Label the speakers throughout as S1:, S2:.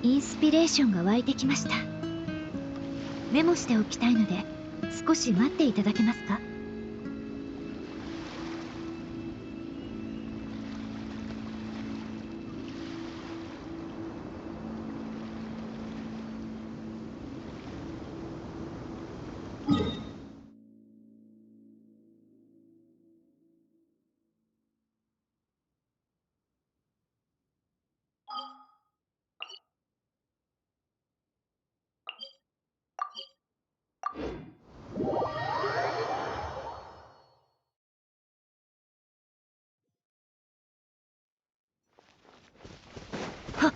S1: インスピレーションが湧いてきました。メモしておきたいので少し待っていただけますか？はっ。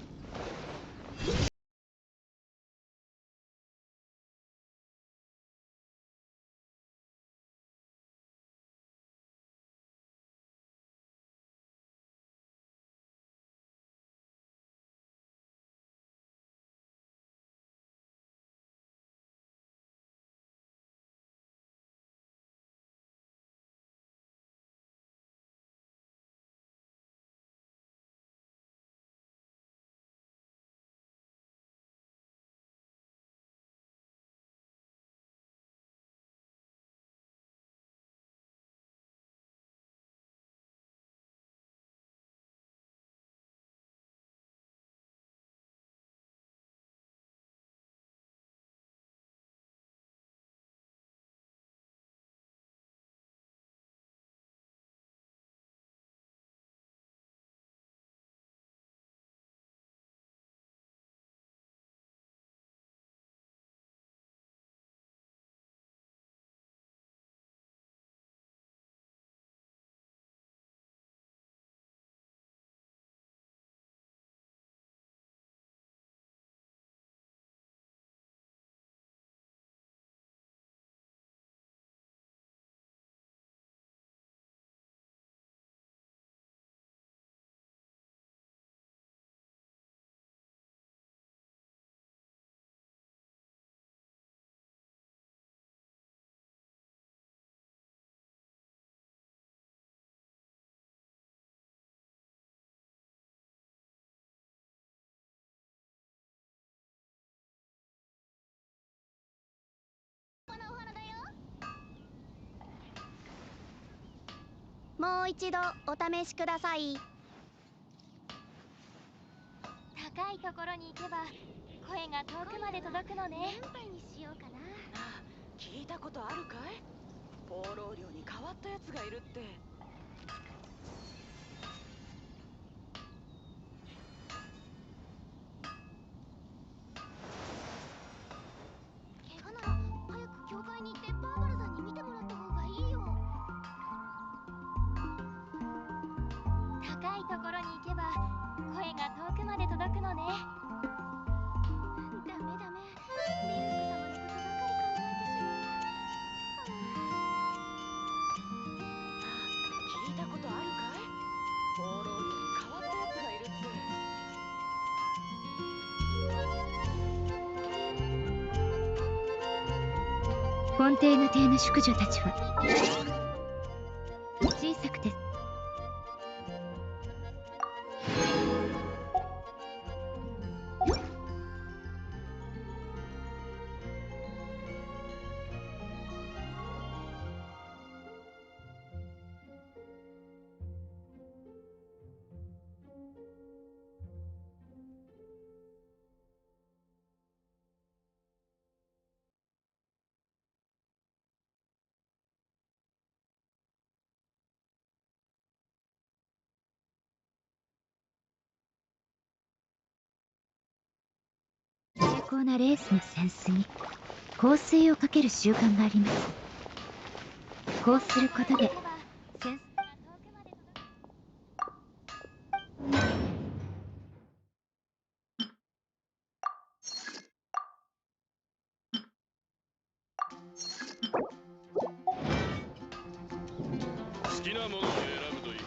S2: もう一度お試しください。
S3: 高いところに行けば声が遠くまで届くのね。
S2: 何杯にしようかな。
S4: なあ、聞いたことあるかい？放浪寮に変わったやつがいるって。
S2: 怪我なら早く教会に行ってバーバラさんに見てもらった方がいいよ。
S3: 高いところに行けば声が遠くまで届くのね。
S2: ダメダメ。ミルク様のことばかり考えてしまう。
S4: なあ、聞いたことあるかい？放浪寮に変わったやつがいるって。
S1: フォンテーヌ邸の淑女たちは小さくて精巧なレースの扇子に香水をかける習慣があります。こうすることで扇子
S5: 好きなものを選ぶといい。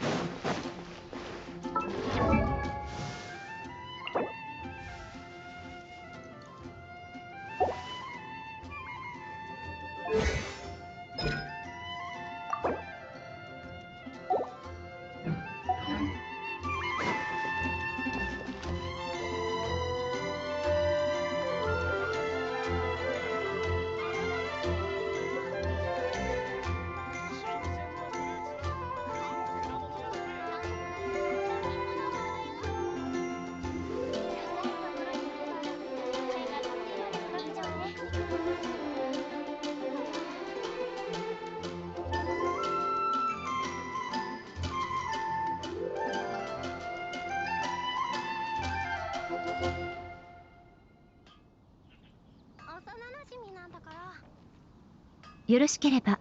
S1: よろしければ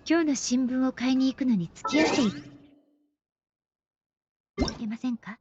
S1: 今日の新聞を買いに行くのに付き合っていただけませんか？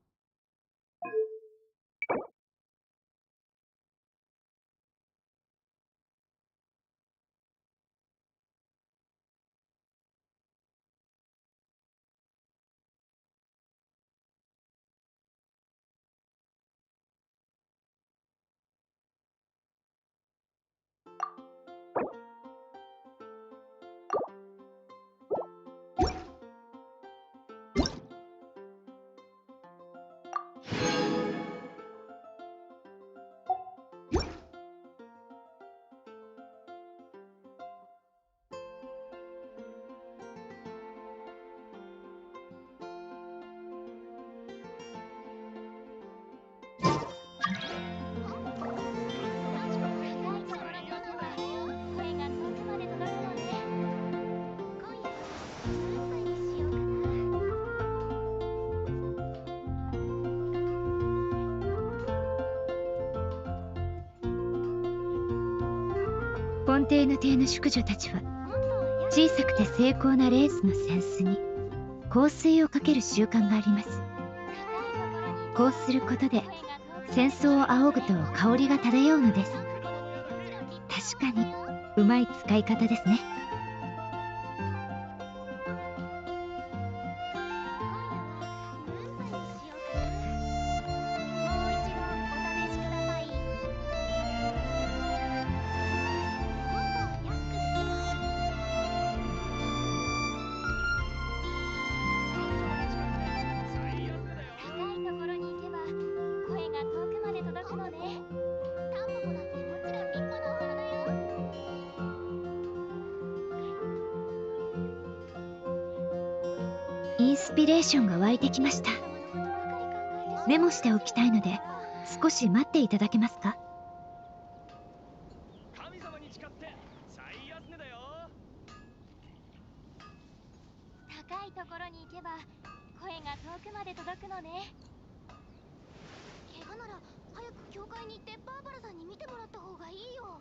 S3: 声が遠くまで届くのね。
S2: 今夜は何杯にしようかな。
S1: ポンテーヌ邸の淑女たちは
S2: 今度はや
S1: 小さくて精巧なレースの扇子に香水をかける習慣があります。こうすることで戦争を仰ぐと香りが漂うのです。確かにうまい使い方ですね。
S2: 今夜は何杯にしようかな。もう一度お試しください。今度は安くできます。
S3: 高いところに行けば声が遠くまで届くのね。
S2: タンポポだってもちろん立派なお花だよ。
S1: インスピレーションが湧いてきました。メモしておきたいので少し待っていただけますか？
S5: 神様に誓って最安値だよ。
S3: 高いところに行けば声が遠くまで届くのね。
S2: 怪我なら早く教会に行ってバーバラさんに見てもらった方がいいよ。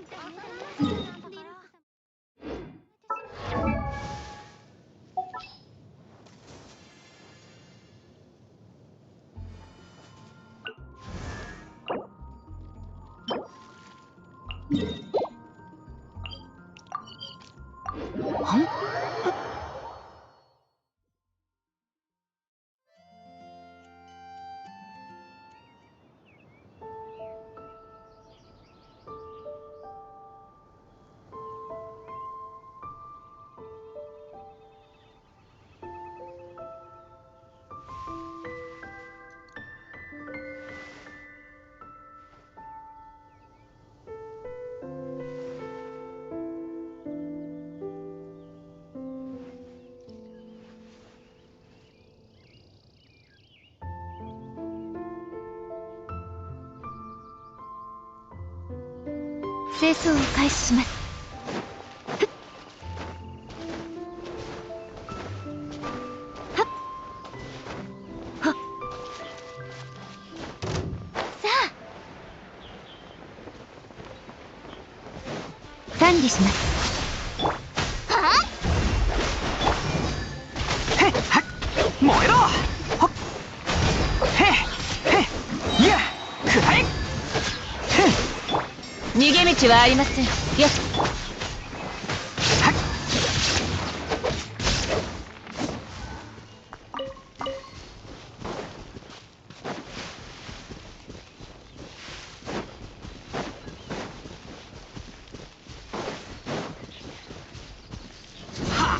S2: ダメだね、リルクさん。
S1: 清掃を開始します。はっはっさあ管理します。
S6: 燃えろ！ほっへっへっいやくらえ！
S4: 逃げ道はありませんよ。
S6: は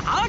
S6: あ！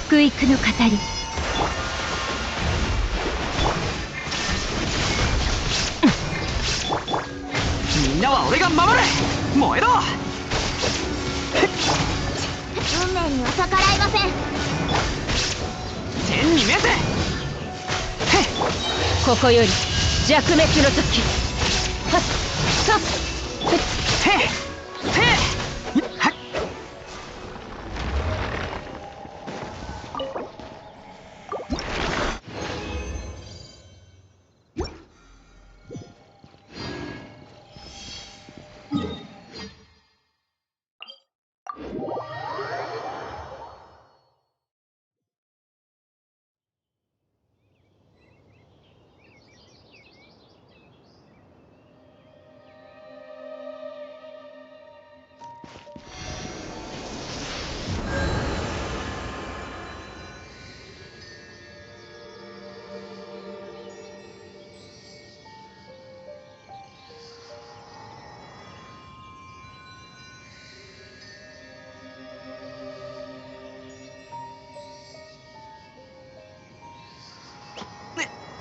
S1: 福育の語り。
S6: みんなは俺が守る。燃えろ。
S2: 運命には逆らいません。
S6: 天に召せ。
S1: ここより弱滅の時。はっさっ
S6: ててはっ。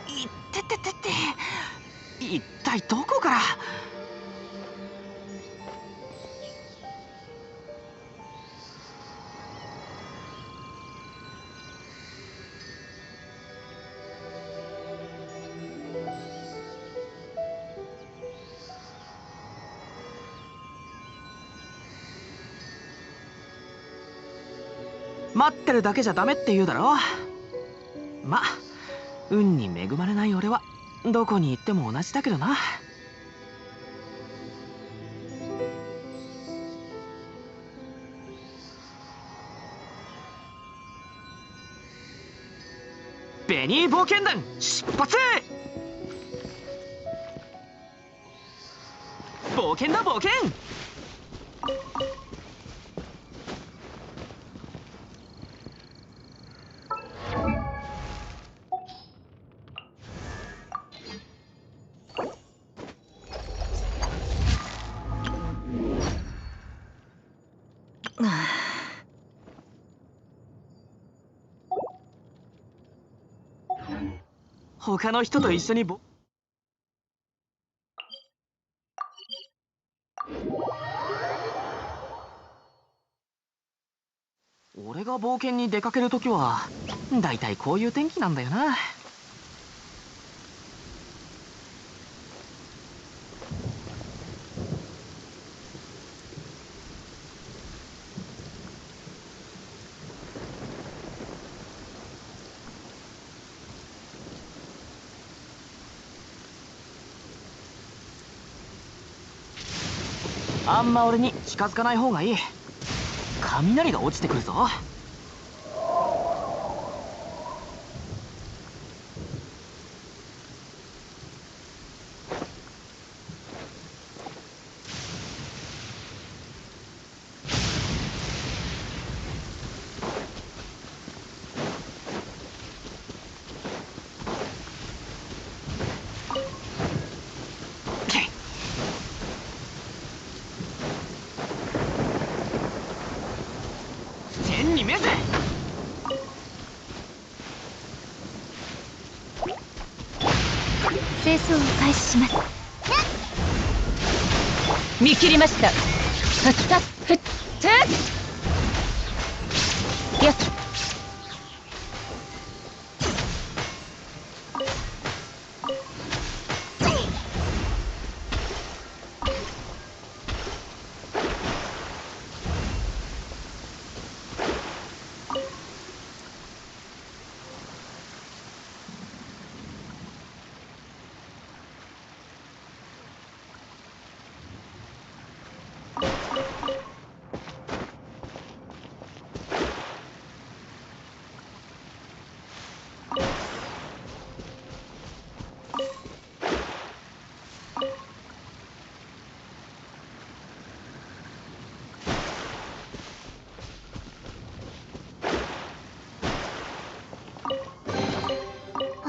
S6: いってってってって、一体どこから。待ってるだけじゃダメって言うだろ。ま、運に恵まれない俺はどこに行っても同じだけどな。ベニー冒険団出発。冒険だ冒険。他の人と一緒に俺が冒険に出かけるときはだいたいこういう天気なんだよな。あんま俺に近づかない方がいい。雷が落ちてくるぞ。天に召せ。
S1: 清掃を開始します。見切りました。はったふってやっ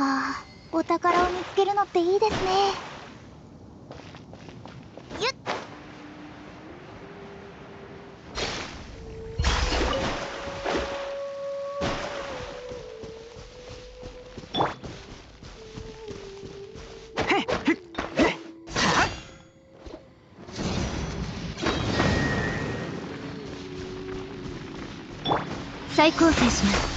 S2: ああ、お宝を見つけるのっていいですね。ゆっ。
S1: 再構成します。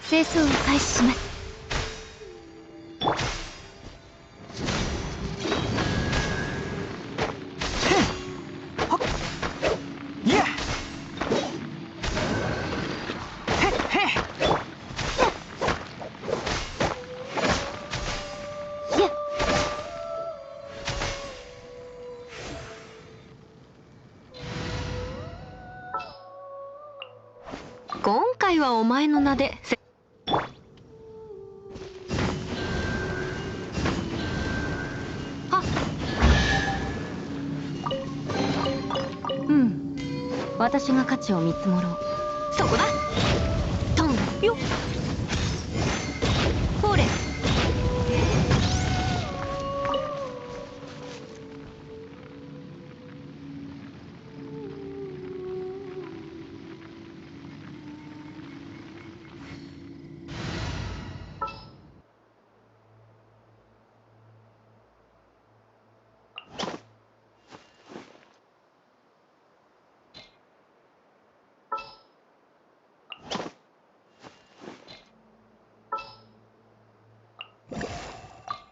S1: 清掃を開始します。
S7: 今回はお前の名で。はっ。うん。私が価値を見積もろう。そこだ。トンよっ。ほれ。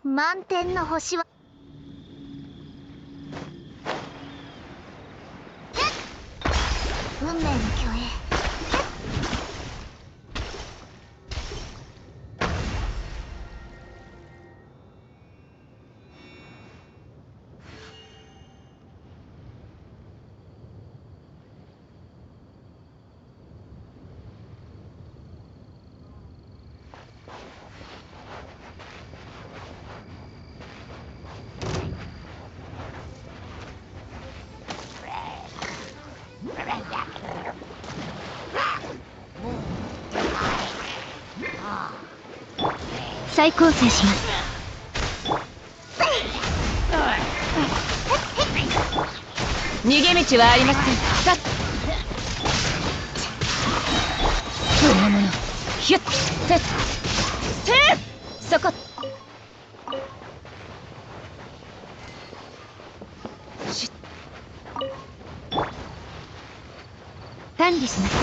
S2: 満天の星は運命の虚栄。
S1: 再構成します。
S7: 逃げ道はありません。さっ。そんなもの。ひゅっ。せっ。せっ。そこ。し。
S1: 管理します。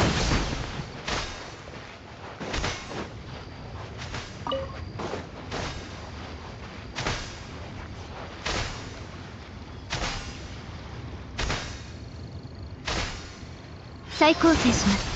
S1: 再構成します。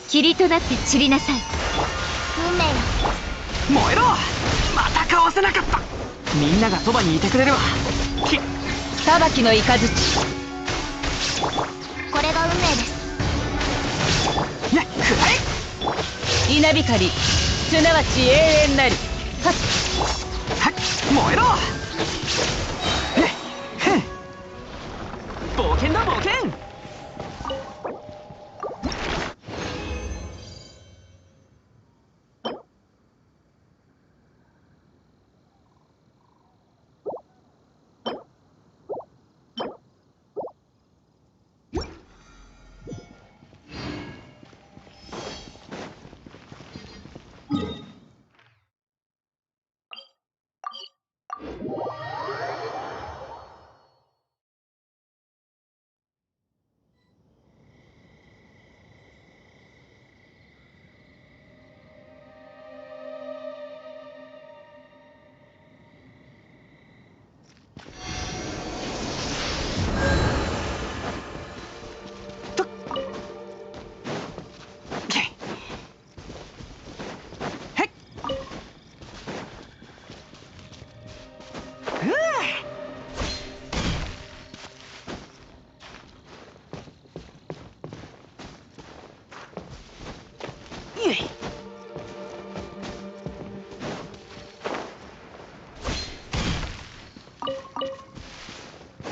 S1: 霧となって散りなさい。
S2: 運命の
S6: 燃えろ。またかわせなかった。みんながそばにいてくれるわ。
S7: 裁きの雷。
S2: これが運命です。
S6: くらえ。
S7: 稲光、すなわち永遠なり。はっ。
S6: はっ、燃えろ。冒険だ冒険。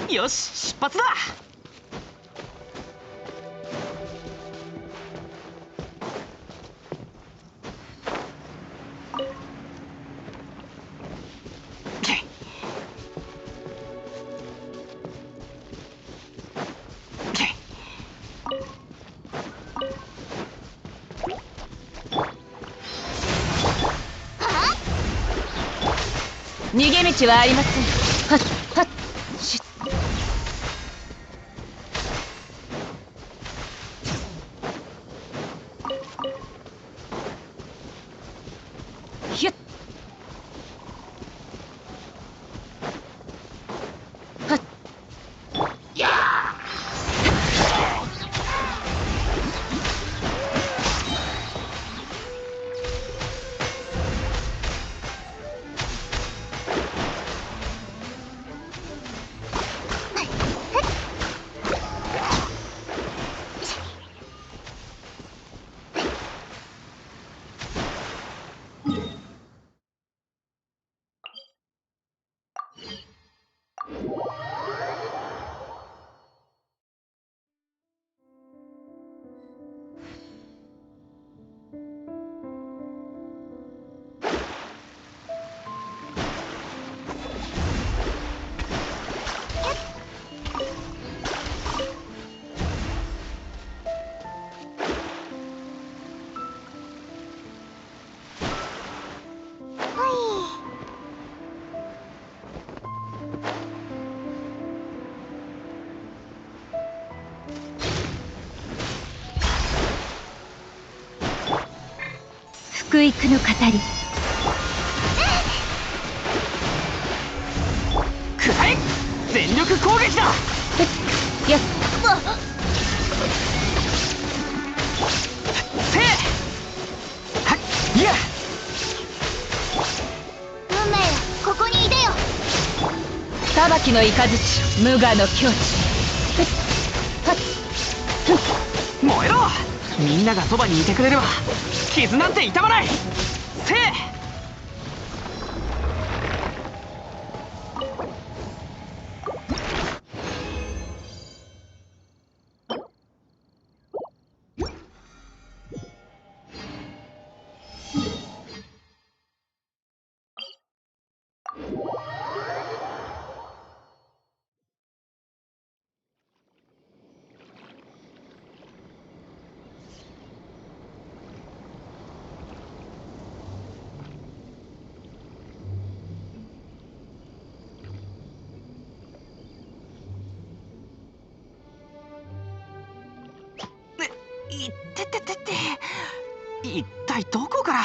S6: よし、出発だ。
S7: 逃げ道はありません。はっはっしっ。ひゅっはっや
S1: 福育の語り。
S6: くらえ、全力攻撃だ。
S7: やっ
S6: せいはっいや。
S2: 運命よ、ここにいでよ。
S7: 裁きの雷、無我の境地。
S6: 燃えろ。みんながそばにいてくれれば傷なんて痛まない。せいいってってってって、一体どこから。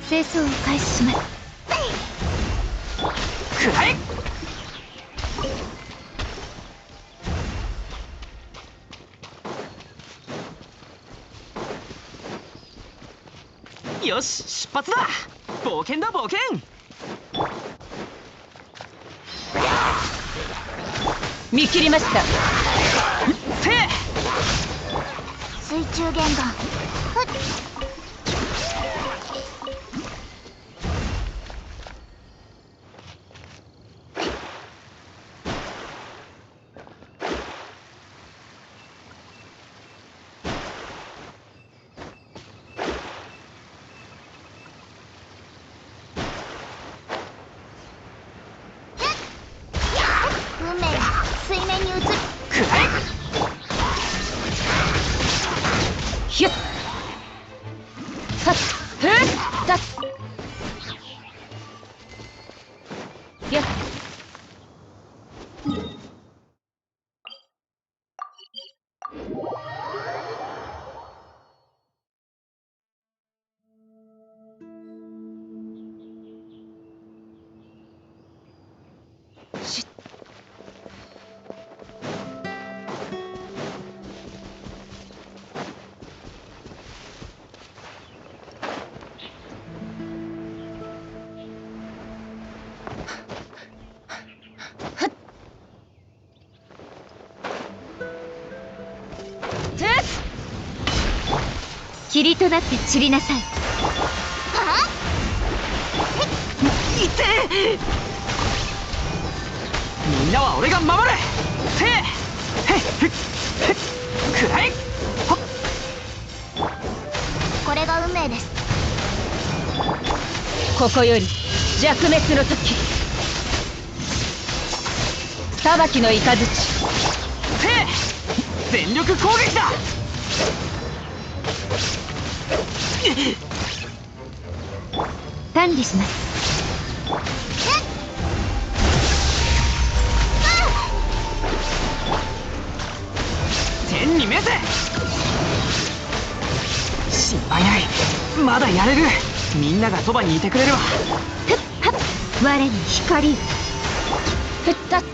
S1: 清掃を開始します。
S6: くらえ。よし、出発だ。冒険だ冒険。
S7: 見切りました。
S6: せい
S2: 水中玄関。ふっ。運命よ、水面に移る。
S6: くらえ。
S1: 霧となって散りなさい。
S6: いってえ。みんなは俺が守る。せえへっへっへっくらえ。はっ。
S2: これが運命です。
S7: ここより弱滅の時、裁きの雷。
S6: せえ全力攻撃だ。
S1: 管理します。
S6: 天に召せ。心配ない、まだやれる。みんながそばにいてくれるわ。
S1: ふっはっ、我に光。
S7: ふったっ。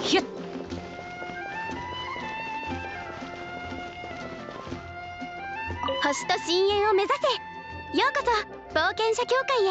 S7: ひゅっ。
S2: 星と深淵を目指せ。ようこそ冒険者協会へ。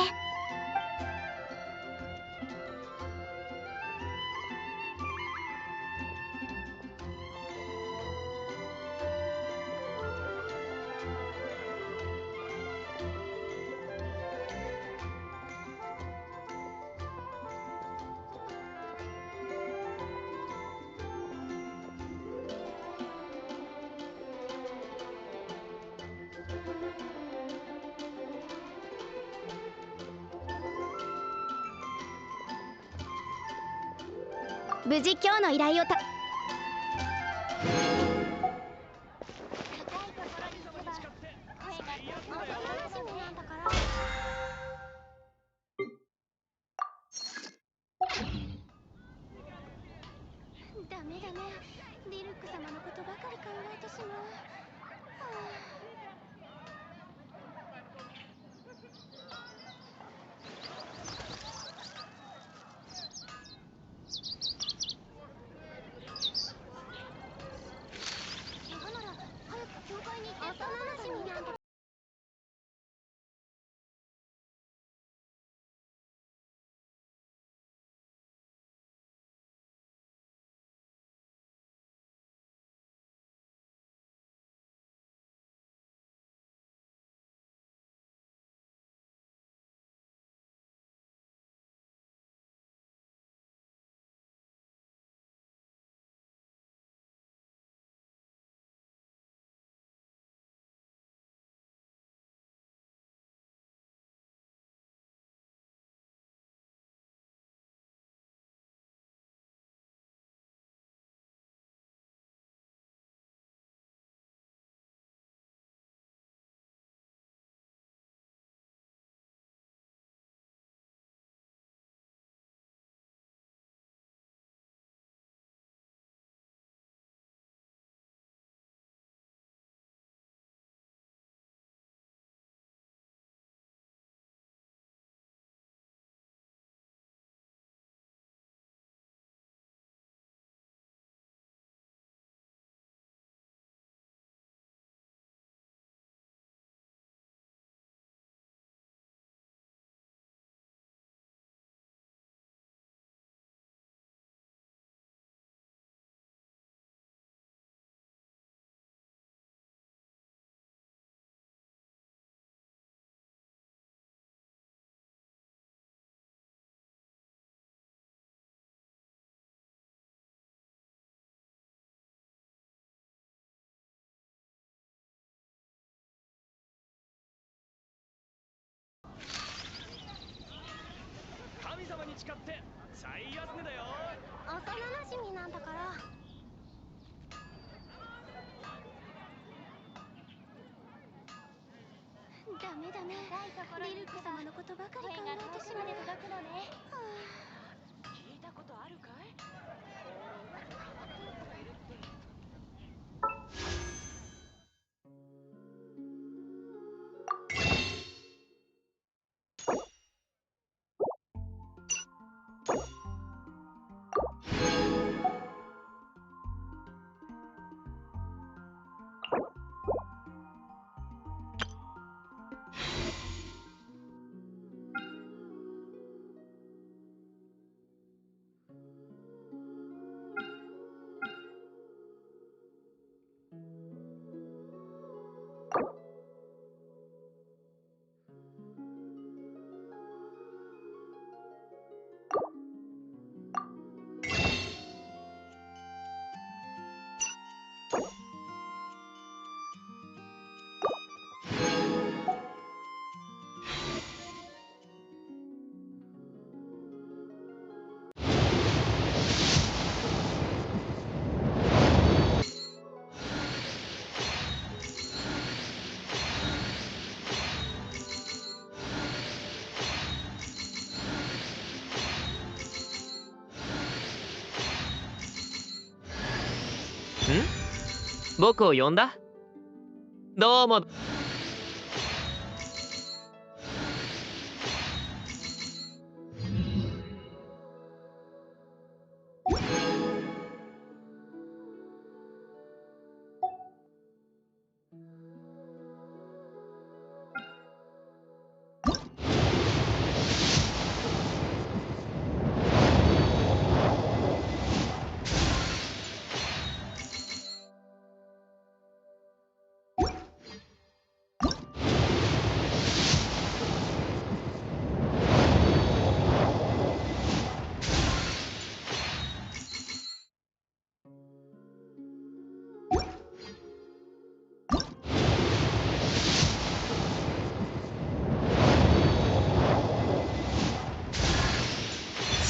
S2: 無事今日の依頼をた。
S3: 高いところに行けば声が幼馴染なんだから。
S2: ダメダメ、リルック様のことばかり考えてしまう。
S5: 誓って最安値だよ。
S2: 幼なじみなんだから。ダメダメ。
S3: 高いところに
S2: リルク様のことばかり考えてしまう。
S3: 声が遠くまで届くのね。
S4: 聞いたことあるかい？放浪記に変わったやつがいるって。
S6: 僕を呼んだ？どうも。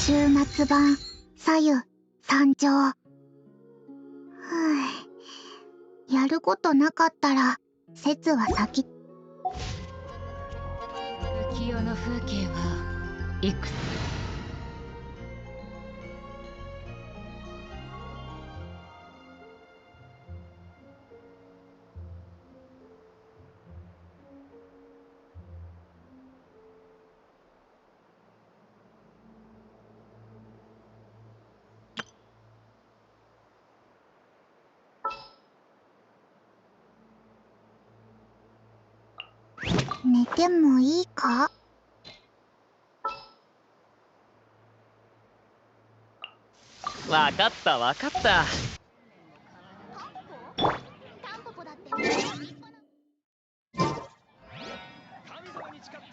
S2: 週末版左右参上。やることなかったら説は先。
S7: 浮世の風景はいくつ？
S2: 寝てもいいか？
S6: わかったわかった。
S2: タンポポだって
S5: 神様に誓って。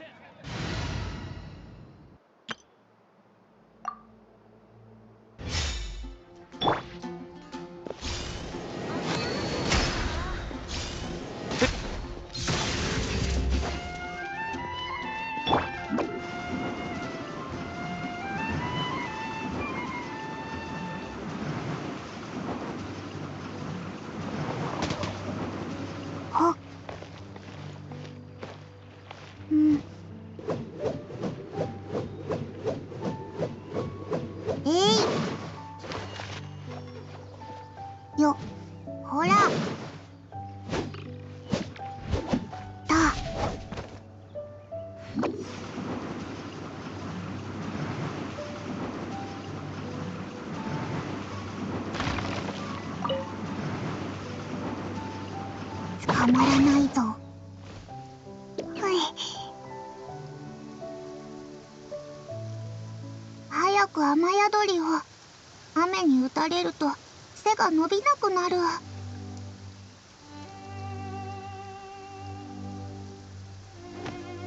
S2: ほっ。よ、ほら。だ。捕まらないぞ。早く雨宿りを。雨に打たれると背が伸びなくなる。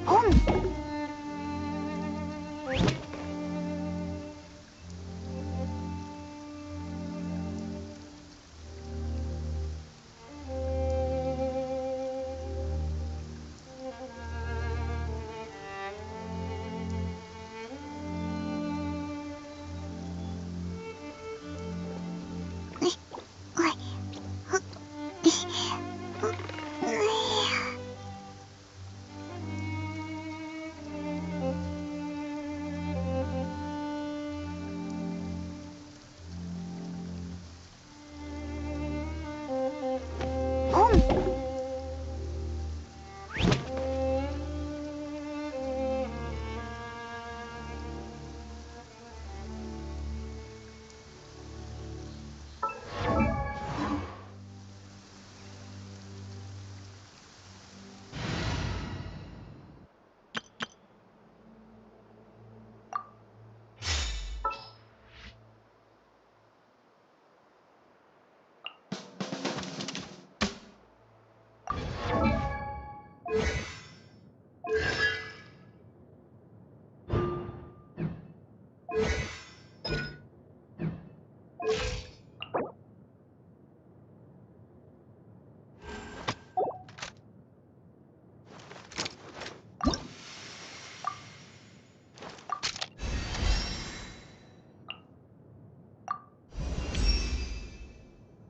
S2: ポン。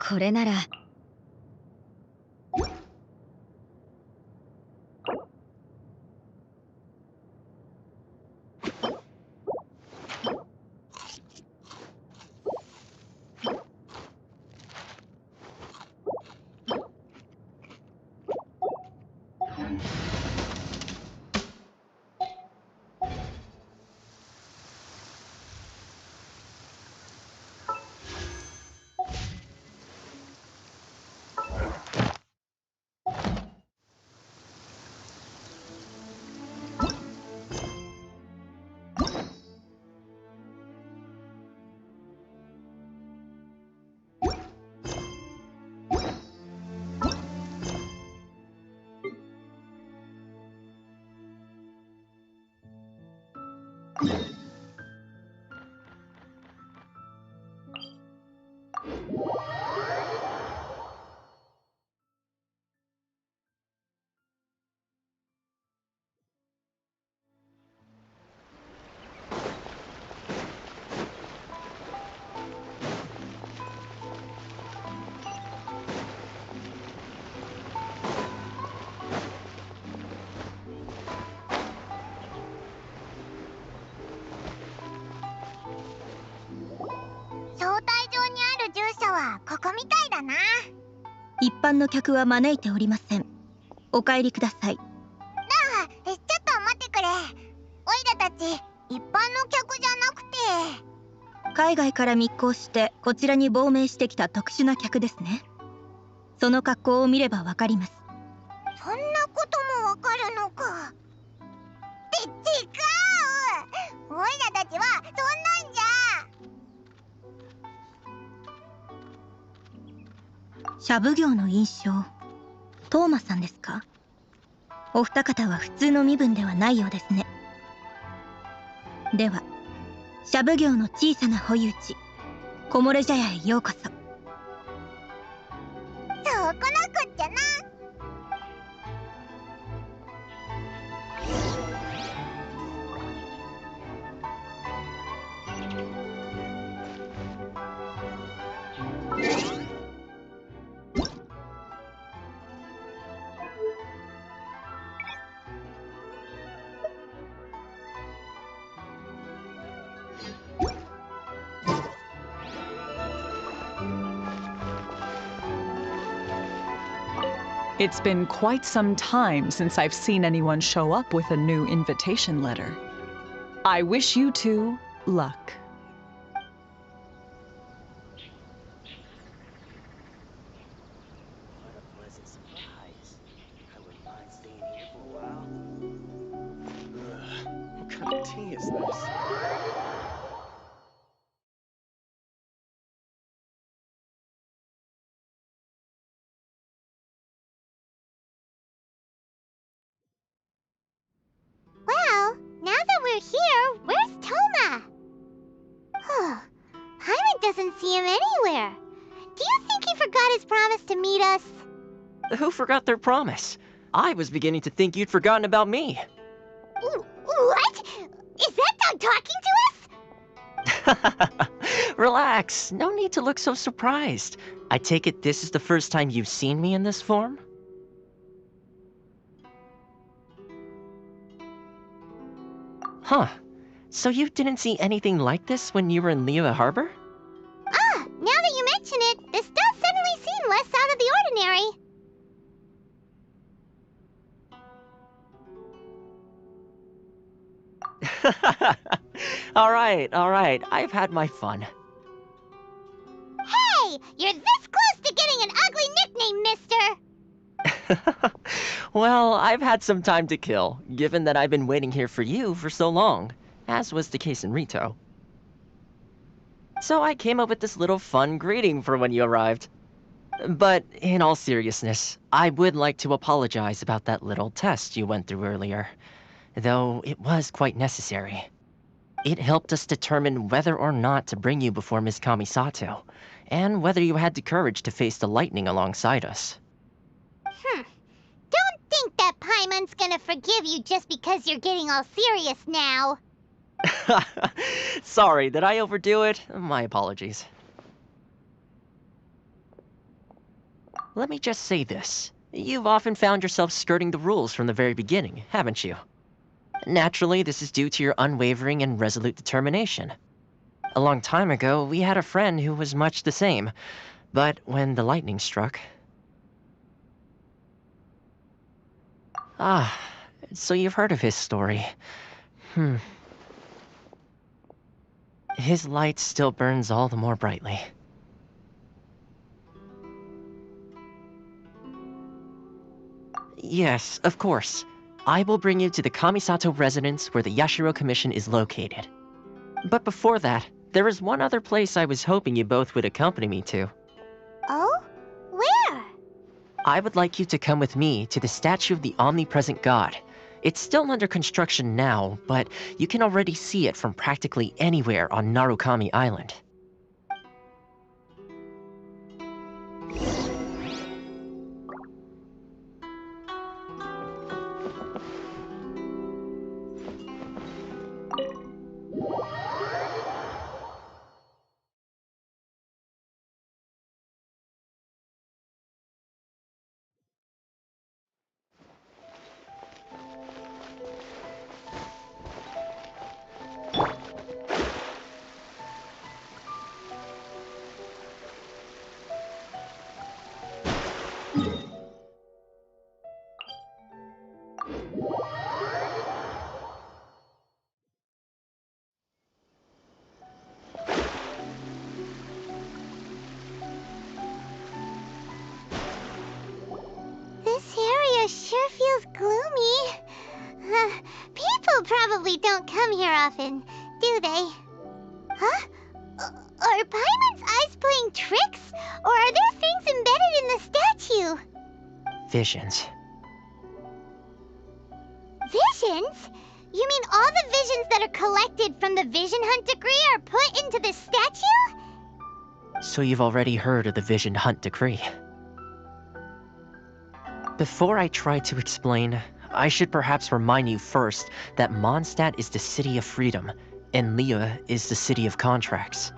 S1: これなら。
S2: 招待状にある住所はここみたいだな。
S7: 一般の客は招いておりません。お帰りください。
S2: ちょっと待ってくれ。オイラたち一般の客じゃなくて。
S7: 海外から密航してこちらに亡命してきた特殊な客ですね。その格好を見ればわかります。
S2: そんなこともわかるのか。違う。オイラたちはそんなんじゃ。
S7: シャブ業の印象、トーマさんですか？お二方は普通の身分ではないようですね。では、シャブ業の小さな保有地、木漏れ茶屋へようこそ。
S2: そうこなくっちゃな。
S8: It's been quite some time since I've seen anyone show up with a new invitation letter. I wish you two luck.
S6: What a pleasant surprise. I wouldn't mind staying here for a while. What kind of tea is this?
S2: Well, now that we're here, where's Toma? Hyman doesn't see him anywhere. Do you think he forgot his promise to meet us?
S6: Who forgot their promise? I was beginning to think you'd forgotten about me.
S2: What? Is that dog talking to us?
S6: Relax. No need to look so surprised. I take it this is the first time you've seen me in this form? Huh. So you didn't see anything like this when you were in Liyue Harbor?
S2: Now that you mention it, this does suddenly seem less out of the ordinary.
S6: All right. I've had my fun.
S2: Hey, you're this close to getting an ugly nickname, mister!
S6: Well, I've had some time to kill, given that I've been waiting here for you for so long, as was the case in Rito. So I came up with this little fun greeting for when you arrived. But in all seriousness, I would like to apologize about that little test you went through earlier, though it was quite necessary. It helped us determine whether or not to bring you before Miss Kamisato, and whether you had the courage to face the lightning alongside us.
S2: Don't think that Paimon's gonna forgive you just because you're getting all serious now.
S6: Sorry, did I overdo it? My apologies. let me just say this. You've often found yourself skirting the rules from the very beginning, haven't you? Naturally, this is due to your unwavering and resolute determination. A long time ago, we had a friend who was much the same, but when the lightning struck... Ah, so you've heard of his story. His light still burns all the more brightly. Yes, of course. I will bring you to the Kamisato residence where the Yashiro Commission is located. But before that, there is one other place I was hoping you both would accompany me to.
S2: Oh? Where?
S6: I would like you to come with me to the statue of the omnipresent god. It's still under construction now, but you can already see it from practically anywhere on Narukami Island.
S2: This area sure feels gloomy. People probably don't come here often, do they? Huh? Are Paimon's eyes playing tricks? Or are there things embedded in the statue?
S6: Visions.
S2: Visions? You mean all the visions that are collected from the Vision Hunt decree are put into this statue?
S6: So you've already heard of the Vision Hunt decree. Before I try to explain, I should perhaps remind you first that Mondstadt is the city of freedom, and Liyue is the city of contracts.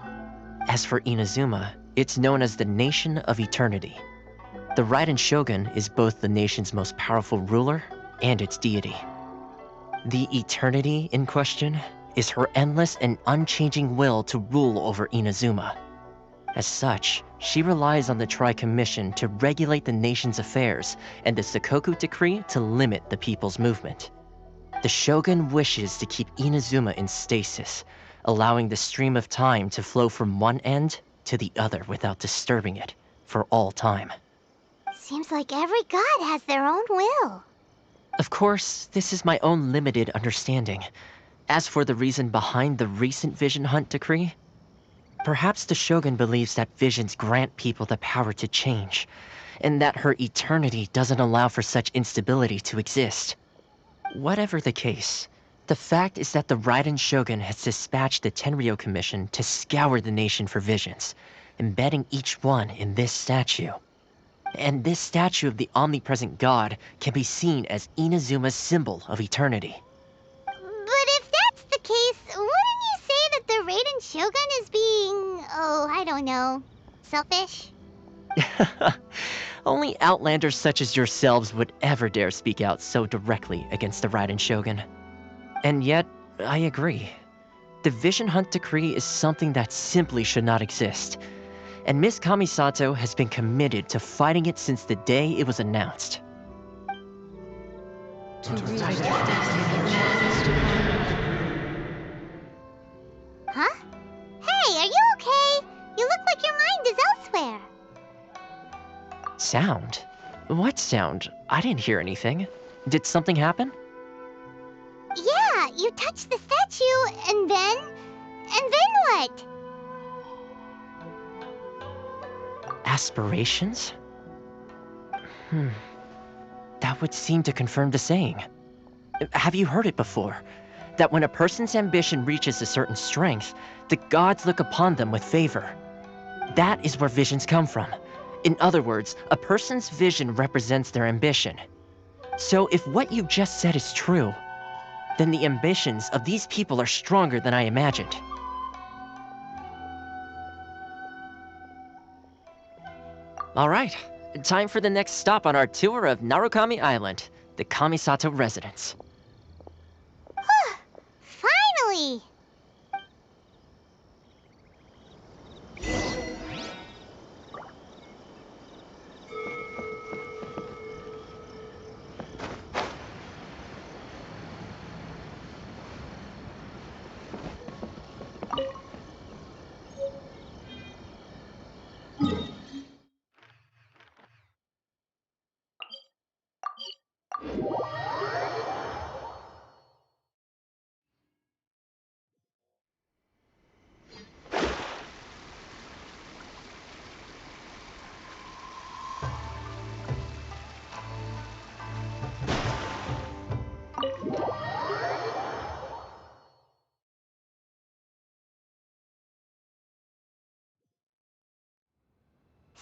S6: As for Inazuma, it's known as the Nation of Eternity. The Raiden Shogun is both the nation's most powerful ruler and its deity. The Eternity in question is her endless and unchanging will to rule over Inazuma. As such, she relies on the Tri-Commission to regulate the nation's affairs and the Sakoku Decree to limit the people's movement. The Shogun wishes to keep Inazuma in stasis, allowing the stream of time to flow from one end to the other without disturbing it for all time.
S2: Seems like every god has their own will.
S6: Of course, this is my own limited understanding. As for the reason behind the recent Vision Hunt decree, perhaps the Shogun believes that visions grant people the power to change, and that her eternity doesn't allow for such instability to exist. Whatever the case, the fact is that the Raiden Shogun has dispatched the Tenryo Commission to scour the nation for visions, embedding each one in this statue. And this statue of the omnipresent god can be seen as Inazuma's symbol of eternity.
S2: But if that's the case, wouldn't you say that the Raiden Shogun is being, I don't know, selfish?
S6: Only outlanders such as yourselves would ever dare speak out so directly against the Raiden Shogun. And yet, I agree. The Vision Hunt decree is something that simply should not exist. And Miss Kamisato has been committed to fighting it since the day it was announced.
S2: Huh? Hey, are you okay? You look like your mind is elsewhere.
S6: Sound? What sound? I didn't hear anything. Did something happen?
S2: Yeah, you touched the statue, and then what?
S6: Aspirations? That would seem to confirm the saying. Have you heard it before? That when a person's ambition reaches a certain strength, the gods look upon them with favor. That is where visions come from. In other words, a person's vision represents their ambition. So if what you just said is true, then the ambitions of these people are stronger than I imagined. All right, Time for the next stop on our tour of Narukami Island, the Kamisato residence.
S2: Finally!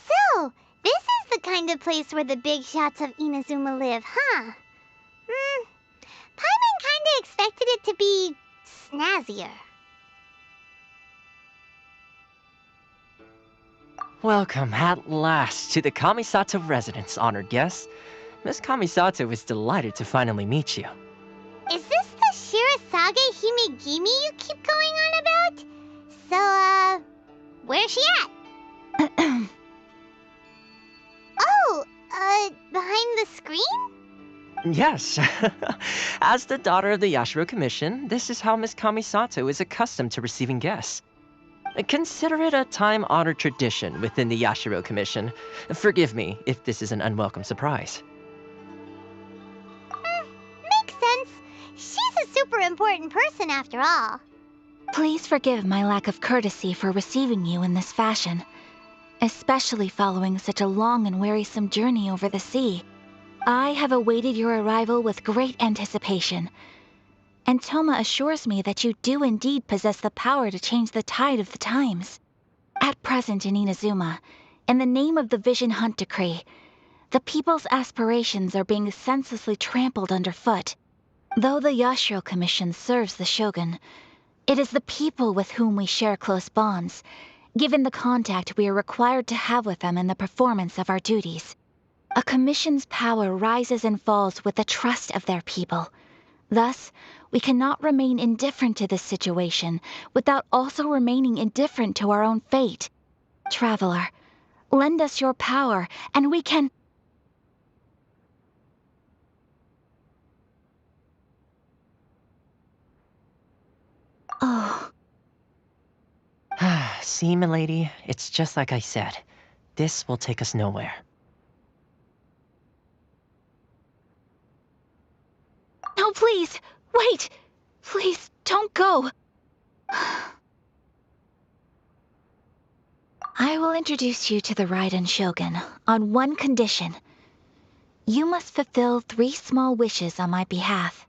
S2: So, this is the kind of place where the big shots of Inazuma live, huh? Paimon kinda expected it to be snazzier.
S6: Welcome at last to the Kamisato residence, honored guest. Miss Kamisato is delighted to finally meet you.
S2: Is this the Shirasage Himegimi you keep going on about? So, where's she at? Oh, behind the screen?
S6: Yes. As the daughter of the Yashiro Commission, this is how Miss Kamisato is accustomed to receiving guests. Consider it a time-honored tradition within the Yashiro Commission. Forgive me if this is an unwelcome surprise.
S2: Makes sense. She's a super important person after all.
S1: Please forgive my lack of courtesy for receiving you in this fashion, especially following such a long and wearisome journey over the sea. I have awaited your arrival with great anticipation, and Toma assures me that you do indeed possess the power to change the tide of the times. At present in Inazuma, in the name of the Vision Hunt Decree, the people's aspirations are being senselessly trampled underfoot. Though the Yashiro Commission serves the Shogun, it is the people with whom we share close bonds, given the contact we are required to have with them in the performance of our duties. A commission's power rises and falls with the trust of their people. Thus, we cannot remain indifferent to this situation without also remaining indifferent to our own fate. Traveler, lend us your power, and we can... Oh...
S6: See, milady, it's just like I said. This will take us nowhere.
S1: No, please! Wait! Please, don't go! I will introduce you to the Raiden Shogun on one condition. You must fulfill 3 small wishes on my behalf.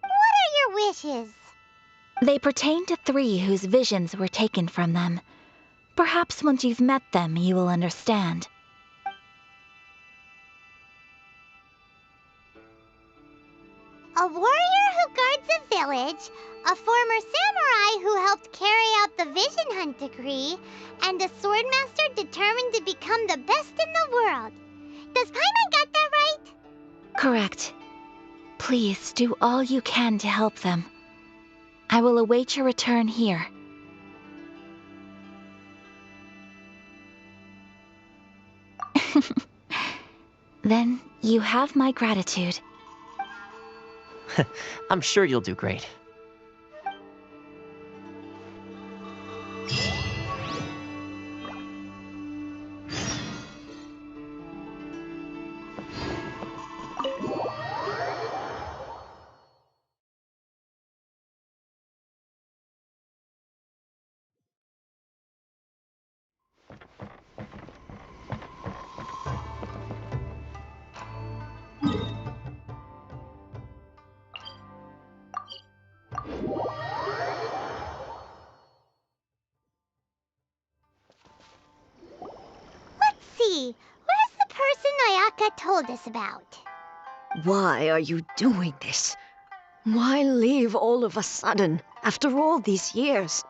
S2: What are your wishes?
S1: They pertain to 3 whose visions were taken from them. Perhaps once you've met them, you will understand.
S2: A warrior who guards a village, a former samurai who helped carry out the Vision Hunt Decree, and a swordmaster determined to become the best in the world. Does Paimon got that right?
S1: Correct. Please do all you can to help them. I will await your return here. Then you have my gratitude.
S6: I'm sure you'll do great.
S2: Let's see. Where's the person Ayaka told us about?
S9: Why are you doing this? Why leave all of a sudden, after all these years?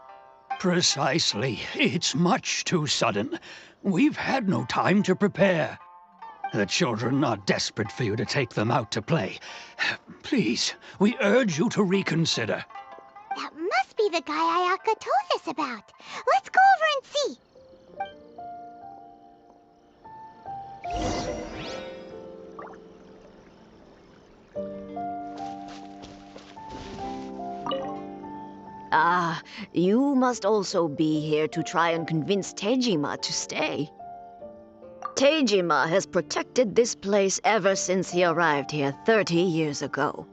S10: Precisely. It's much too sudden. We've had no time to prepare. The children are desperate for you to take them out to play. Please, we urge you to reconsider.
S2: That must be the guy Ayaka told us about. Let's go over and see.
S9: Ah, you must also be here to try and convince Tejima to stay. Tejima has protected this place ever since he arrived here 30 years ago.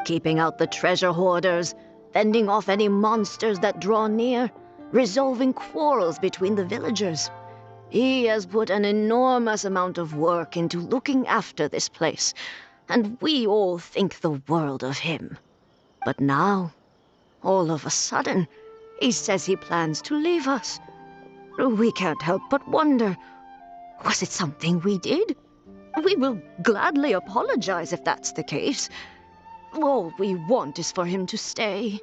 S9: Keeping out the treasure hoarders, fending off any monsters that draw near, resolving quarrels between the villagers. He has put an enormous amount of work into looking after this place, and we all think the world of him. But now, all of a sudden, he says he plans to leave us. We can't help but wonder, was it something we did? We will gladly apologize if that's the case. All we want is for him to stay.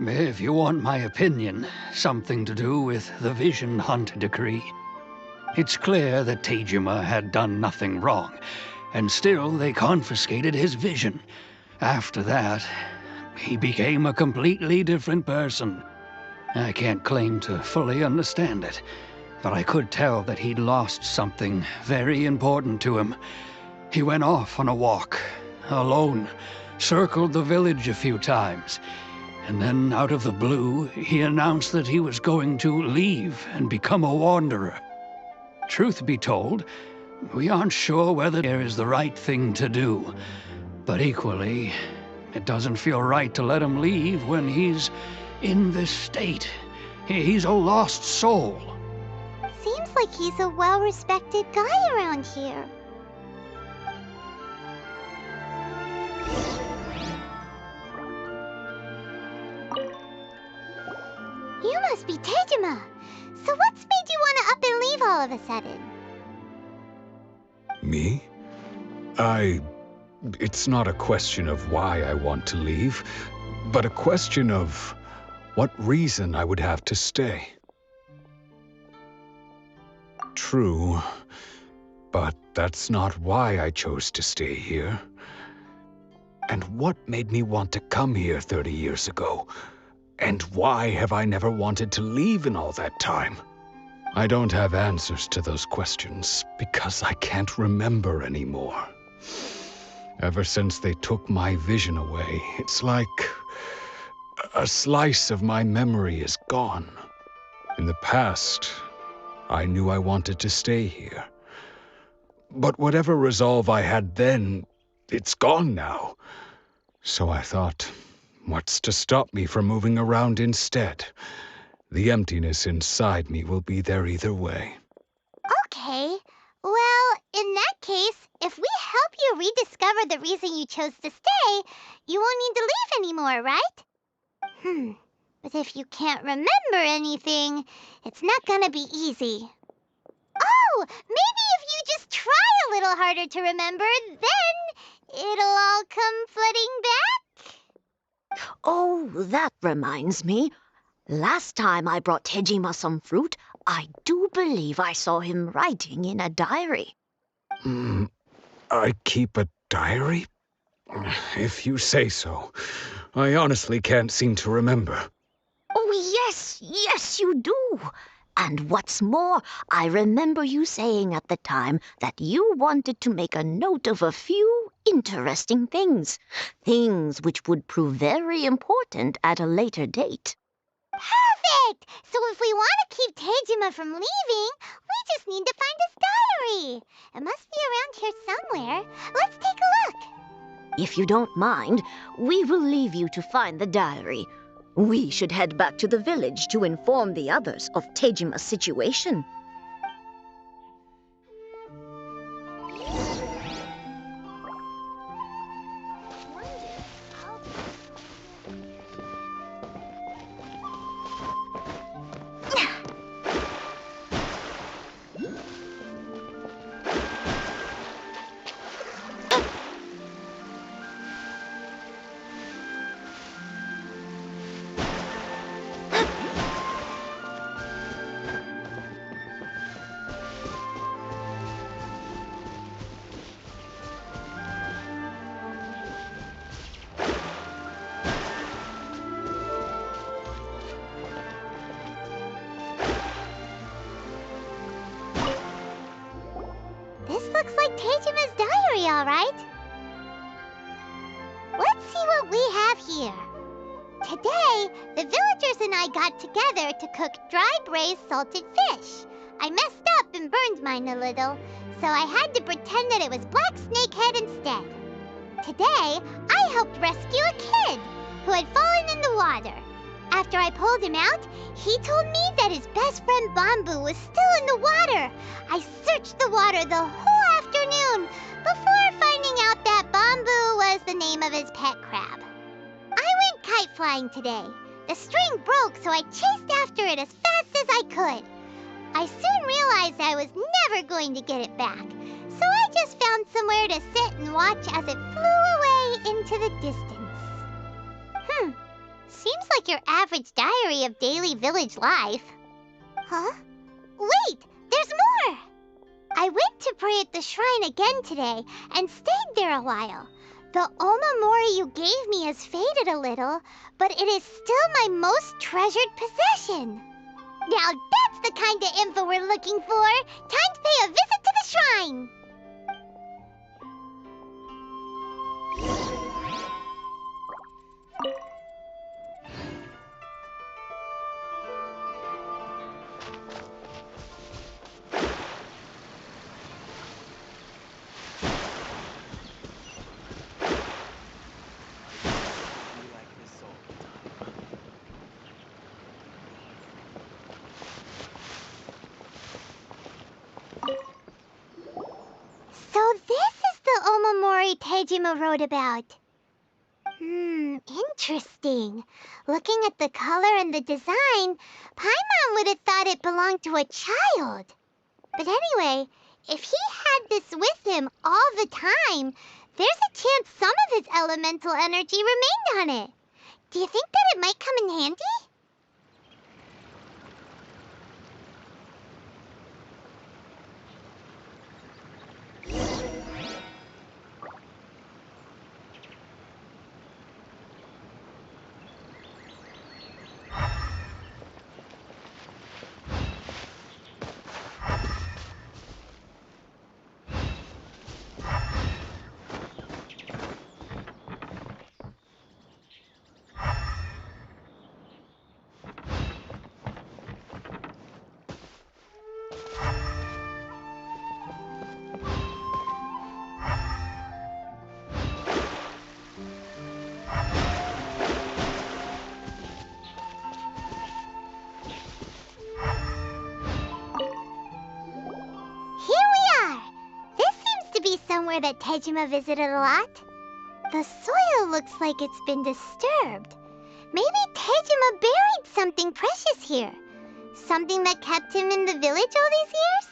S10: If you want my opinion, something to do with the Vision Hunt decree. It's clear that Tejima had done nothing wrong, and still they confiscated his vision. After that, he became a completely different person. I can't claim to fully understand it, but I could tell that he'd lost something very important to him. He went off on a walk, alone, circled the village a few times, and then out of the blue, he announced that he was going to leave and become a wanderer. Truth be told, we aren't sure whether there is the right thing to do, but equally, it doesn't feel right to let him leave when he's in this state. He's a lost soul.
S2: Seems like he's a well-respected guy around here. You must be Tejima. So what's made you want to up and leave all of a sudden?
S11: Me? It's not a question of why I want to leave, but a question of what reason I would have to stay. True, but that's not why I chose to stay here. And what made me want to come here 30 years ago? And why have I never wanted to leave in all that time? I don't have answers to those questions because I can't remember anymore. Ever since they took my vision away, it's like a slice of my memory is gone. In the past, I knew I wanted to stay here. But whatever resolve I had then, it's gone now. So I thought, what's to stop me from moving around instead? The emptiness inside me will be there either way.
S2: Okay. Well, in that case, if we help you rediscover the reason you chose to stay, you won't need to leave anymore, right? But if you can't remember anything, it's not gonna be easy. Oh, maybe if you just try a little harder to remember, then it'll all come flooding back.
S9: Oh, that reminds me. Last time I brought Tejima some fruit, I do believe I saw him writing in a diary.
S11: I keep a diary? If you say so. I honestly can't seem to remember.
S9: Oh, yes, you do. And what's more, I remember you saying at the time that you wanted to make a note of a few interesting things. Things which would prove very important at a later date.
S2: Perfect! So if we want to keep Tejima from leaving, we just need to find his diary. It must be around here somewhere. Let's take a look.
S9: If you don't mind, we will leave you to find the diary. We should head back to the village to inform the others of Tejima's situation.
S2: This looks like Teijima's diary, alright. Let's see what we have here. Today, the villagers and I got together to cook dry braised salted fish. I messed up and burned mine a little, so I had to pretend that it was black snakehead instead. Today, I helped rescue a kid who had fallen in the water. After I pulled him out, he told me that his best friend Bamboo was still in the water. I searched the water the whole afternoon before finding out that Bamboo was the name of his pet crab. I went kite flying today. The string broke, so I chased after it as fast as I could. I soon realized I was never going to get it back, so I just found somewhere to sit and watch as it flew away into the distance. Seems like your average diary of daily village life. Huh? Wait, there's more! I went to pray at the shrine again today and stayed there a while. The omamori you gave me has faded a little, but it is still my most treasured possession. Now that's the kind of info we're looking for. Time to pay a visit to the shrine. So this is the omamori Tejima wrote about. Interesting. Looking at the color and the design, Paimon would have thought it belonged to a child. But anyway, if he had this with him all the time, there's a chance some of his elemental energy remained on it. Do you think that it might come in handy? Somewhere that Tejima visited a lot. The soil looks like it's been disturbed. Maybe Tejima buried something precious here. Something that kept him in the village all these years?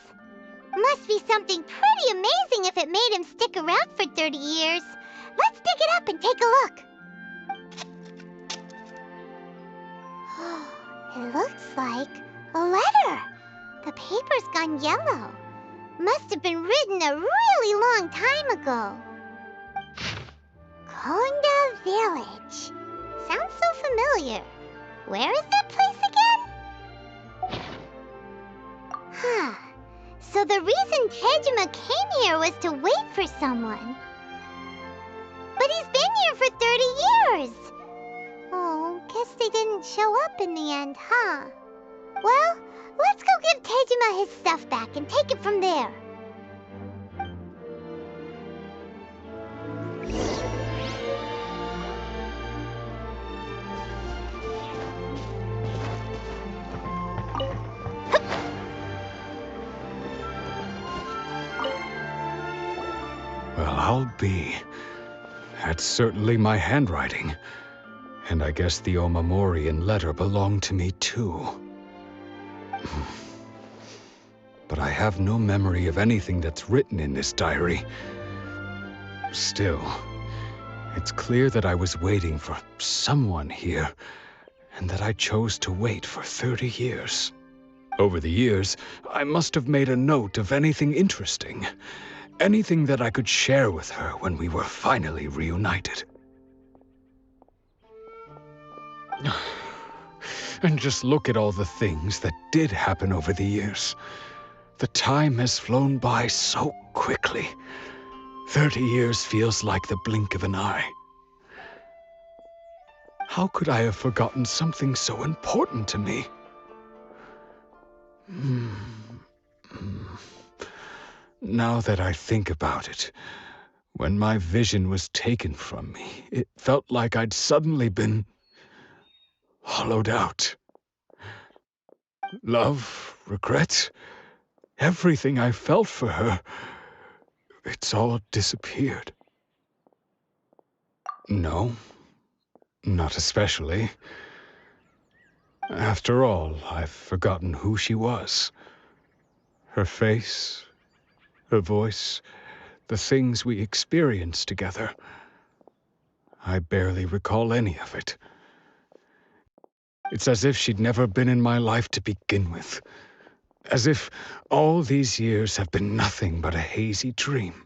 S2: Must be something pretty amazing if it made him stick around for 30 years. Let's dig it up and take a look. It looks like a letter. The paper's gone yellow. Must have been written a really long time ago. Konda Village. Sounds so familiar. Where is that place again? So the reason Tejima came here was to wait for someone. But he's been here for 30 years. Oh, guess they didn't show up in the end, huh? Well, let's go give Tejima his stuff back and take it from there.
S11: Well, I'll be. That's certainly my handwriting. And I guess the omamori and letter belong to me too. But I have no memory of anything that's written in this diary. Still, it's clear that I was waiting for someone here, and that I chose to wait for 30 years. Over the years, I must have made a note of anything interesting, anything that I could share with her when we were finally reunited. And just look at all the things that did happen over the years. The time has flown by so quickly. 30 years feels like the blink of an eye. How could I have forgotten something so important to me? Now that I think about it, when my vision was taken from me, it felt like I'd suddenly been hollowed out. Love, regret, everything I felt for her, it's all disappeared. No, not especially. After all, I've forgotten who she was. Her face, her voice, the things we experienced together. I barely recall any of it. It's as if she'd never been in my life to begin with. As if all these years have been nothing but a hazy dream.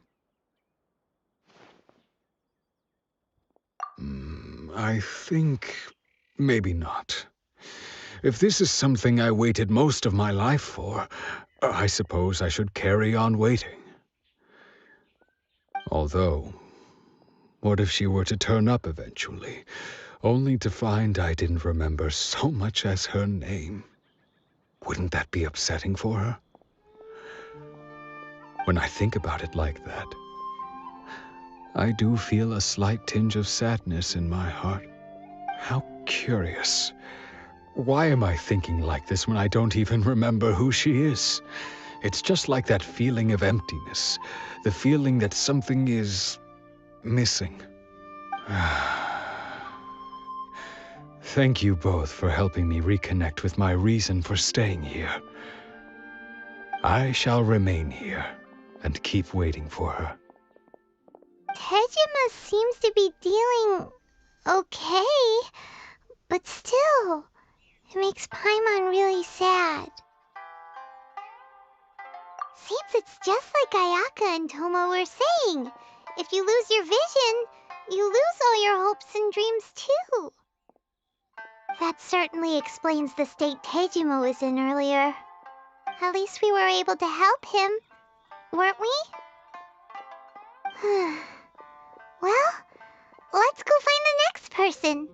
S11: I think maybe not. If this is something I waited most of my life for, I suppose I should carry on waiting. Although, what if she were to turn up eventually, only to find I didn't remember so much as her name? Wouldn't that be upsetting for her? When I think about it like that, I do feel a slight tinge of sadness in my heart. How curious. Why am I thinking like this when I don't even remember who she is? It's just like that feeling of emptiness, the feeling that something is missing. Thank you both for helping me reconnect with my reason for staying here. I shall remain here and keep waiting for her.
S2: Tejima seems to be dealing okay, but still, it makes Paimon really sad. Seems it's just like Ayaka and Tomo were saying. If you lose your vision, you lose all your hopes and dreams too. That certainly explains the state Tejima was in earlier. At least we were able to help him, weren't we? Well, let's go find the next person.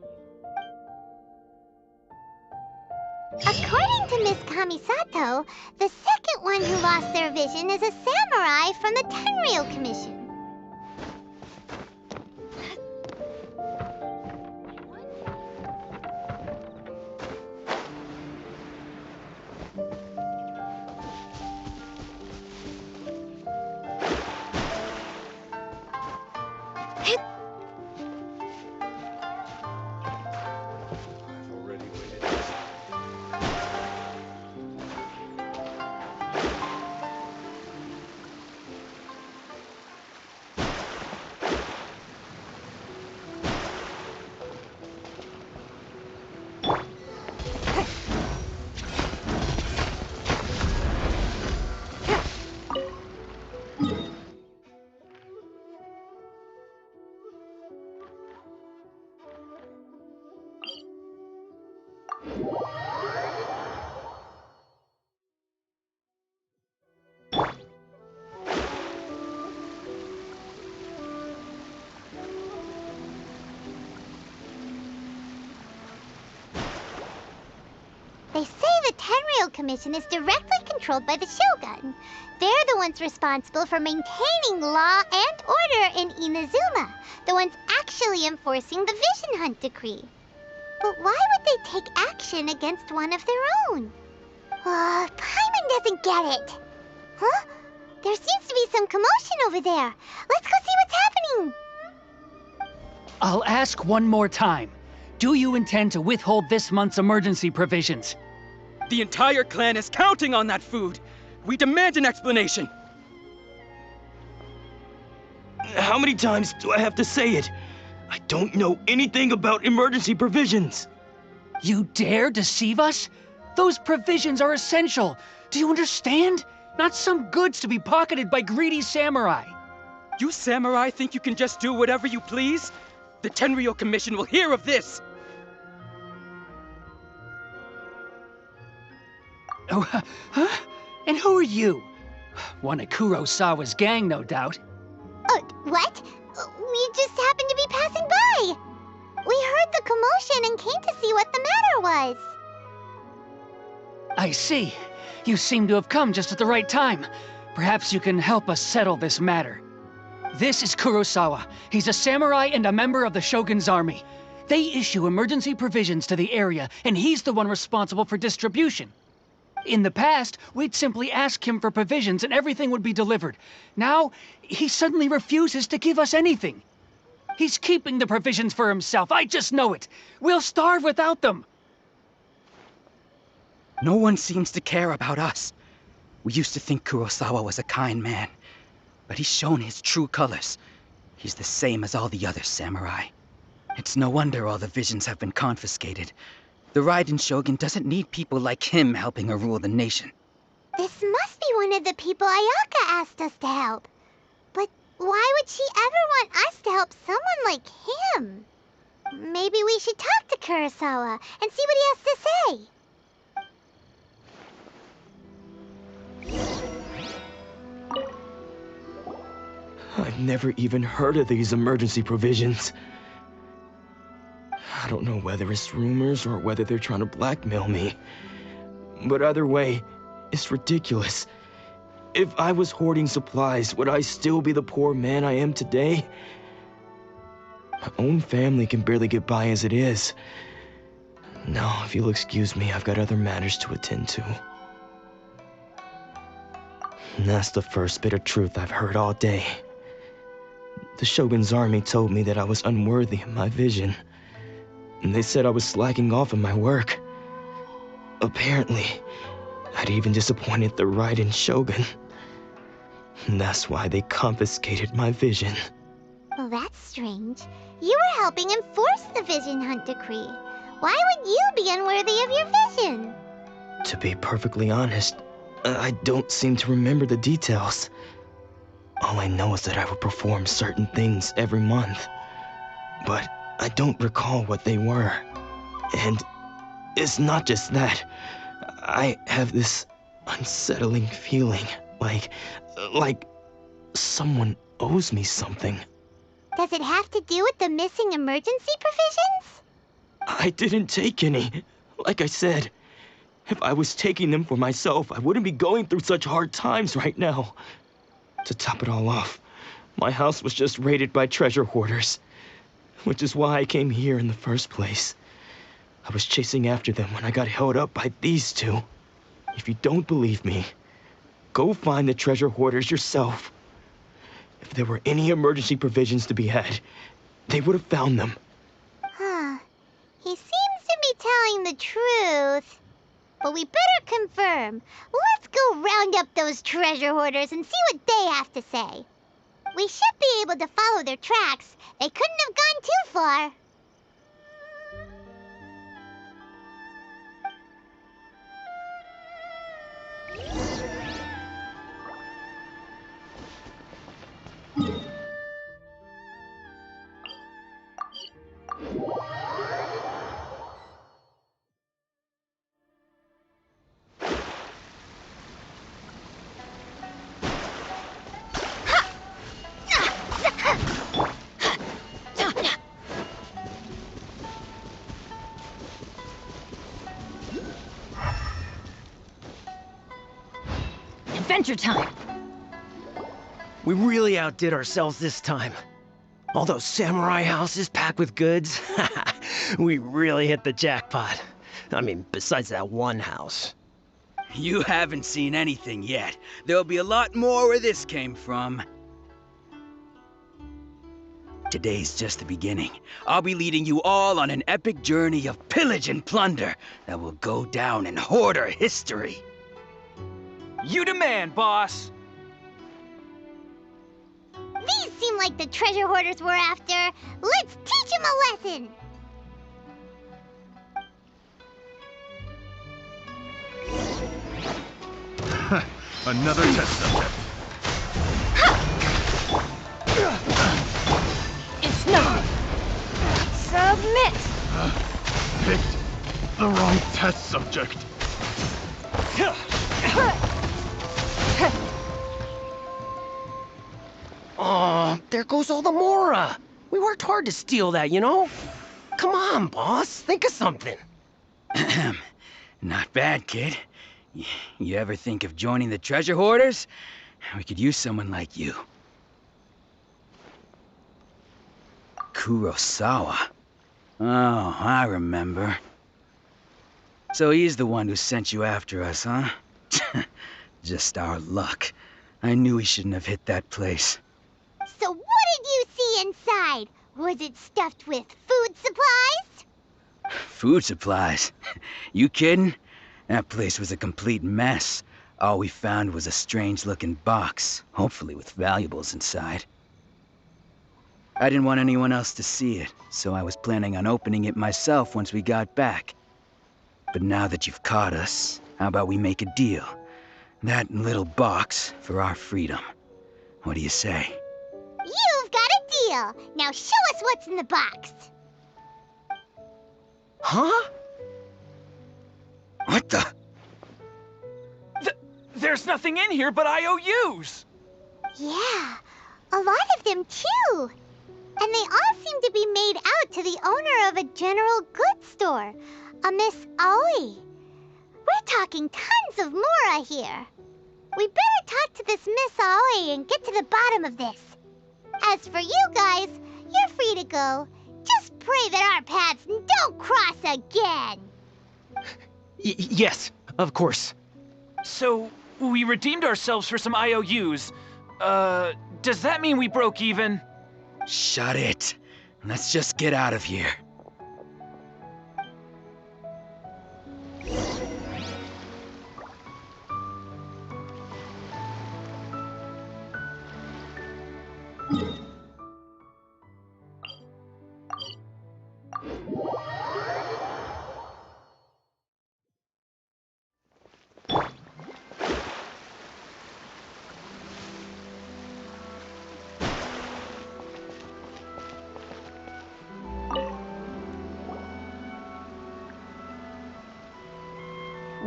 S2: According to Miss Kamisato, the second one who lost their vision is a samurai from the Tenryou Commission. They say the Tenryou Commission is directly controlled by the Shogun. They're the ones responsible for maintaining law and order in Inazuma, the ones actually enforcing the Vision Hunt decree. But why would they take action against one of their own? Paimon doesn't get it. Huh? There seems to be some commotion over there. Let's go see what's happening.
S12: I'll ask one more time. Do you intend to withhold this month's emergency provisions?
S5: The entire clan is counting on that food. We demand an explanation.
S13: How many times do I have to say it? I don't know anything about emergency provisions.
S12: You dare deceive us? Those provisions are essential. Do you understand? Not some goods to be pocketed by greedy samurai.
S5: You samurai think you can just do whatever you please? The Tenryou Commission will hear of this!
S12: Oh, huh? And who are you? One of Kurosawa's gang, no doubt.
S2: What? We just happened to be passing by. We heard the commotion and came to see what the matter was.
S12: I see. You seem to have come just at the right time. Perhaps you can help us settle this matter. This is Kurosawa. He's a samurai and a member of the Shogun's army. They issue emergency provisions to the area, and he's the one responsible for distribution. In the past, we'd simply ask him for provisions and everything would be delivered. Now, he suddenly refuses to give us anything. He's keeping the provisions for himself. I just know it. We'll starve without them.
S5: No one seems to care about us. We used to think Kurosawa was a kind man, but he's shown his true colors. He's the same as all the other samurai. It's no wonder all the visions have been confiscated. The Raiden Shogun doesn't need people like him helping her rule the nation.
S2: This must be one of the people Ayaka asked us to help. But why would she ever want us to help someone like him? Maybe we should talk to Kurosawa and see what he has to say.
S13: I've never even heard of these emergency provisions. I don't know whether it's rumors or whether they're trying to blackmail me. But either way, it's ridiculous. If I was hoarding supplies, would I still be the poor man I am today? My own family can barely get by as it is. Now, if you'll excuse me, I've got other matters to attend to. And that's the first bit of truth I've heard all day. The Shogun's army told me that I was unworthy of my vision. And they said I was slacking off in my work. Apparently, I'd even disappointed the Raiden Shogun. And that's why they confiscated my vision.
S2: Well, that's strange. You were helping enforce the Vision Hunt Decree. Why would you be unworthy of your vision?
S13: To be perfectly honest, I don't seem to remember the details. All I know is that I would perform certain things every month. But I don't recall what they were. And it's not just that. I have this unsettling feeling, like someone owes me something.
S2: Does it have to do with the missing emergency provisions?
S13: I didn't take any. Like I said, if I was taking them for myself, I wouldn't be going through such hard times right now. To top it all off, my house was just raided by treasure hoarders. Which is why I came here in the first place. I was chasing after them when I got held up by these two. If you don't believe me, go find the treasure hoarders yourself. If there were any emergency provisions to be had, they would have found them.
S2: Huh. He seems to be telling the truth. But we better confirm. Let's go round up those treasure hoarders and see what they have to say. We should be able to follow their tracks. They couldn't have gone too far.
S14: Adventure time!
S15: We really outdid ourselves this time. All those samurai houses packed with goods, we really hit the jackpot. I mean, besides that one house.
S16: You haven't seen anything yet. There'll be a lot more where this came from. Today's just the beginning. I'll be leading you all on an epic journey of pillage and plunder that will go down in hoarder history.
S12: You demand, boss!
S2: These seem like the treasure hoarders we're after. Let's teach them a lesson!
S17: Another test subject.
S14: It's not! Submit!
S17: Picked the wrong test subject.
S15: there goes all the Mora. We worked hard to steal that, you know? Come on, boss, think of something.
S16: Not bad, kid. You ever think of joining the treasure hoarders? We could use someone like you. Kurosawa. Oh, I remember. So he's the one who sent you after us, huh? Just our luck. I knew he shouldn't have hit that place.
S2: So what did you see inside? Was it stuffed with food supplies?
S16: Food supplies? You kidding? That place was a complete mess. All we found was a strange-looking box, hopefully with valuables inside. I didn't want anyone else to see it, so I was planning on opening it myself once we got back. But now that you've caught us, how about we make a deal? That little box for our freedom. What do you say?
S2: You've got a deal. Now show us what's in the box.
S15: Huh?
S16: What the?
S18: There's nothing in here but IOUs!
S2: Yeah, a lot of them too. And they all seem to be made out to the owner of a general goods store, a Miss Aoi. We're talking tons of Mora here. We better talk to this Miss Aoi and get to the bottom of this. As for you guys, you're free to go. Just pray that our paths don't cross again.
S15: Yes, of course.
S18: So, we redeemed ourselves for some IOUs. Does that mean we broke even?
S16: Shut it. Let's just get out of here.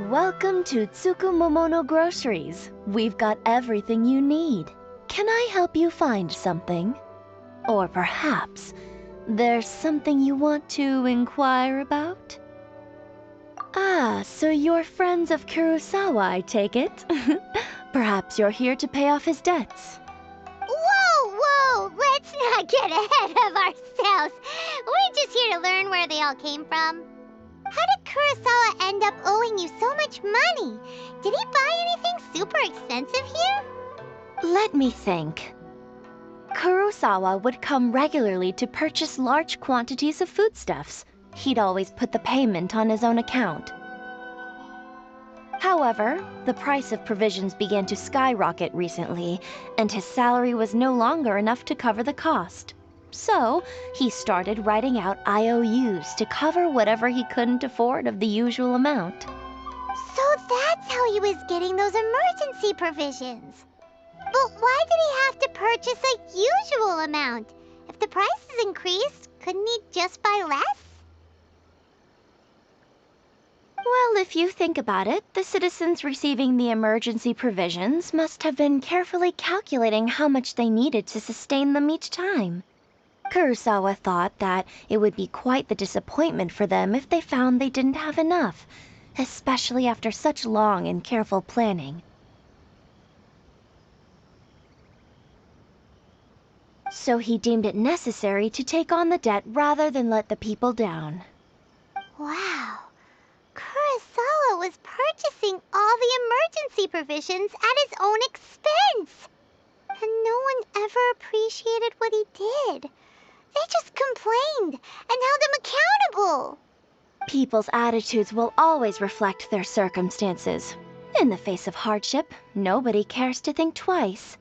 S19: Welcome to Tsukumomono Groceries. We've got everything you need. Can I help you find something? Or perhaps there's something you want to inquire about? Ah, so you're friends of Kurosawa, I take it? Perhaps you're here to pay off his debts.
S2: Whoa! Let's not get ahead of ourselves. We're just here to learn where they all came from. How did Kurosawa end up owing you so much money? Did he buy anything super expensive here?
S19: Let me think. Kurosawa would come regularly to purchase large quantities of foodstuffs. He'd always put the payment on his own account. However, the price of provisions began to skyrocket recently, and his salary was no longer enough to cover the cost. So, he started writing out IOUs to cover whatever he couldn't afford of the usual amount.
S2: So that's how he was getting those emergency provisions. But why did he have to purchase a usual amount? If the prices increased, couldn't he just buy less?
S19: Well, if you think about it, the citizens receiving the emergency provisions must have been carefully calculating how much they needed to sustain them each time. Kurosawa thought that it would be quite the disappointment for them if they found they didn't have enough, especially after such long and careful planning. So he deemed it necessary to take on the debt rather than let the people down.
S2: Wow. Kurosawa was purchasing all the emergency provisions at his own expense. And no one ever appreciated what he did. They just complained and held him accountable.
S19: People's attitudes will always reflect their circumstances. In the face of hardship, nobody cares to think twice.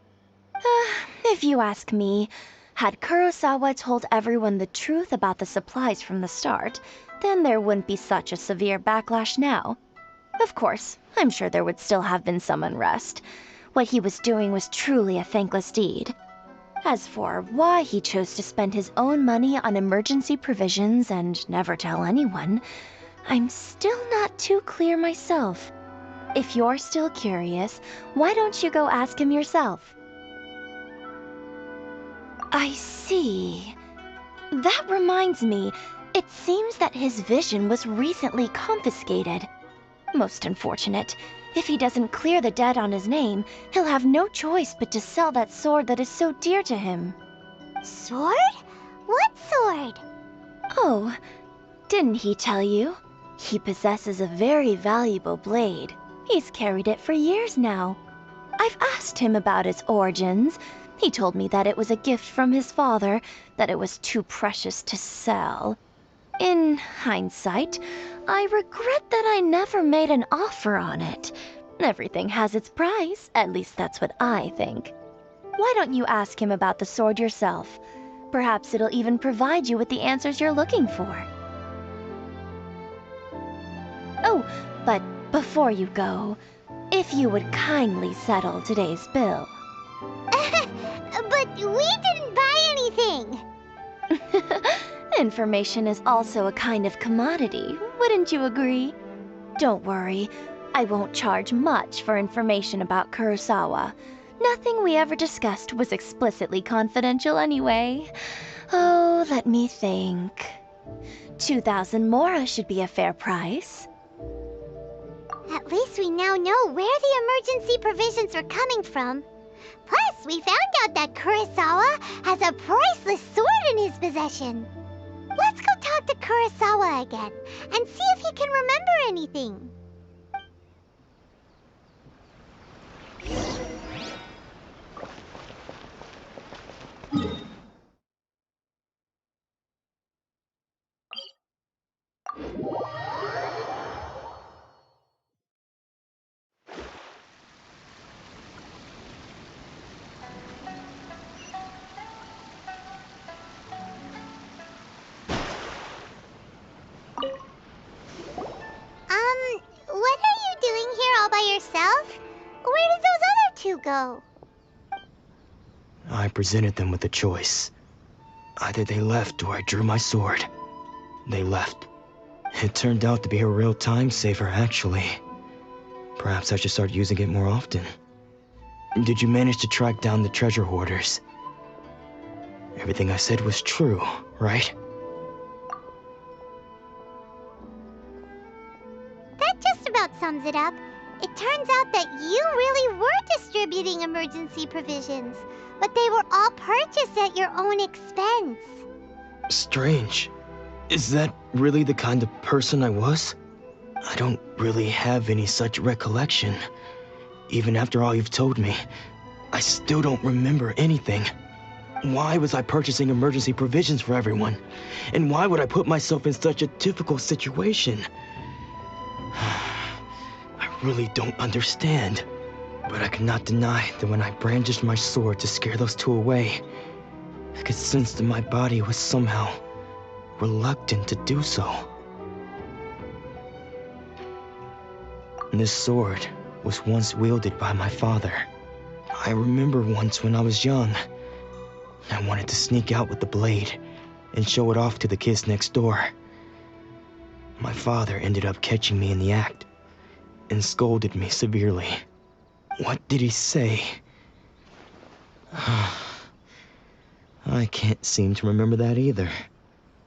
S19: If you ask me, had Kurosawa told everyone the truth about the supplies from the start, then there wouldn't be such a severe backlash now. Of course, I'm sure there would still have been some unrest. What he was doing was truly a thankless deed. As for why he chose to spend his own money on emergency provisions and never tell anyone, I'm still not too clear myself. If you're still curious, why don't you go ask him yourself? I see. That reminds me, it seems that his vision was recently confiscated. Most unfortunate. If he doesn't clear the debt on his name, he'll have no choice but to sell that sword that is so dear to him.
S2: Sword? What sword?
S19: Oh, didn't he tell you? He possesses a very valuable blade. He's carried it for years now. I've asked him about its origins. He told me that it was a gift from his father, that it was too precious to sell. In hindsight, I regret that I never made an offer on it. Everything has its price, at least that's what I think. Why don't you ask him about the sword yourself? Perhaps it'll even provide you with the answers you're looking for. Oh, but before you go, if you would kindly settle today's bill.
S2: But we didn't buy anything!
S19: Information is also a kind of commodity, wouldn't you agree? Don't worry, I won't charge much for information about Kurosawa. Nothing we ever discussed was explicitly confidential anyway. Oh, let me think. 2,000 mora should be a fair price.
S2: At least we now know where the emergency provisions are coming from. Plus, we found out that Kurosawa has a priceless sword in his possession. Let's go talk to Kurosawa again, and see if he can remember anything. What are you doing here all by yourself? Where did those other two go?
S13: I presented them with a choice. Either they left or I drew my sword. They left. It turned out to be a real time saver, actually. Perhaps I should start using it more often. Did you manage to track down the treasure hoarders? Everything I said was true, right?
S2: That just about sums it up. It turns out that you really were distributing emergency provisions, but they were all purchased at your own expense.
S13: Strange. Is that really the kind of person I was? I don't really have any such recollection. Even after all you've told me, I still don't remember anything. Why was I purchasing emergency provisions for everyone? And why would I put myself in such a difficult situation? I really don't understand. But I cannot deny that when I brandished my sword to scare those two away, I could sense that my body was somehow reluctant to do so. This sword was once wielded by my father. I remember once when I was young, I wanted to sneak out with the blade and show it off to the kids next door. My father ended up catching me in the act and scolded me severely. What did he say? I can't seem to remember that either.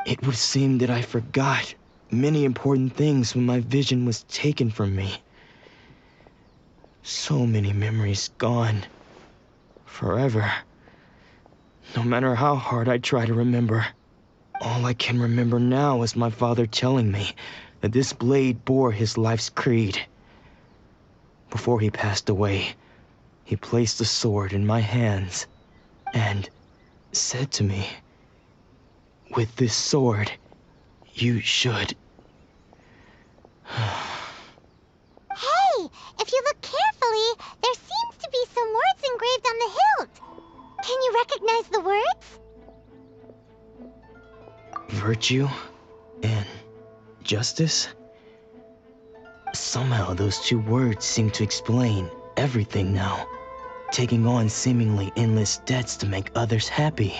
S13: It would seem that I forgot many important things when my vision was taken from me. So many memories gone. Forever. No matter how hard I try to remember, all I can remember now is my father telling me that this blade bore his life's creed. Before he passed away, he placed the sword in my hands and said to me, "With this sword, you should..."
S2: Hey, if you look carefully, there seems to be some words engraved on the hilt. Can you recognize the words?
S13: Virtue and justice? Somehow those two words seem to explain everything now. Taking on seemingly endless debts to make others happy.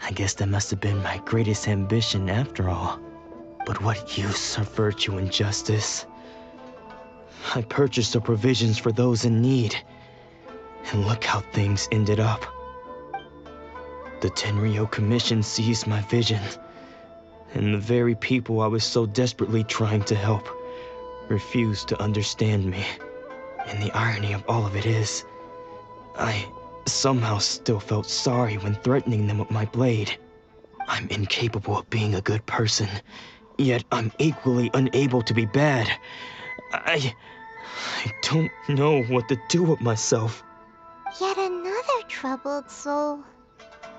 S13: I guess that must have been my greatest ambition after all. But what use are virtue and justice? I purchased the provisions for those in need. And look how things ended up. The Tenryo Commission seized my vision, and the very people I was so desperately trying to help refused to understand me. And the irony of all of it is, I somehow still felt sorry when threatening them with my blade. I'm incapable of being a good person, yet I'm equally unable to be bad. I don't know what to do with myself.
S2: Yet another troubled soul.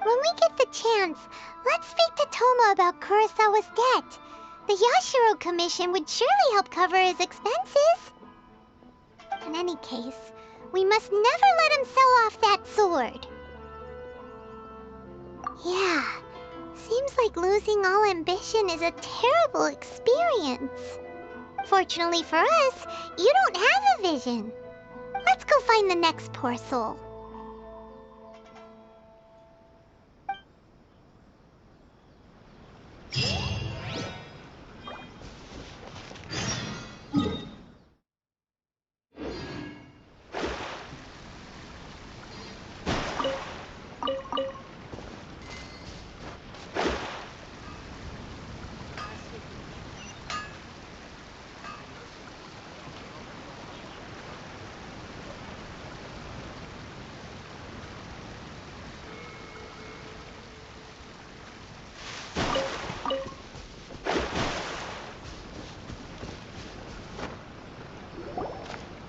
S2: When we get the chance, let's speak to Toma about Kurosawa's debt. The Yashiro Commission would surely help cover his expenses. In any case, we must never let him sell off that sword. Yeah, seems like losing all ambition is a terrible experience. Fortunately for us, you don't have a vision. Let's go find the next poor soul.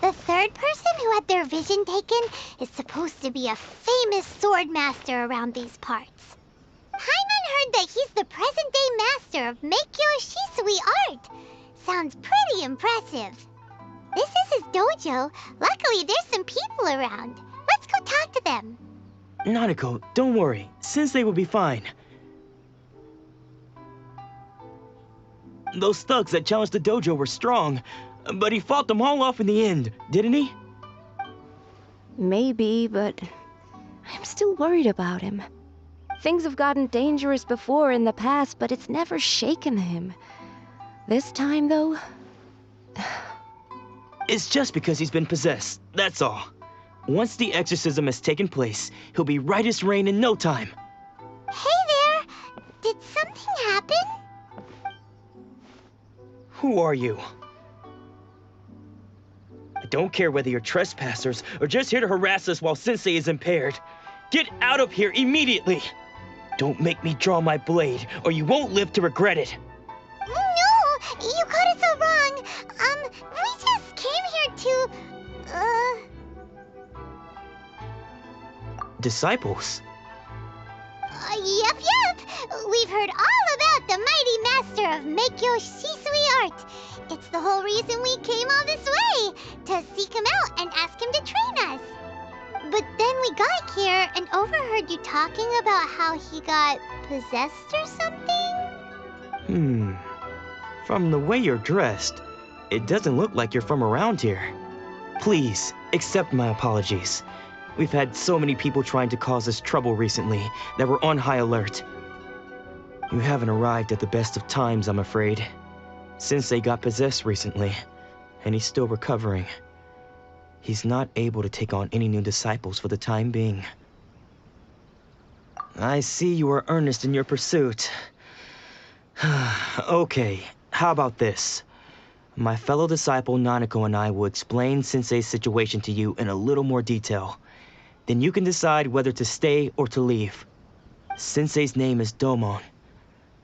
S2: The third person who had their vision taken is supposed to be a famous sword master around these parts. Hyman heard that he's the present-day master of Meikyo Shisui art. Sounds pretty impressive. This is his dojo. Luckily, there's some people around. Let's go talk to them.
S13: Nanako, don't worry. Sensei will be fine. Those thugs that challenged the dojo were strong, but he fought them all off in the end, didn't he?
S19: Maybe, but I'm still worried about him. Things have gotten dangerous before in the past, but it's never shaken him. This time, though...
S13: It's just because he's been possessed, that's all. Once the exorcism has taken place, he'll be right as rain in no time.
S2: Hey there! Did something happen?
S13: Who are you? I don't care whether you're trespassers or just here to harass us while Sensei is impaired. Get out of here immediately! Don't make me draw my blade, or you won't live to regret it.
S2: No! You got it so wrong! We just came here to...
S13: Disciples?
S2: Yep. We've heard all about the mighty master of Meikyo Shisui art. It's the whole reason we came all this way, to seek him out and ask him to train us. But then we got here and overheard you talking about how he got possessed or something?
S13: From the way you're dressed, it doesn't look like you're from around here. Please, accept my apologies. We've had so many people trying to cause us trouble recently that we're on high alert. You haven't arrived at the best of times, I'm afraid. Sensei got possessed recently, and he's still recovering. He's not able to take on any new disciples for the time being. I see you are earnest in your pursuit. Okay, how about this? My fellow disciple Nanako and I will explain Sensei's situation to you in a little more detail. Then you can decide whether to stay or to leave. Sensei's name is Domon,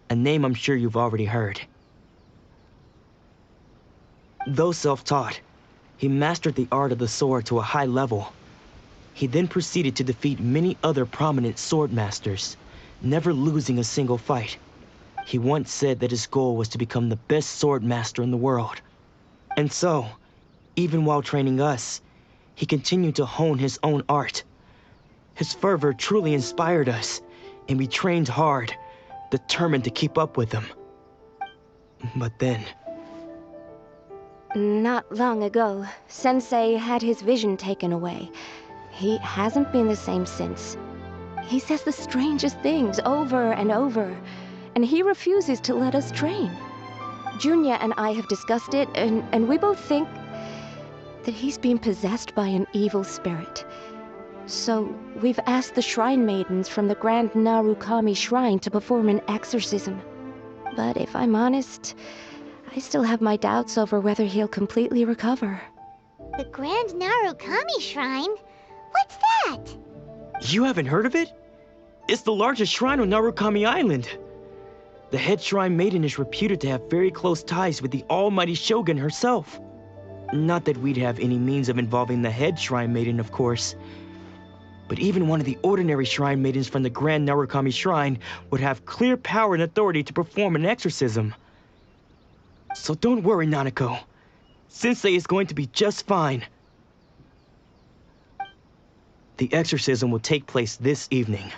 S13: a name I'm sure you've already heard. Though self-taught, he mastered the art of the sword to a high level. He then proceeded to defeat many other prominent sword masters, never losing a single fight. He once said that his goal was to become the best sword master in the world. And so, even while training us, he continued to hone his own art. His fervor truly inspired us, and we trained hard, determined to keep up with him. But then...
S19: Not long ago, Sensei had his vision taken away. He hasn't been the same since. He says the strangest things over and over, and he refuses to let us train. Junya and I have discussed it, and we both think that he's been possessed by an evil spirit.
S20: So, we've asked the Shrine Maidens from the Grand Narukami Shrine to perform an exorcism. But if I'm honest, I still have my doubts over whether he'll completely recover.
S2: The Grand Narukami Shrine? What's that?
S13: You haven't heard of it? It's the largest shrine on Narukami Island. The head shrine maiden is reputed to have very close ties with the almighty Shogun herself. Not that we'd have any means of involving the head shrine maiden, of course. But even one of the ordinary shrine maidens from the Grand Narukami Shrine would have clear power and authority to perform an exorcism. So don't worry, Nanako. Sensei is going to be just fine. The exorcism will take place this evening.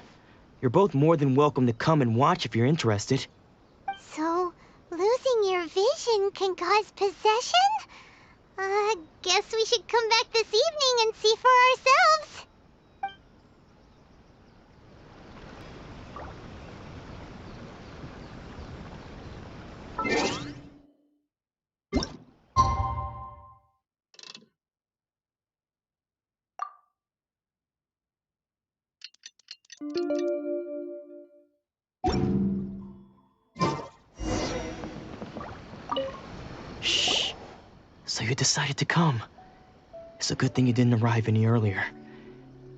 S13: You're both more than welcome to come and watch if you're interested.
S2: So, losing your vision can cause possession? Guess we should come back this evening and see for ourselves.
S13: Shh. So you decided to come. It's a good thing you didn't arrive any earlier.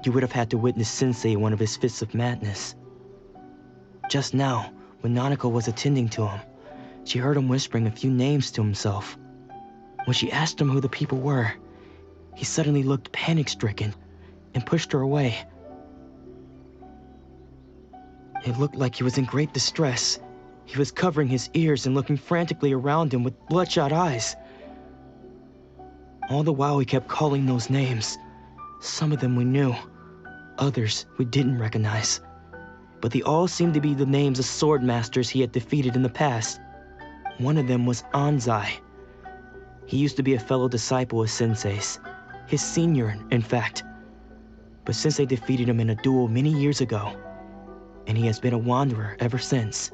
S13: You would have had to witness Sensei in one of his fits of madness. Just now, when Nanako was attending to him, she heard him whispering a few names to himself. When she asked him who the people were, he suddenly looked panic-stricken and pushed her away. It looked like he was in great distress. He was covering his ears and looking frantically around him with bloodshot eyes. All the while he kept calling those names. Some of them we knew, others we didn't recognize. But they all seemed to be the names of sword masters he had defeated in the past. One of them was Anzai. He used to be a fellow disciple of Sensei's, his senior, in fact. But Sensei defeated him in a duel many years ago, and he has been a wanderer ever since.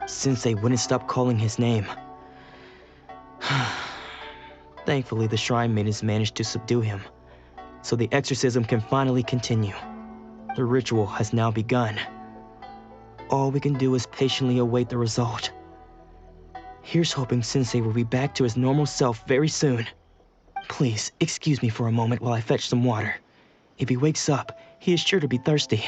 S13: Sensei wouldn't stop calling his name. Thankfully, the Shrine Maidens managed to subdue him, so the exorcism can finally continue. The ritual has now begun. All we can do is patiently await the result. Here's hoping Sensei will be back to his normal self very soon. Please, excuse me for a moment while I fetch some water. If he wakes up, he is sure to be thirsty.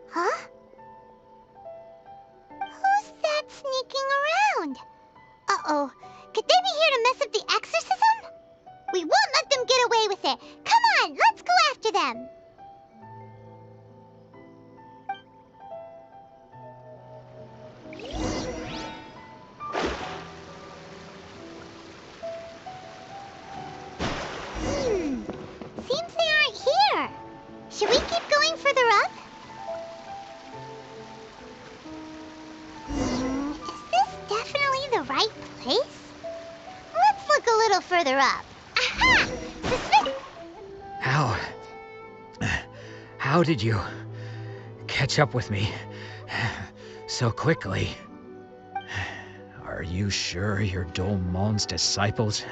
S2: Huh? Who's that sneaking around? Uh-oh. Could they be here to mess up the exorcism? We won't let them get away with it. Come on, let's go after them. Seems they aren't here. Should we keep going further up? Is this definitely the right place? Let's look a little further up. Aha!
S11: How did you catch up with me so quickly? Are you sure you're Domon's disciples?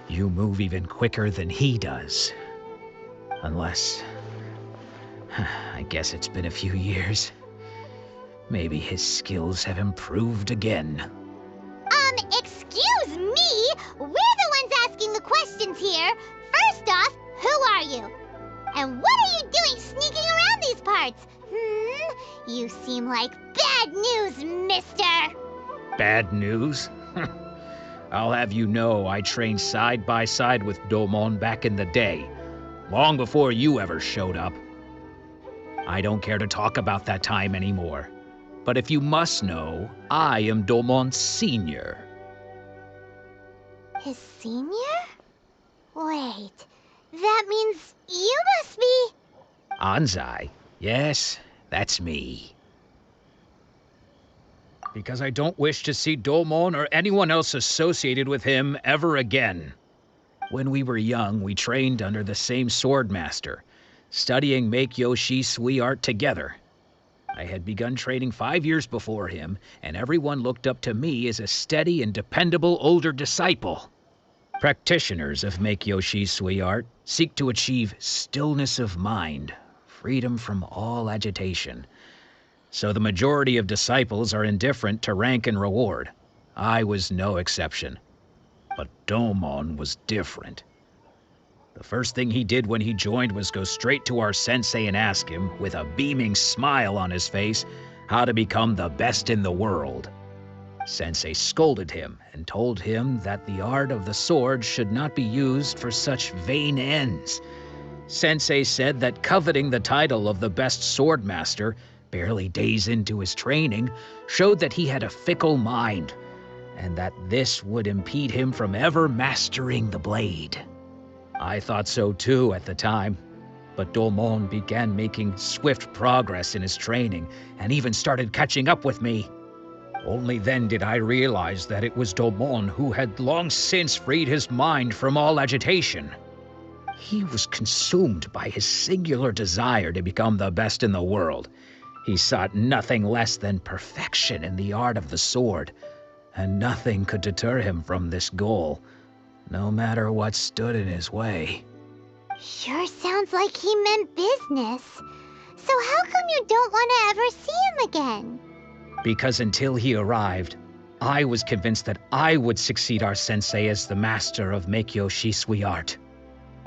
S11: You move even quicker than he does. Unless... I guess it's been a few years. Maybe his skills have improved again.
S2: Excuse me? We're the ones asking the questions here. First off, who are you? And what are you doing sneaking around these parts? You seem like bad news, mister.
S11: Bad news? I'll have you know I trained side by side with Domon back in the day, long before you ever showed up. I don't care to talk about that time anymore. But if you must know, I am Domon's senior.
S2: His senior? Wait, that means you must be...
S11: Anzai? Yes, that's me. Because I don't wish to see Domon or anyone else associated with him ever again. When we were young, we trained under the same sword master,
S21: studying Make-Yo Shui art together. I had begun training 5 years before him, and everyone looked up to me as a steady and dependable older disciple. Practitioners of Make-Yo Shui art seek to achieve stillness of mind, freedom from all agitation. So the majority of disciples are indifferent to rank and reward. I was no exception. But Domon was different. The first thing he did when he joined was go straight to our sensei and ask him, with a beaming smile on his face, how to become the best in the world. Sensei scolded him and told him that the art of the sword should not be used for such vain ends. Sensei said that coveting the title of the best sword master, barely days into his training, showed that he had a fickle mind, and that this would impede him from ever mastering the blade. I thought so too at the time, but Domon began making swift progress in his training and even started catching up with me. Only then did I realize that it was Domon who had long since freed his mind from all agitation. He was consumed by his singular desire to become the best in the world. He sought nothing less than perfection in the art of the sword, and nothing could deter him from this goal, no matter what stood in his way.
S2: Sure sounds like he meant business. So how come you don't want to ever see him again?
S21: Because until he arrived, I was convinced that I would succeed our sensei as the master of Make-Yo Shui art.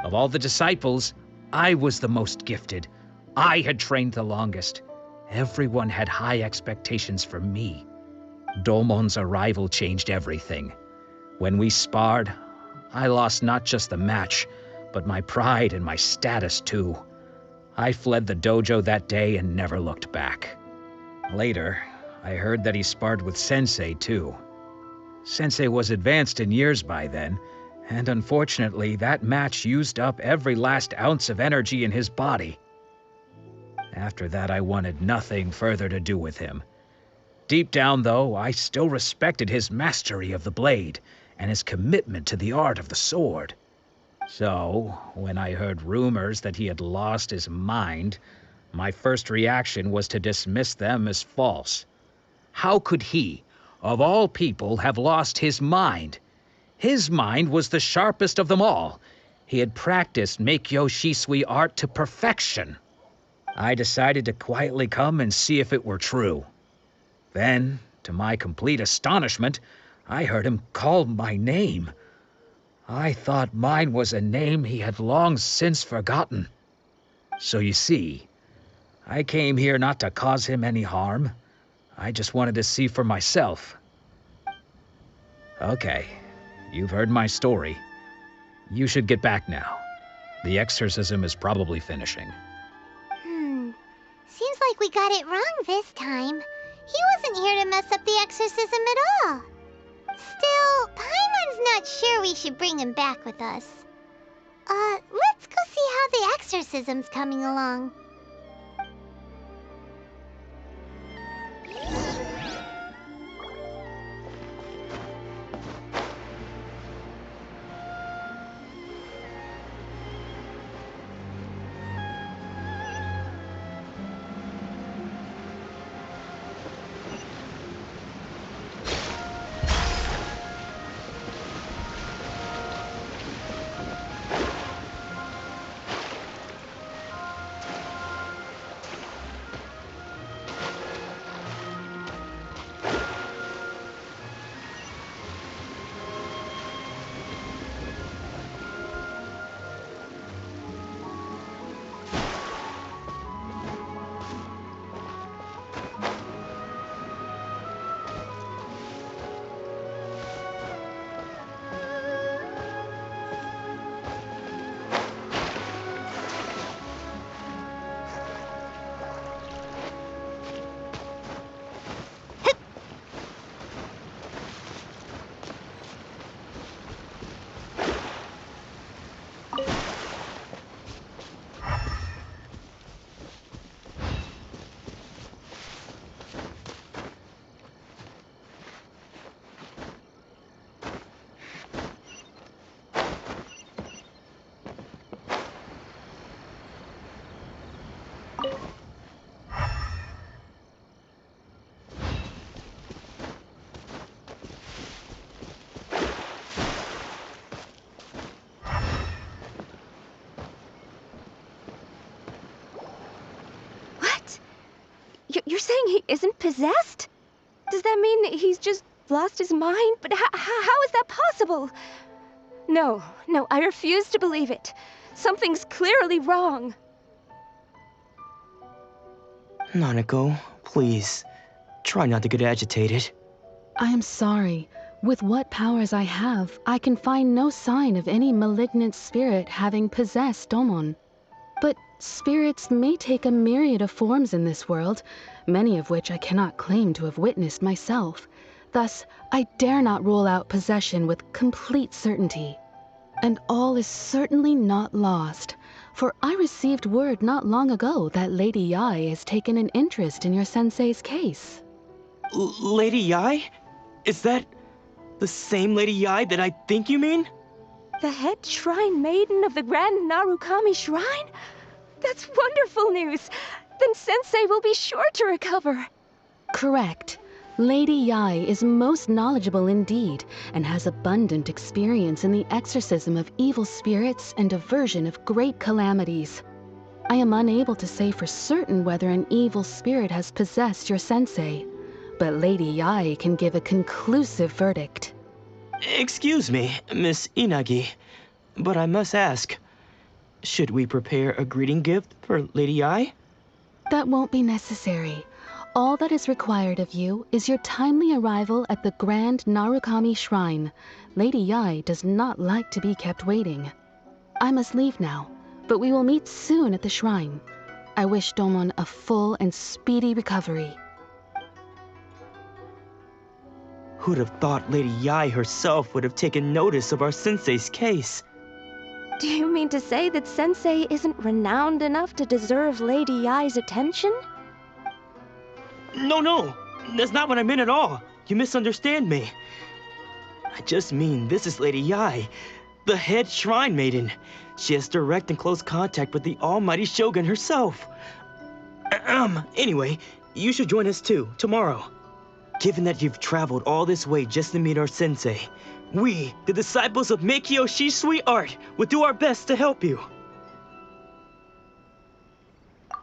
S21: Of all the disciples, I was the most gifted. I had trained the longest. Everyone had high expectations for me. Domon's arrival changed everything. When we sparred, I lost not just the match, but my pride and my status too. I fled the dojo that day and never looked back. Later, I heard that he sparred with Sensei too. Sensei was advanced in years by then, and unfortunately that match used up every last ounce of energy in his body. After that, I wanted nothing further to do with him. Deep down, though, I still respected his mastery of the blade and his commitment to the art of the sword. So, when I heard rumors that he had lost his mind, my first reaction was to dismiss them as false. How could he, of all people, have lost his mind? His mind was the sharpest of them all. He had practiced Make-Yo Shui art to perfection. I decided to quietly come and see if it were true. Then, to my complete astonishment, I heard him call my name. I thought mine was a name he had long since forgotten. So you see, I came here not to cause him any harm. I just wanted to see for myself. Okay, you've heard my story. You should get back now. The exorcism is probably finishing.
S2: Seems like we got it wrong this time. He wasn't here to mess up the exorcism at all. Still, Paimon's not sure we should bring him back with us. Let's go see how the exorcism's coming along.
S20: You're saying he isn't possessed? Does that mean he's just lost his mind? But how is that possible? No, I refuse to believe it. Something's clearly wrong.
S13: Nanako, please, try not to get agitated.
S3: I am sorry. With what powers I have, I can find no sign of any malignant spirit having possessed Domon. But spirits may take a myriad of forms in this world, many of which I cannot claim to have witnessed myself. Thus, I dare not rule out possession with complete certainty. And all is certainly not lost, for I received word not long ago that Lady Yai has taken an interest in your sensei's case.
S13: Lady Yai? Is that the same Lady Yai that I think you mean?
S20: The head shrine maiden of the Grand Narukami Shrine? That's wonderful news! Then Sensei will be sure to recover.
S3: Correct. Lady Yai is most knowledgeable indeed, and has abundant experience in the exorcism of evil spirits and aversion of great calamities. I am unable to say for certain whether an evil spirit has possessed your sensei, but Lady Yai can give a conclusive verdict.
S13: Excuse me, Miss Inagi, but I must ask, should we prepare a greeting gift for Lady Yai?
S3: That won't be necessary. All that is required of you is your timely arrival at the Grand Narukami Shrine. Lady Yai does not like to be kept waiting. I must leave now, but we will meet soon at the shrine. I wish Domon a full and speedy recovery.
S13: Who'd have thought Lady Yai herself would have taken notice of our sensei's case?
S20: Do you mean to say that Sensei isn't renowned enough to deserve Lady Yai's attention?
S13: No, that's not what I meant at all. You misunderstand me. I just mean this is Lady Yai, the head shrine maiden. She has direct and close contact with the almighty Shogun herself. Anyway, you should join us too, tomorrow. Given that you've traveled all this way just to meet our sensei, we, the disciples of Meikyo Shisui Art, will do our best to help you.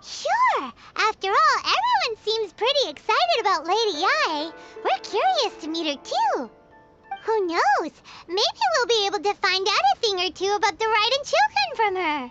S2: Sure! After all, everyone seems pretty excited about Lady Yai. We're curious to meet her too. Who knows? Maybe we'll be able to find out a thing or two about the Raiden children from her.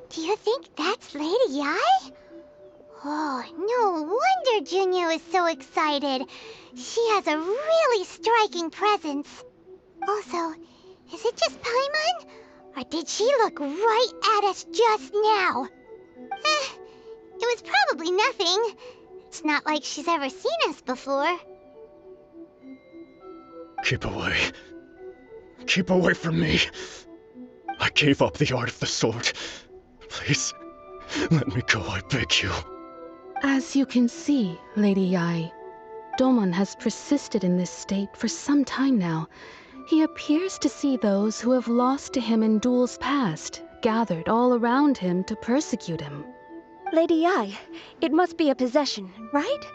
S2: Do you think that's Lady Yai? Oh, no wonder Junyo is so excited. She has a really striking presence. Also, is it just Paimon? Or did she look right at us just now? It was probably nothing. It's not like she's ever seen us before.
S22: Keep away. Keep away from me. I gave up the art of the sword. Please, let me go, I beg you.
S3: As you can see, Lady Yai, Domon has persisted in this state for some time now. He appears to see those who have lost to him in duels past, gathered all around him to persecute him.
S20: Lady Yai, it must be a possession, right?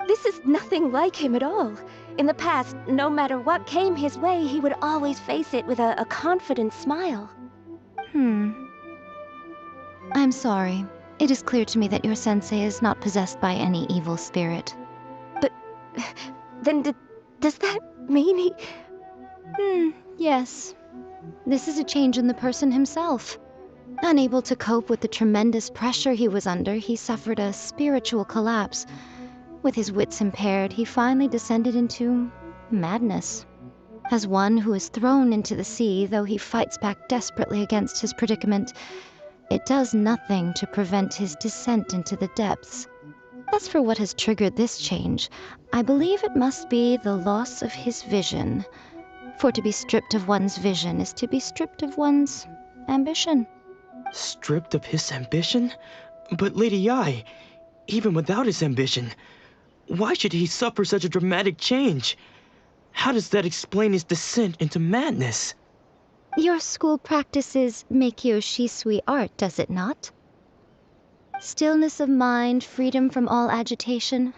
S20: This is nothing like him at all. In the past, no matter what came his way, he would always face it with a confident smile.
S23: I'm sorry. It is clear to me that your sensei is not possessed by any evil spirit.
S20: But then does that mean he...
S23: Yes. This is a change in the person himself. Unable to cope with the tremendous pressure he was under, he suffered a spiritual collapse. With his wits impaired, he finally descended into madness. As one who is thrown into the sea, though he fights back desperately against his predicament, it does nothing to prevent his descent into the depths. As for what has triggered this change, I believe it must be the loss of his vision. For to be stripped of one's vision is to be stripped of one's ambition.
S13: Stripped of his ambition? But Lady Yi, even without his ambition, why should he suffer such a dramatic change? How does that explain his descent into madness?
S23: Your school practices Meikyo Shisui art, does it not? Stillness of mind, freedom from all agitation.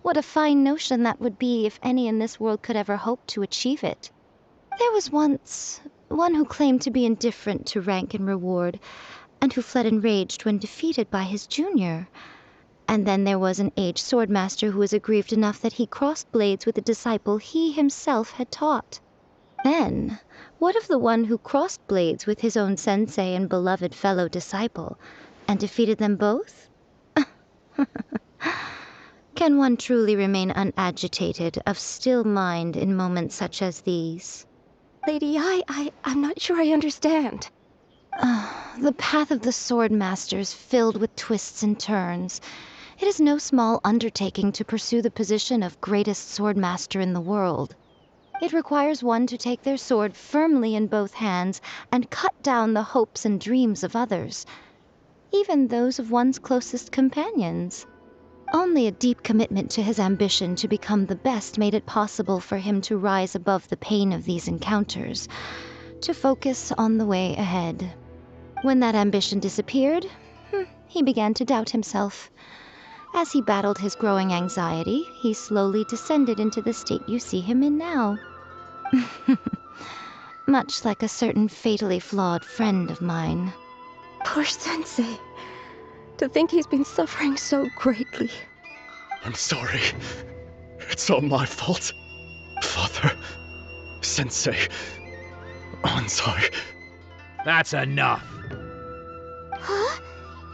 S23: What a fine notion that would be if any in this world could ever hope to achieve it. There was once one who claimed to be indifferent to rank and reward, and who fled enraged when defeated by his junior. And then there was an aged swordmaster who was aggrieved enough that he crossed blades with a disciple he himself had taught. Then, what of the one who crossed blades with his own sensei and beloved fellow disciple, and defeated them both? Can one truly remain unagitated, of still mind in moments such as these?
S20: Lady Yi, I'm not sure I understand.
S23: The path of the sword master is filled with twists and turns. It is no small undertaking to pursue the position of greatest sword master in the world. It requires one to take their sword firmly in both hands and cut down the hopes and dreams of others, even those of one's closest companions. Only a deep commitment to his ambition to become the best made it possible for him to rise above the pain of these encounters, to focus on the way ahead. When that ambition disappeared, he began to doubt himself. As he battled his growing anxiety, he slowly descended into the state you see him in now. Much like a certain fatally flawed friend of mine.
S20: Poor Sensei. To think he's been suffering so greatly.
S22: I'm sorry. It's all my fault. Father, Sensei, Ansai.
S21: That's enough.
S2: Huh?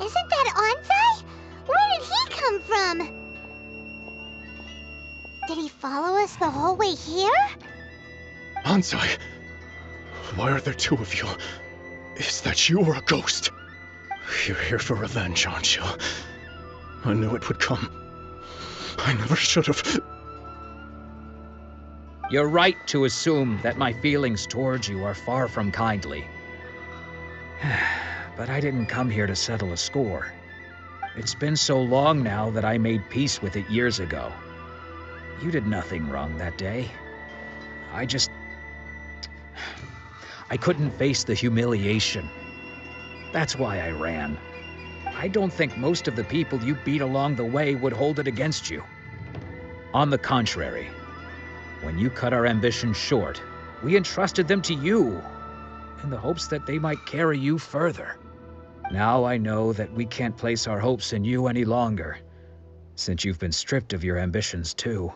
S2: Isn't that Ansai? Where did he come from? Did he follow us the whole way here?
S22: Ansai, why are there two of you? Is that you or a ghost? You're here for revenge, aren't you? I knew it would come. I never should have.
S21: You're right to assume that my feelings towards you are far from kindly. But I didn't come here to settle a score. It's been so long now that I made peace with it years ago. You did nothing wrong that day. I couldn't face the humiliation. That's why I ran. I don't think most of the people you beat along the way would hold it against you. On the contrary, when you cut our ambitions short, we entrusted them to you, in the hopes that they might carry you further. Now I know that we can't place our hopes in you any longer, since you've been stripped of your ambitions too.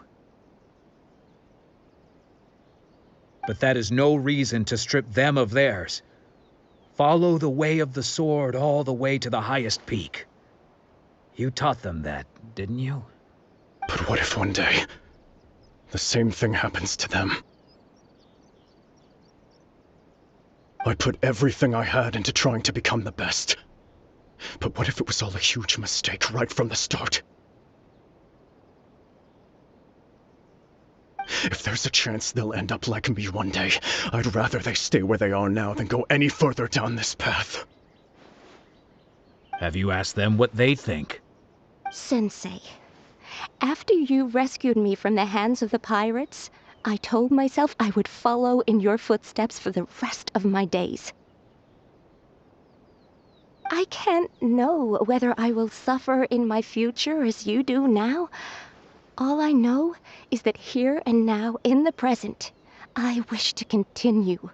S21: But that is no reason to strip them of theirs. Follow the way of the sword all the way to the highest peak. You taught them that, didn't you?
S22: But what if one day, the same thing happens to them? I put everything I had into trying to become the best. But what if it was all a huge mistake right from the start? If there's a chance they'll end up like me one day, I'd rather they stay where they are now than go any further down this path.
S21: Have you asked them what they think?
S20: Sensei, after you rescued me from the hands of the pirates, I told myself I would follow in your footsteps for the rest of my days. I can't know whether I will suffer in my future as you do now. All I know is that here and now, in the present, I wish to continue.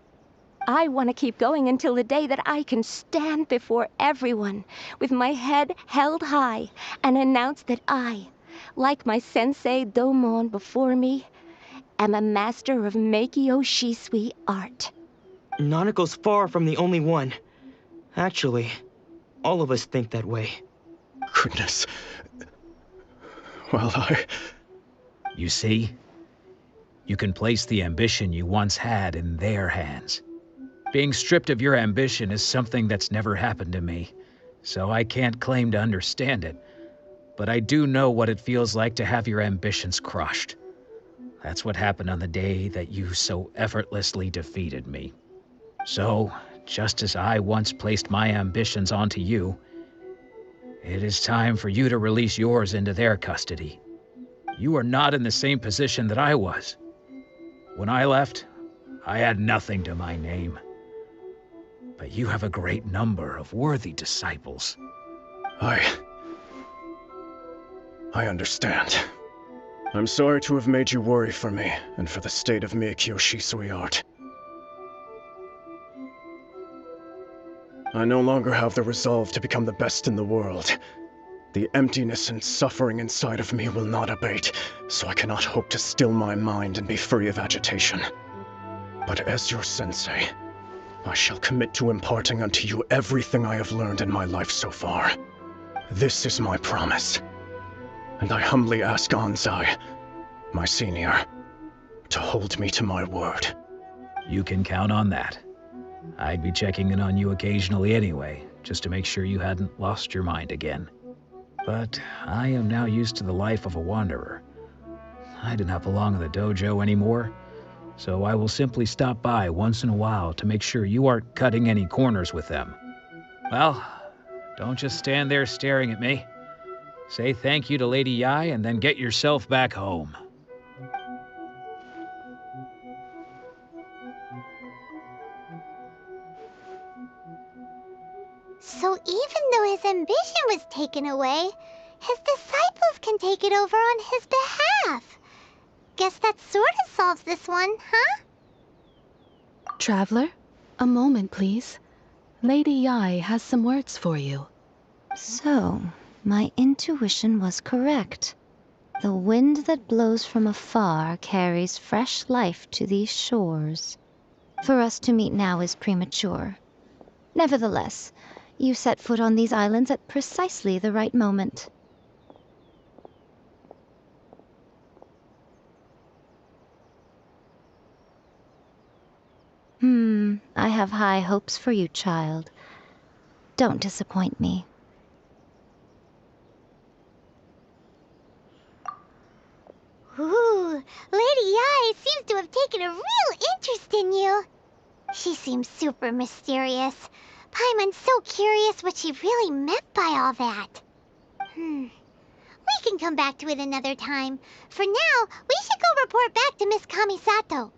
S20: I want to keep going until the day that I can stand before everyone with my head held high and announce that I, like my sensei Domon before me, am a master of Meikyo Shisui art.
S13: Nanako's far from the only one. Actually, all of us think that way.
S22: Goodness. Well,
S21: You see? You can place the ambition you once had in their hands. Being stripped of your ambition is something that's never happened to me, so I can't claim to understand it. But I do know what it feels like to have your ambitions crushed. That's what happened on the day that you so effortlessly defeated me. So, just as I once placed my ambitions onto you, it is time for you to release yours into their custody. You are not in the same position that I was. When I left, I had nothing to my name. But you have a great number of worthy disciples.
S22: I understand. I'm sorry to have made you worry for me, and for the state of Meikyo Shisui. I no longer have the resolve to become the best in the world. The emptiness and suffering inside of me will not abate, so I cannot hope to still my mind and be free of agitation. But as your sensei, I shall commit to imparting unto you everything I have learned in my life so far. This is my promise. And I humbly ask Anzai, my senior, to hold me to my word.
S21: You can count on that. I'd be checking in on you occasionally anyway, just to make sure you hadn't lost your mind again. But I am now used to the life of a wanderer. I do not belong in the dojo anymore, so I will simply stop by once in a while to make sure you aren't cutting any corners with them. Well, don't just stand there staring at me. Say thank you to Lady Yai and then get yourself back home.
S2: So even though his ambition was taken away, his disciples can take it over on his behalf. Guess that sorta solves this one, huh?
S3: Traveler, a moment, please. Lady Yai has some words for you.
S23: So, my intuition was correct. The wind that blows from afar carries fresh life to these shores. For us to meet now is premature. Nevertheless, you set foot on these islands at precisely the right moment. I have high hopes for you, child. Don't disappoint me.
S2: Ooh, Lady Yai seems to have taken a real interest in you. She seems super mysterious. Paimon's so curious what she really meant by all that. We can come back to it another time. For now, we should go report back to Miss Kamisato.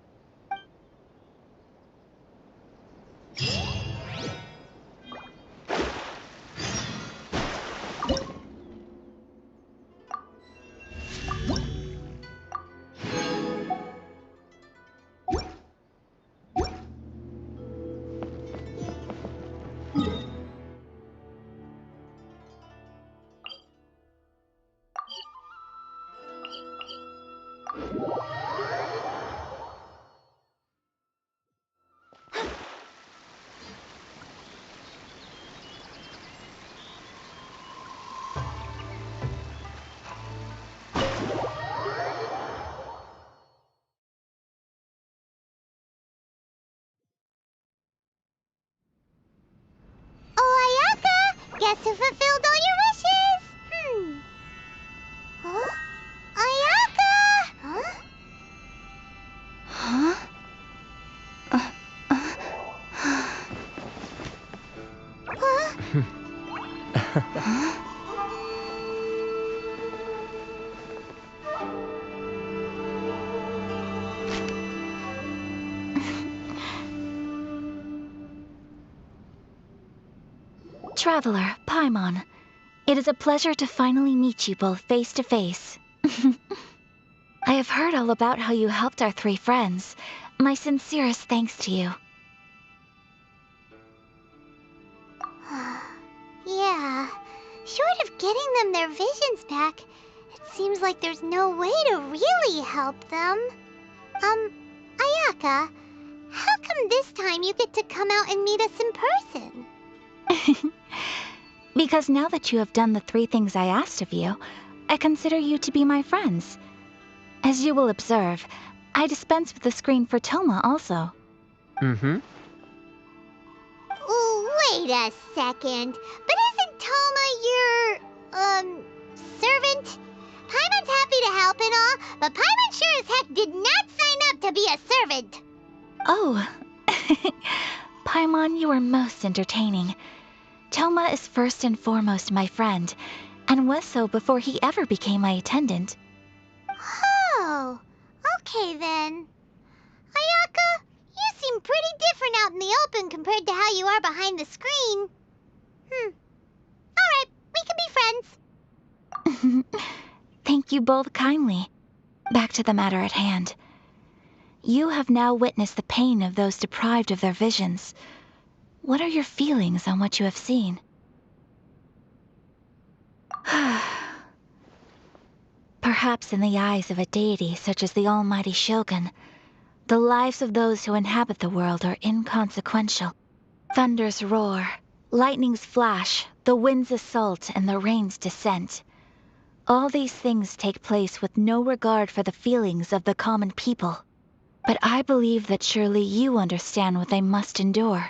S2: Guess who fulfilled all your wishes? Huh? Ayaka! Huh?
S19: Traveler, Paimon, it is a pleasure to finally meet you both face to face. I have heard all about how you helped our three friends. My sincerest thanks to you.
S2: Yeah, short of getting them their visions back, it seems like there's no way to really help them. Ayaka, how come this time you get to come out and meet us in person?
S19: Because now that you have done the three things I asked of you, I consider you to be my friends. As you will observe, I dispense with the screen for Toma also.
S2: Wait a second. But isn't Toma your, servant? Paimon's happy to help and all, but Paimon sure as heck did not sign up to be a servant.
S4: Oh. Paimon, you are most entertaining. Toma is first and foremost my friend, and was so before he ever became my attendant.
S2: Oh, okay then. Ayaka, you seem pretty different out in the open compared to how you are behind the screen. Alright, we can be friends.
S4: Thank you both kindly. Back to the matter at hand. You have now witnessed the pain of those deprived of their visions. What are your feelings on what you have seen? Perhaps in the eyes of a deity such as the almighty Shogun, the lives of those who inhabit the world are inconsequential. Thunders roar, lightnings flash, the winds assault, and the rains descend. All these things take place with no regard for the feelings of the common people. But I believe that surely you understand what they must endure.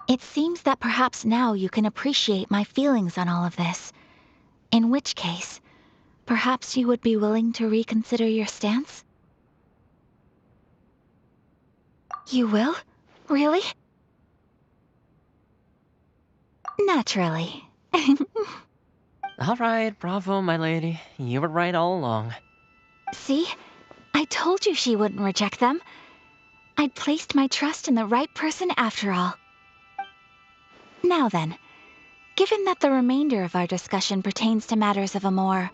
S4: It seems that perhaps now you can appreciate my feelings on all of this. In which case, perhaps you would be willing to reconsider your stance? You will? Really? Naturally.
S6: All right, bravo, my lady. You were right all along.
S4: See? I told you she wouldn't reject them. I'd placed my trust in the right person after all. Now then, given that the remainder of our discussion pertains to matters of a more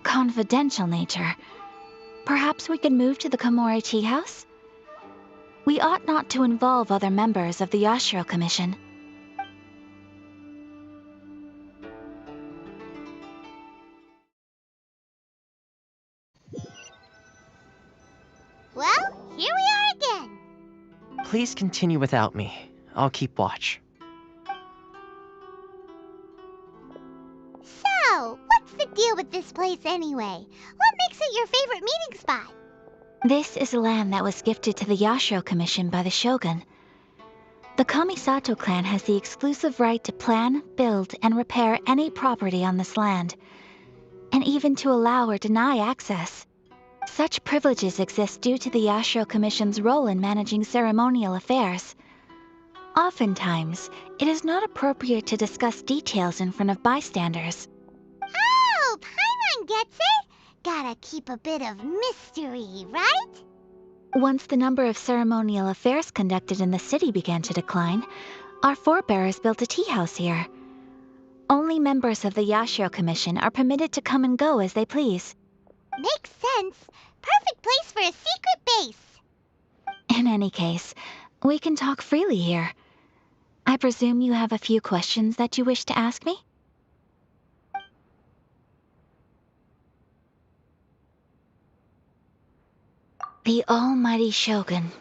S4: confidential nature, perhaps we could move to the Komori Tea House? We ought not to involve other members of the Yashiro Commission.
S2: Well, here we are again.
S6: Please continue without me. I'll keep watch.
S2: So, what's the deal with this place anyway? What makes it your favorite meeting spot?
S4: This is land that was gifted to the Yashiro Commission by the Shogun. The Kamisato clan has the exclusive right to plan, build, and repair any property on this land, and even to allow or deny access. Such privileges exist due to the Yashiro Commission's role in managing ceremonial affairs. Oftentimes, it is not appropriate to discuss details in front of bystanders.
S2: Oh, Paimon gets it! Gotta keep a bit of mystery, right?
S4: Once the number of ceremonial affairs conducted in the city began to decline, our forebears built a tea house here. Only members of the Yashiro Commission are permitted to come and go as they please.
S2: Makes sense. Perfect place for a secret base.
S4: In any case, we can talk freely here. I presume you have a few questions that you wish to ask me? The almighty Shogun.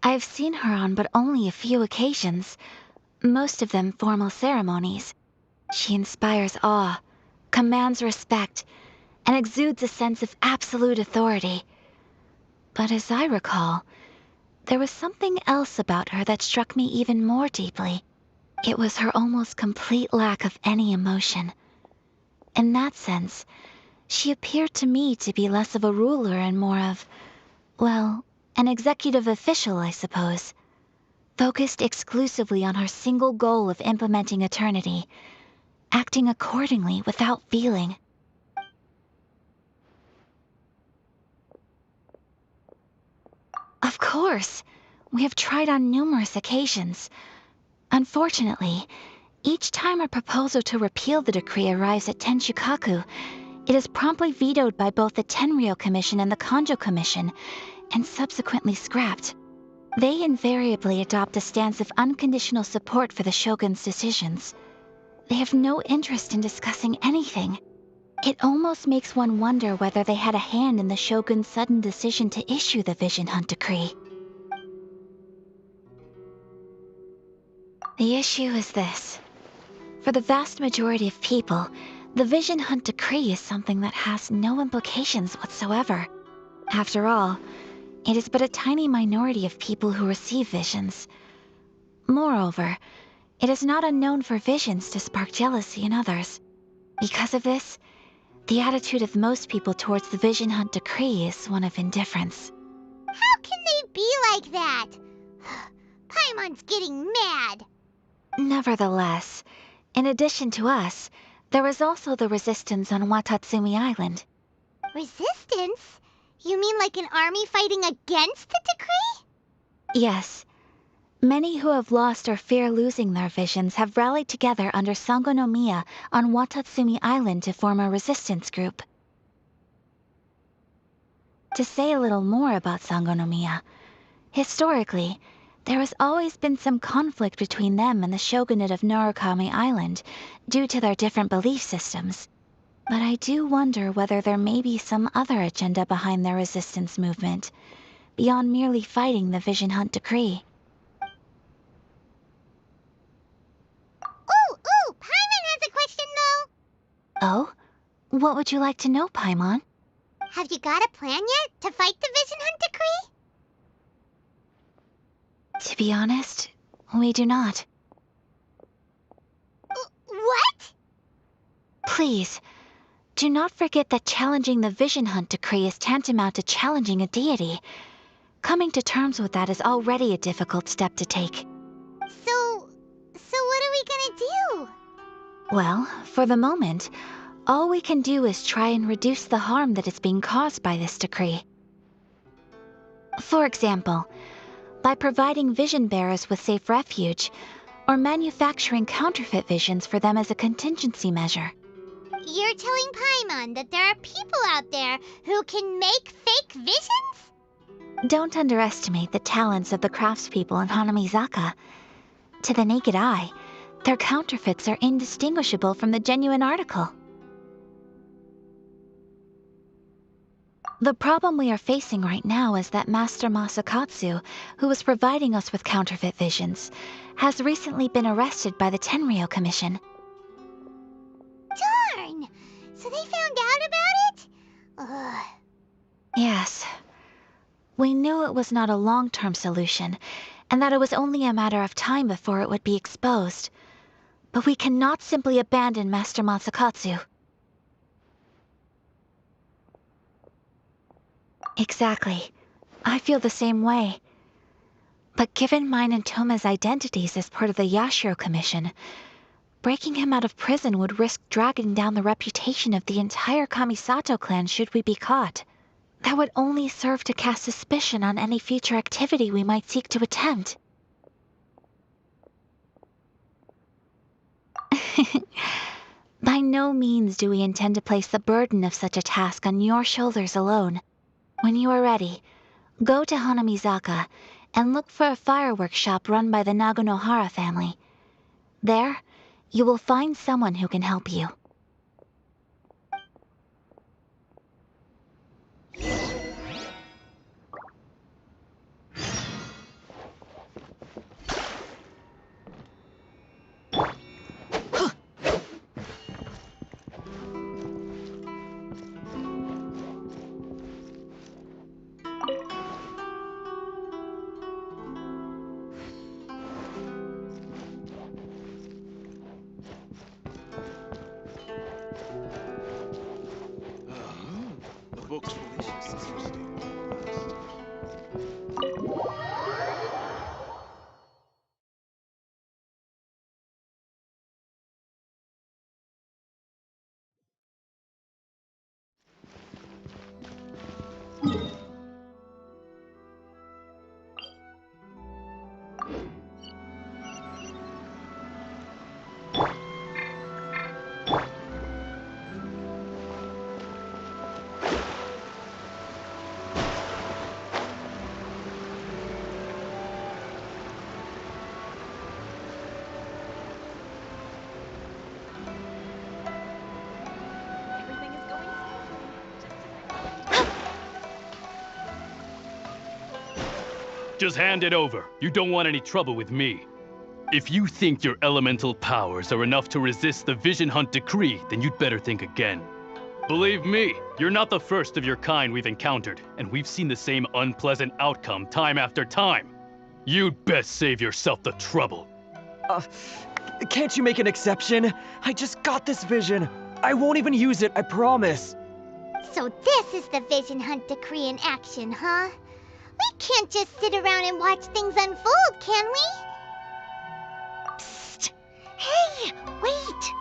S4: I've seen her on but only a few occasions, most of them formal ceremonies. She inspires awe, commands respect, and exudes a sense of absolute authority. But as I recall, there was something else about her that struck me even more deeply. It was her almost complete lack of any emotion. In that sense, she appeared to me to be less of a ruler and more of, well, an executive official, I suppose, focused exclusively on her single goal of implementing eternity, acting accordingly without feeling. Of course, we have tried on numerous occasions. Unfortunately, each time a proposal to repeal the decree arrives at Tenshukaku, it is promptly vetoed by both the Tenryou Commission and the Kanjo Commission, and subsequently scrapped. They invariably adopt a stance of unconditional support for the Shogun's decisions. They have no interest in discussing anything. It almost makes one wonder whether they had a hand in the Shogun's sudden decision to issue the Vision Hunt Decree. The issue is this. For the vast majority of people, the Vision Hunt Decree is something that has no implications whatsoever. After all, it is but a tiny minority of people who receive visions. Moreover, it is not unknown for visions to spark jealousy in others. Because of this, the attitude of most people towards the Vision Hunt decree is one of indifference.
S2: How can they be like that? Paimon's getting mad.
S4: Nevertheless, in addition to us, there is also the resistance on Watatsumi Island.
S2: Resistance? You mean like an army fighting against the decree?
S4: Yes. Many who have lost or fear losing their visions have rallied together under Sango no Miya on Watatsumi Island to form a resistance group. To say a little more about Sango no Miya, historically, there has always been some conflict between them and the shogunate of Narukami Island due to their different belief systems. But I do wonder whether there may be some other agenda behind their resistance movement, beyond merely fighting the Vision Hunt decree.
S2: Ooh, Paimon has a question though.
S4: Oh? What would you like to know, Paimon?
S2: Have you got a plan yet to fight the Vision Hunt decree?
S4: To be honest, we do not.
S2: What?
S4: Please, do not forget that challenging the Vision Hunt decree is tantamount to challenging a deity. Coming to terms with that is already a difficult step to take.
S2: So what are we gonna do?
S4: Well, for the moment, all we can do is try and reduce the harm that is being caused by this decree. For example, by providing vision bearers with safe refuge, or manufacturing counterfeit visions for them as a contingency measure.
S2: You're telling Paimon that there are people out there who can make fake visions?
S4: Don't underestimate the talents of the craftspeople in Hanamizaka. To the naked eye, their counterfeits are indistinguishable from the genuine article. The problem we are facing right now is that Master Masakatsu, who was providing us with counterfeit visions, has recently been arrested by the Tenryo Commission.
S2: Darn! So they found out about it? Ugh.
S4: Yes. We knew it was not a long-term solution, and that it was only a matter of time before it would be exposed. But we cannot simply abandon Master Masakatsu. Exactly. I feel the same way. But given mine and Toma's identities as part of the Yashiro Commission, breaking him out of prison would risk dragging down the reputation of the entire Kamisato clan should we be caught. That would only serve to cast suspicion on any future activity we might seek to attempt. By no means do we intend to place the burden of such a task on your shoulders alone. When you are ready, go to Hanamizaka and look for a fireworks shop run by the Nagonohara family. There, you will find someone who can help you.
S1: Just hand it over. You don't want any trouble with me. If you think your elemental powers are enough to resist the Vision Hunt decree, then you'd better think again. Believe me, you're not the first of your kind we've encountered, and we've seen the same unpleasant outcome time after time. You'd best save yourself the trouble.
S7: Can't you make an exception? I just got this vision. I won't even use it, I promise.
S2: So this is the Vision Hunt Decree in action, huh? We can't just sit around and watch things unfold, can we? Psst! Hey, wait!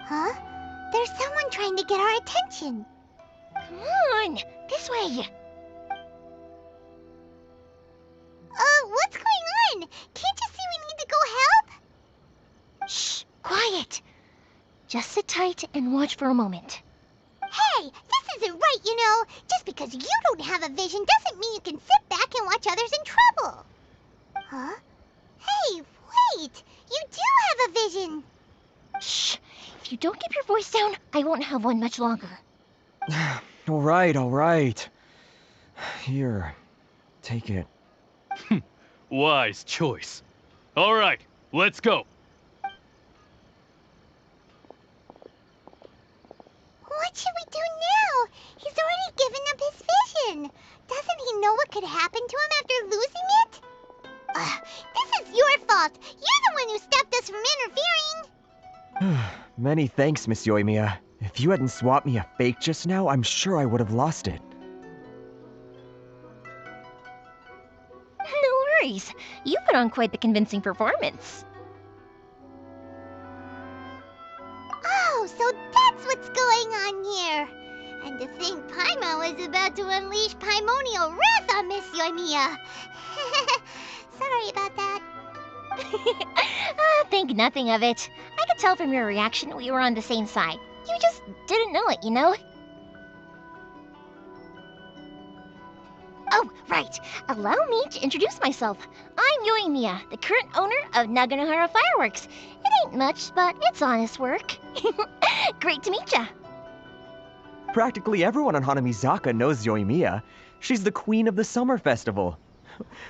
S2: Huh? There's someone trying to get our attention. Come on, this way. What's going on? Can't you see we need to go help?
S14: Shh, quiet. Just sit tight and watch for a moment.
S2: Hey, this isn't right, you know. Just because you don't have a vision doesn't mean you can sit back and watch others in trouble. Huh? Hey, wait! You do have a vision!
S14: Shh! If you don't keep your voice down, I won't have one much longer.
S7: All right. Here, take it.
S1: Wise choice. All right, let's go.
S2: What should we do now? He's already given up his vision. Doesn't he know what could happen to him after losing it? This is your fault. You're the one who stopped us from interfering.
S7: Many thanks, Miss Yoimiya. If you hadn't swapped me a fake just now, I'm sure I would have lost it.
S14: No worries. You put on quite the convincing performance.
S2: Oh, so that's what's going on here. And to think Paimon was about to unleash Paimonial wrath on Miss Yoimiya. Sorry about that.
S14: Think nothing of it. I could tell from your reaction we were on the same side. You just didn't know it, you know? Oh, right. Allow me to introduce myself. I'm Yoimiya, the current owner of Naganohara Fireworks. It ain't much, but it's honest work. Great to meet ya.
S7: Practically everyone on Hanamizaka knows Yoimiya. She's the queen of the summer festival.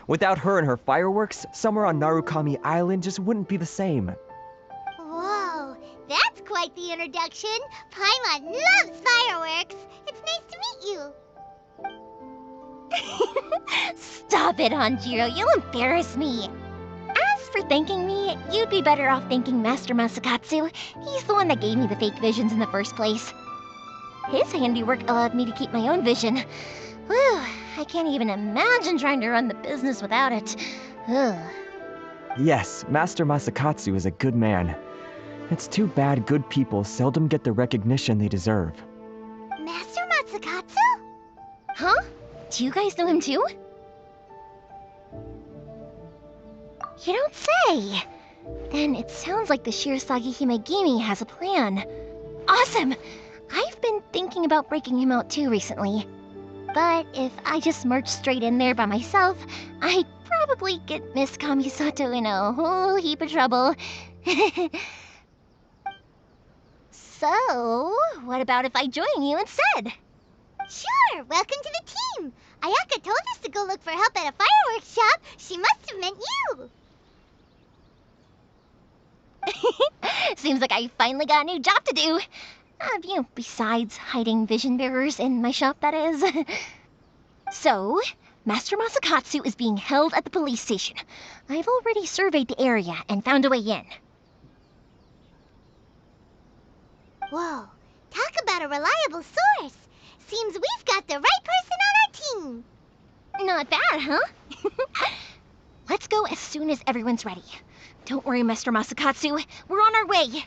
S7: Without her and her fireworks, summer on Narukami Island just wouldn't be the same.
S2: Whoa, that's quite the introduction. Paimon loves fireworks. It's nice to meet you.
S14: Stop it, Hanjiro. You'll embarrass me. As for thanking me, you'd be better off thanking Master Masakatsu. He's the one that gave me the fake visions in the first place. His handiwork allowed me to keep my own vision. Whew, I can't even imagine trying to run the business without it. Ugh.
S7: Yes, Master Masakatsu is a good man. It's too bad good people seldom get the recognition they deserve.
S2: Master Masakatsu?
S14: Huh? Do you guys know him too? You don't say! Then it sounds like the Shirasagi Himegimi has a plan. Awesome! I've been thinking about breaking him out too recently. But if I just marched straight in there by myself, I'd probably get Miss Kamisato in a whole heap of trouble. So, what about if I join you instead?
S2: Sure, welcome to the team. Ayaka told us to go look for help at a fireworks shop. She must have meant you.
S14: Seems like I finally got a new job to do. Besides hiding vision bearers in my shop, that is. So, Master Masakatsu is being held at the police station. I've already surveyed the area and found a way in.
S2: Whoa, talk about a reliable source. Seems we've got the right person on our team.
S14: Not bad, huh? Let's go as soon as everyone's ready. Don't worry, Master Masakatsu. We're on our way.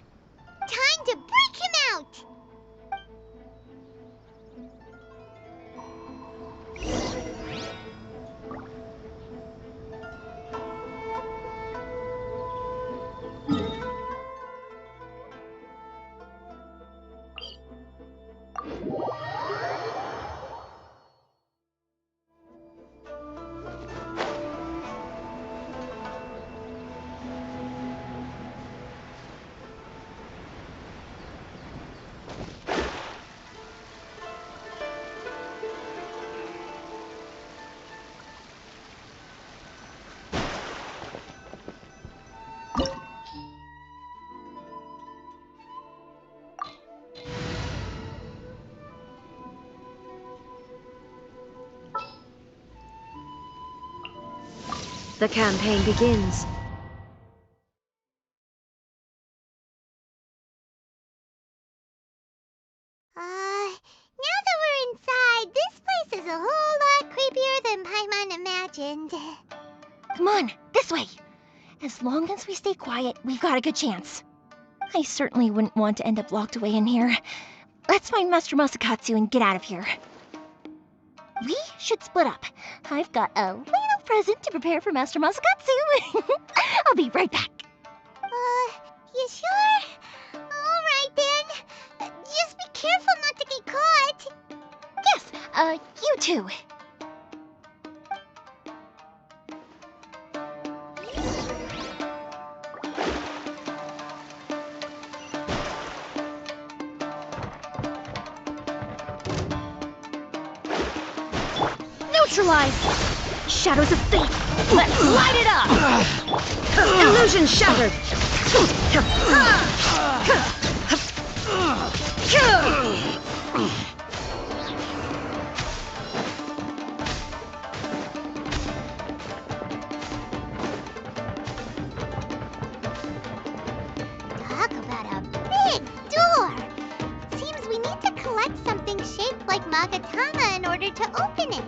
S2: Time to break him out!
S20: The campaign begins.
S2: Now that we're inside, this place is a whole lot creepier than Paimon imagined.
S14: Come on, this way. As long as we stay quiet, we've got a good chance. I certainly wouldn't want to end up locked away in here. Let's find Master Masakatsu and get out of here. We should split up. I've got a little present to prepare for Master Masakatsu. I'll be right back.
S2: You sure? Alright then. Just be careful not to get caught.
S14: Yes, you too.
S20: Neutralize! Shadows of fate! Let's light it up! Illusion shattered!
S2: Talk about a big door! Seems we need to collect something shaped like Magatama in order to open it.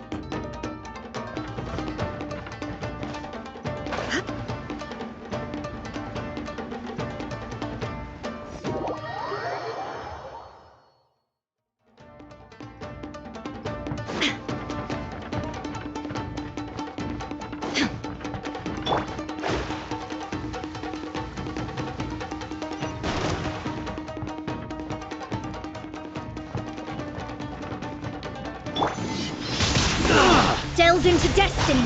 S20: Delves into destiny.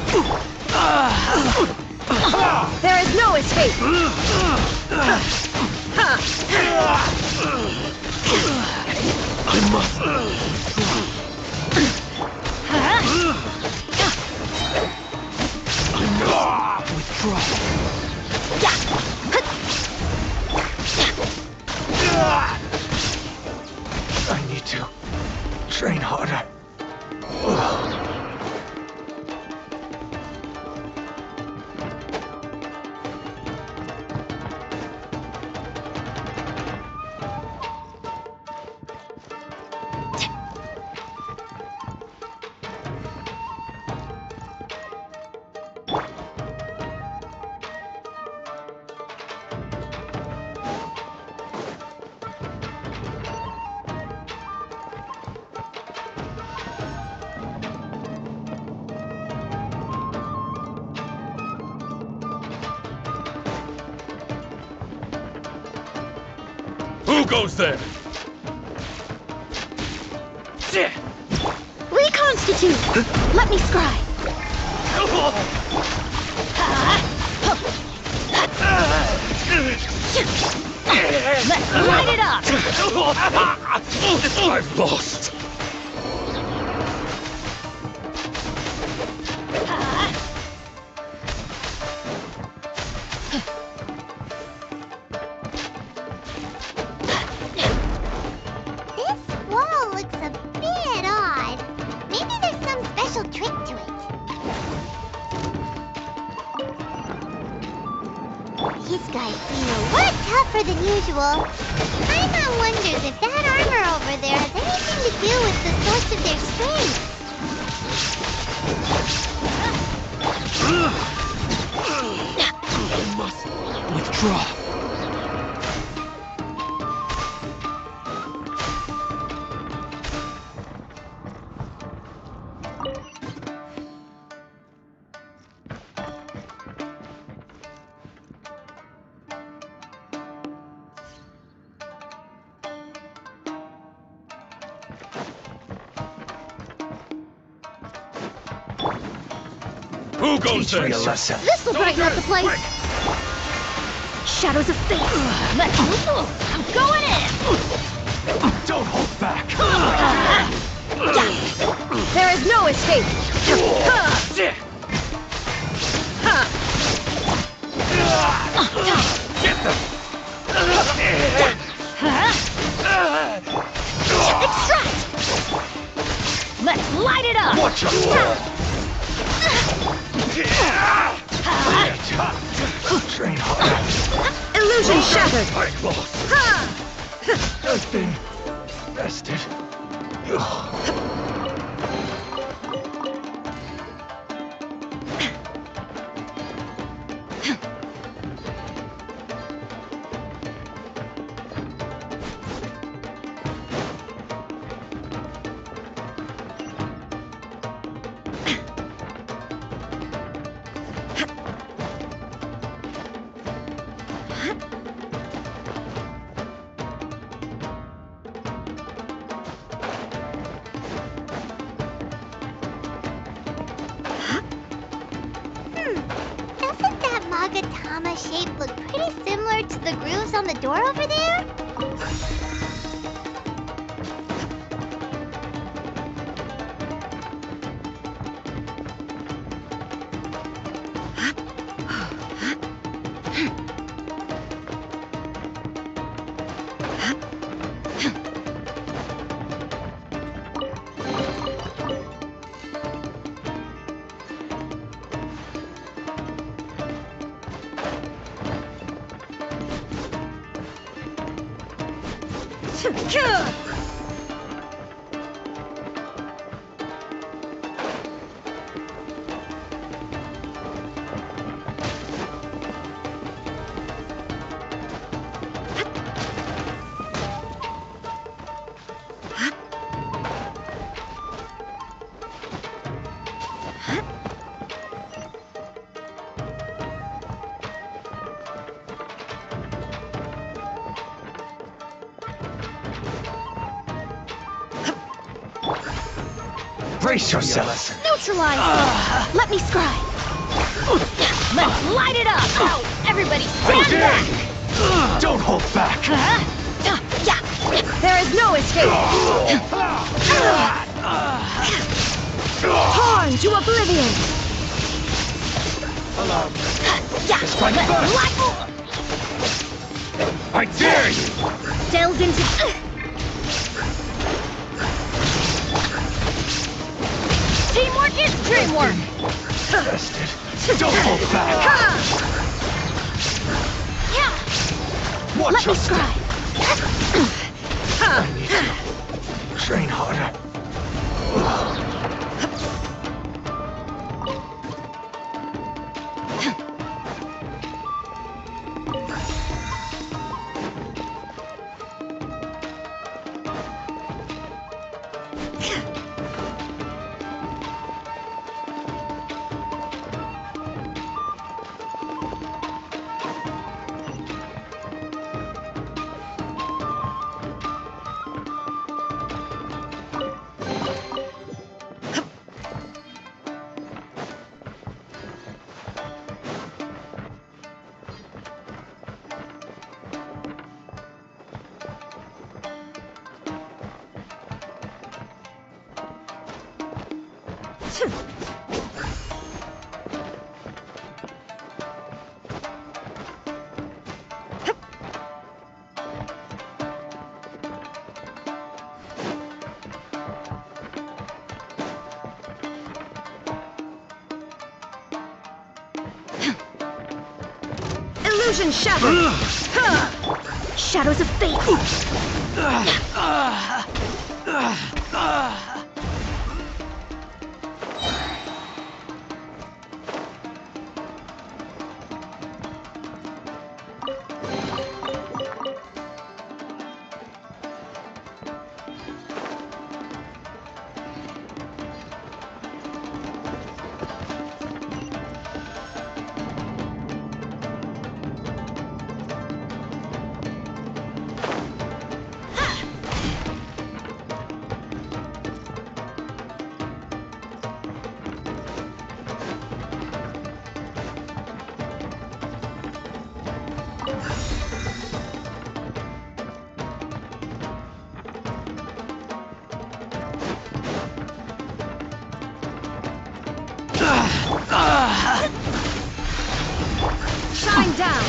S20: There is no escape.
S13: I must. Withdraw.
S22: I need to train harder.
S1: Who goes there?
S20: Reconstitute! Let me scry! Let's light it up!
S1: I've lost.
S2: This wall looks a bit odd. Maybe there's some special trick to it. These guys seem a lot tougher than usual. Paimon wonders if that armor over there has anything to do with the source of their strength.
S13: I must withdraw.
S1: Who goes there?
S20: This'll brighten up the place! Shadows of fate! Let's move! I'm going in!
S22: Don't hold back!
S20: There is no escape!
S22: Get them!
S20: Extract! Let's light it up!
S22: Watch your step!
S8: Illusion shattered!
S22: I've been bested.
S2: Doesn't that Magatama shape look pretty similar to the grooves on the door over there?
S22: Brace yourself.
S8: Neutralize! Let me scry! Let's light it up! Everybody stand back!
S22: Don't hold back.
S8: There is no escape! Torn to oblivion!
S22: Strike first. I dare you!
S8: Delve into... Teamwork is dreamwork!
S22: Bested. Don't hold back.
S8: Let me scry!
S22: I need to train harder.
S8: Illusion shattered! Shadows of fate! Shine down!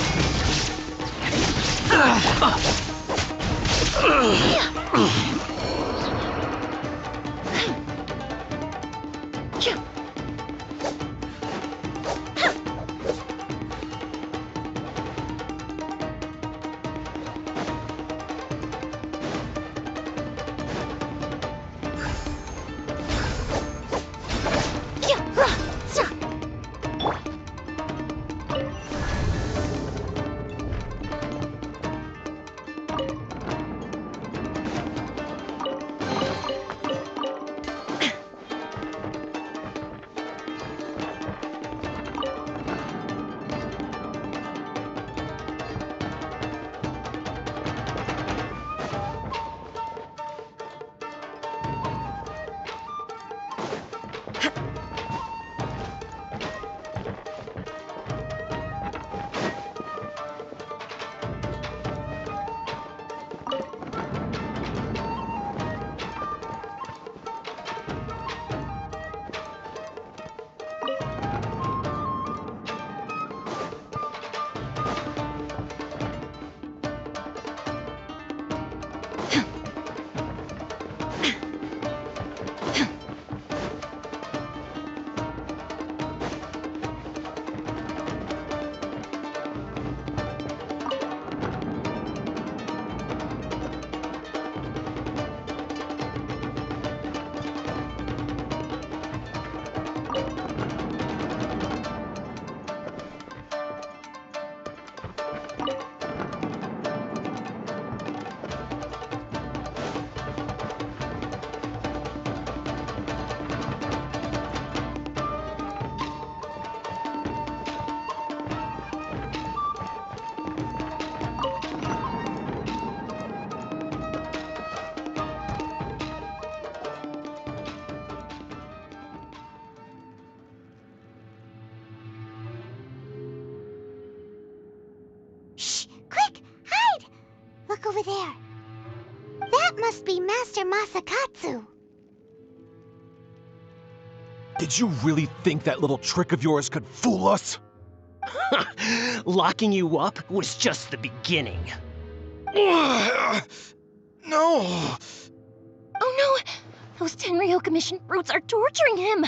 S2: back over there. That must be Master Masakatsu.
S5: Did you really think that little trick of yours could fool us?
S15: Locking you up was just the beginning.
S5: No!
S14: Oh no! Those Tenryou Commission brutes are torturing him!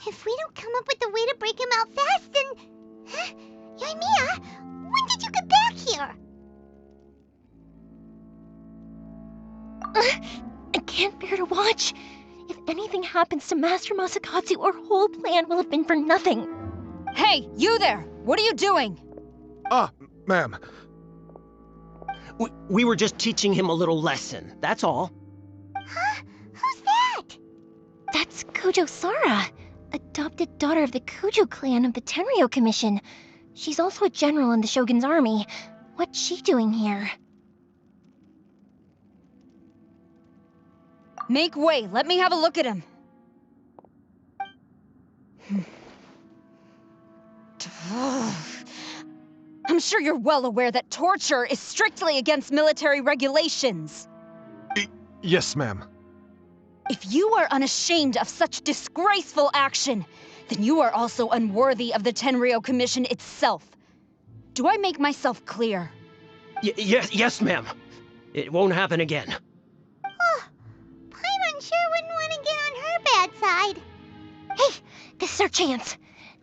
S2: If we don't come up with a way to break him out fast, then... Huh? Yoimiya, when did you get back here?
S14: I can't bear to watch. If anything happens to Master Masakatsu, our whole plan will have been for nothing.
S8: Hey, you there! What are you doing?
S5: Ma'am.
S15: We were just teaching him a little lesson, that's all.
S2: Huh? Who's that?
S14: That's Kojo Sara, adopted daughter of the Kojo clan of the Tenryou Commission. She's also a general in the Shogun's army. What's she doing here?
S8: Make way, let me have a look at him. I'm sure you're well aware that torture is strictly against military regulations.
S5: Yes, ma'am.
S8: If you are unashamed of such disgraceful action, then you are also unworthy of the Tenryou Commission itself. Do I make myself clear?
S15: Yes, ma'am. It won't happen again.
S2: Paimon sure wouldn't want to get on her bad side.
S14: Hey, this is our chance.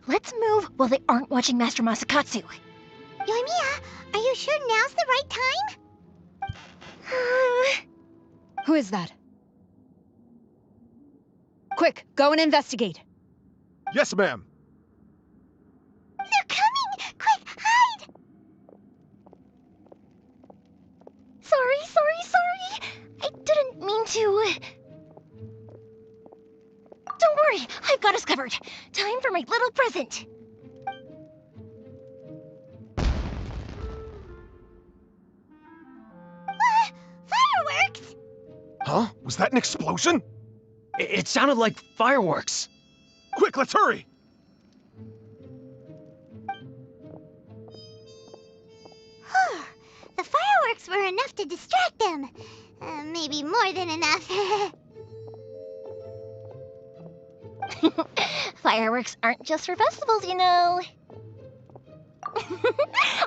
S14: Let's move while they aren't watching Master Masakatsu.
S2: Yoimiya, are you sure now's the right time?
S8: Who is that? Quick, go and investigate.
S5: Yes, ma'am.
S2: They're coming! Quick, hide!
S14: Sorry. I didn't mean to. Don't worry, I've got us covered. Time for my little present.
S2: Fireworks!
S5: Huh? Was that an explosion?
S15: It sounded like fireworks.
S5: Quick, let's hurry!
S2: The fireworks were enough to distract them. Maybe more than enough.
S14: Fireworks aren't just for festivals, you know.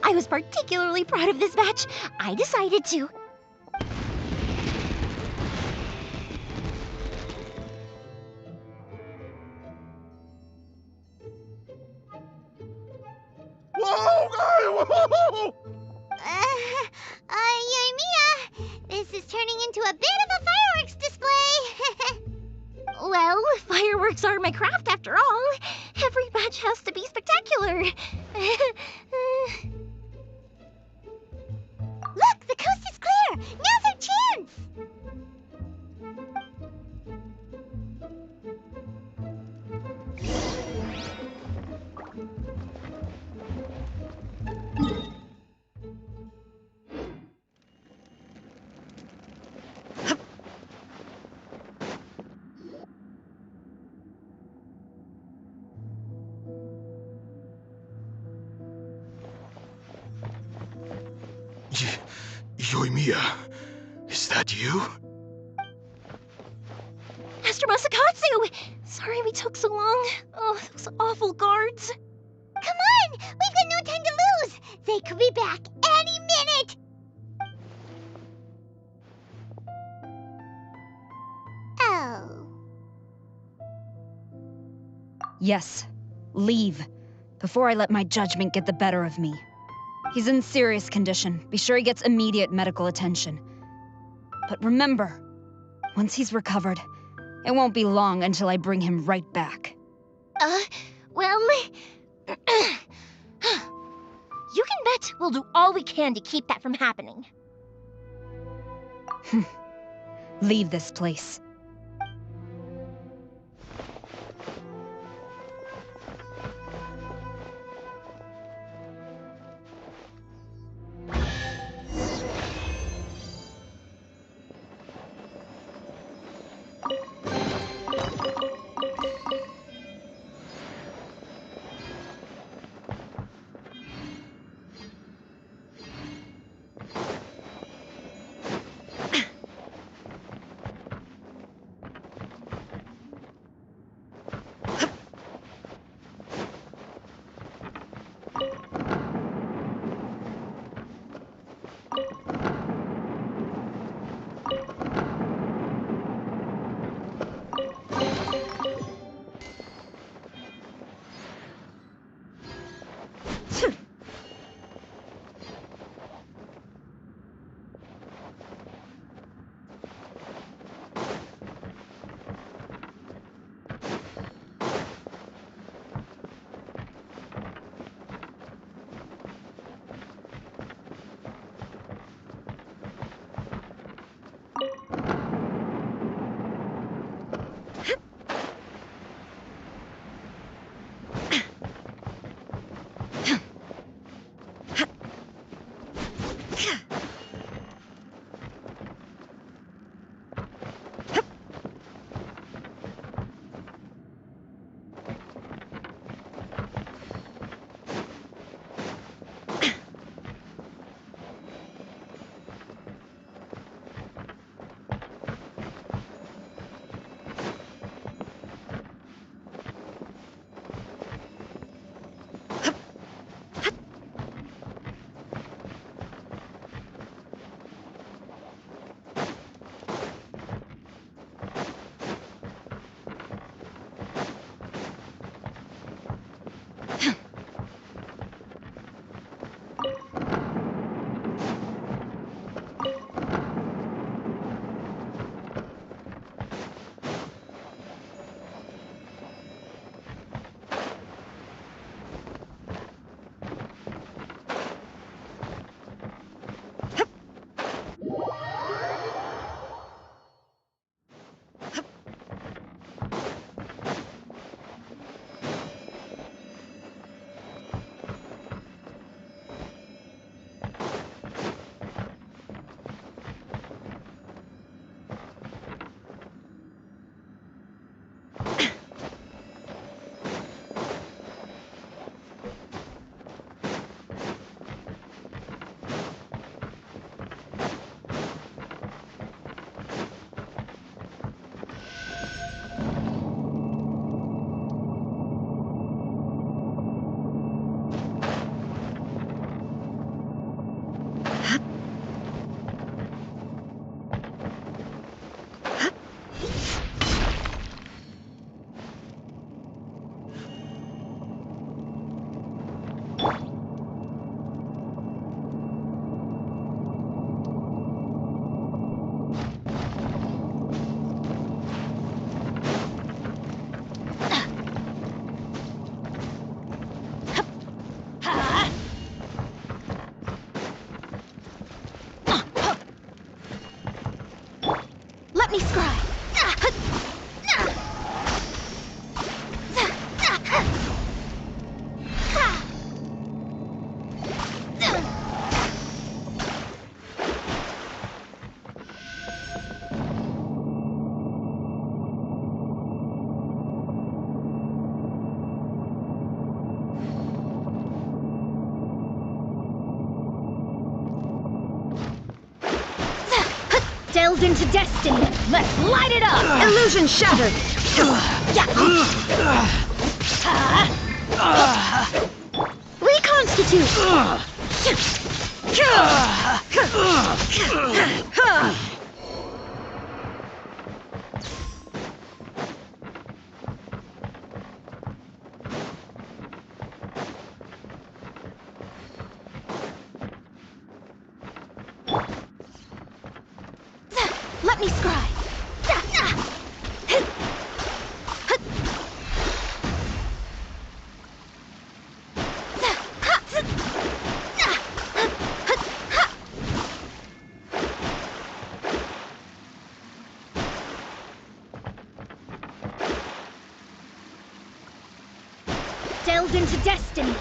S14: I was particularly proud of this batch. I decided to.
S5: Whoa!
S2: Yoimiya, this is turning into a bit of a fireworks display.
S14: Well, fireworks are my craft after all. Every batch has to be spectacular.
S2: Look, the coast is clear. Now's our chance.
S5: Yoimiya, is that you?
S14: Master Masakatsu! Sorry we took so long. Oh, those awful guards.
S2: Come on! We've got no time to lose! They could be back any minute! Oh.
S8: Yes, leave. Before I let my judgment get the better of me. He's in serious condition. Be sure he gets immediate medical attention. But remember, once he's recovered, it won't be long until I bring him right back.
S14: Well... you can bet we'll do all we can to keep that from happening.
S8: Leave this place.
S2: me scry.
S8: Delved into destiny. Let's light it up. Illusion shattered.
S2: Reconstitute. Let me scry.
S8: Delved into destiny.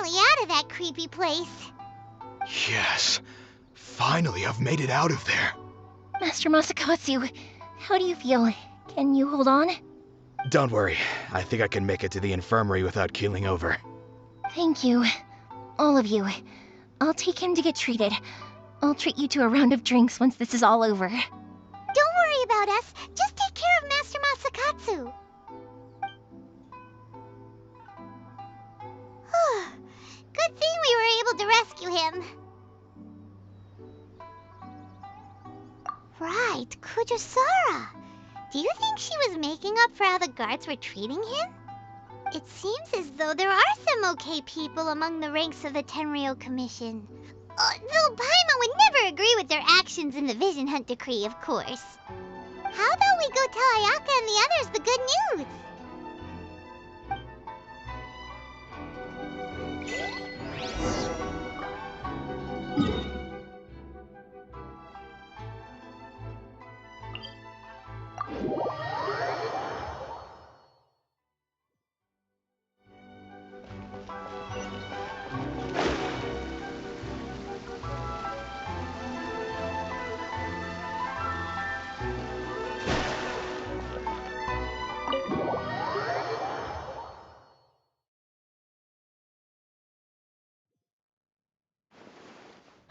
S2: finally out of that creepy place.
S22: Yes. Finally, I've made it out of there.
S14: Master Masakatsu, how do you feel? Can you hold on?
S22: Don't worry. I think I can make it to the infirmary without keeling over.
S14: Thank you. All of you. I'll take him to get treated. I'll treat you to a round of drinks once this is all over.
S2: Don't worry about us. Just take care of Master Masakatsu. Good thing we were able to rescue him. Right, Kujosara. Do you think she was making up for how the guards were treating him? It seems as though there are some okay people among the ranks of the Tenryou Commission. Though Paimon would never agree with their actions in the Vision Hunt Decree, of course. How about we go tell Ayaka and the others the good news?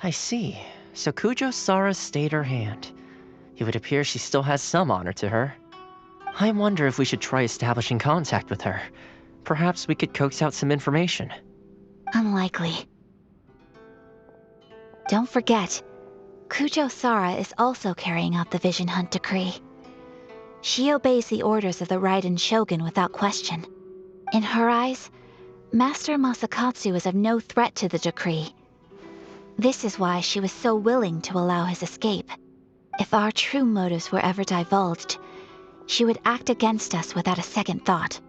S6: I see. So Kujo-Sara stayed her hand. It would appear she still has some honor to her. I wonder if we should try establishing contact with her. Perhaps we could coax out some information.
S4: Unlikely. Don't forget, Kujo-Sara is also carrying out the Vision Hunt Decree. She obeys the orders of the Raiden Shogun without question. In her eyes, Master Masakatsu is of no threat to the decree. This is why she was so willing to allow his escape. If our true motives were ever divulged, she would act against us without a second thought.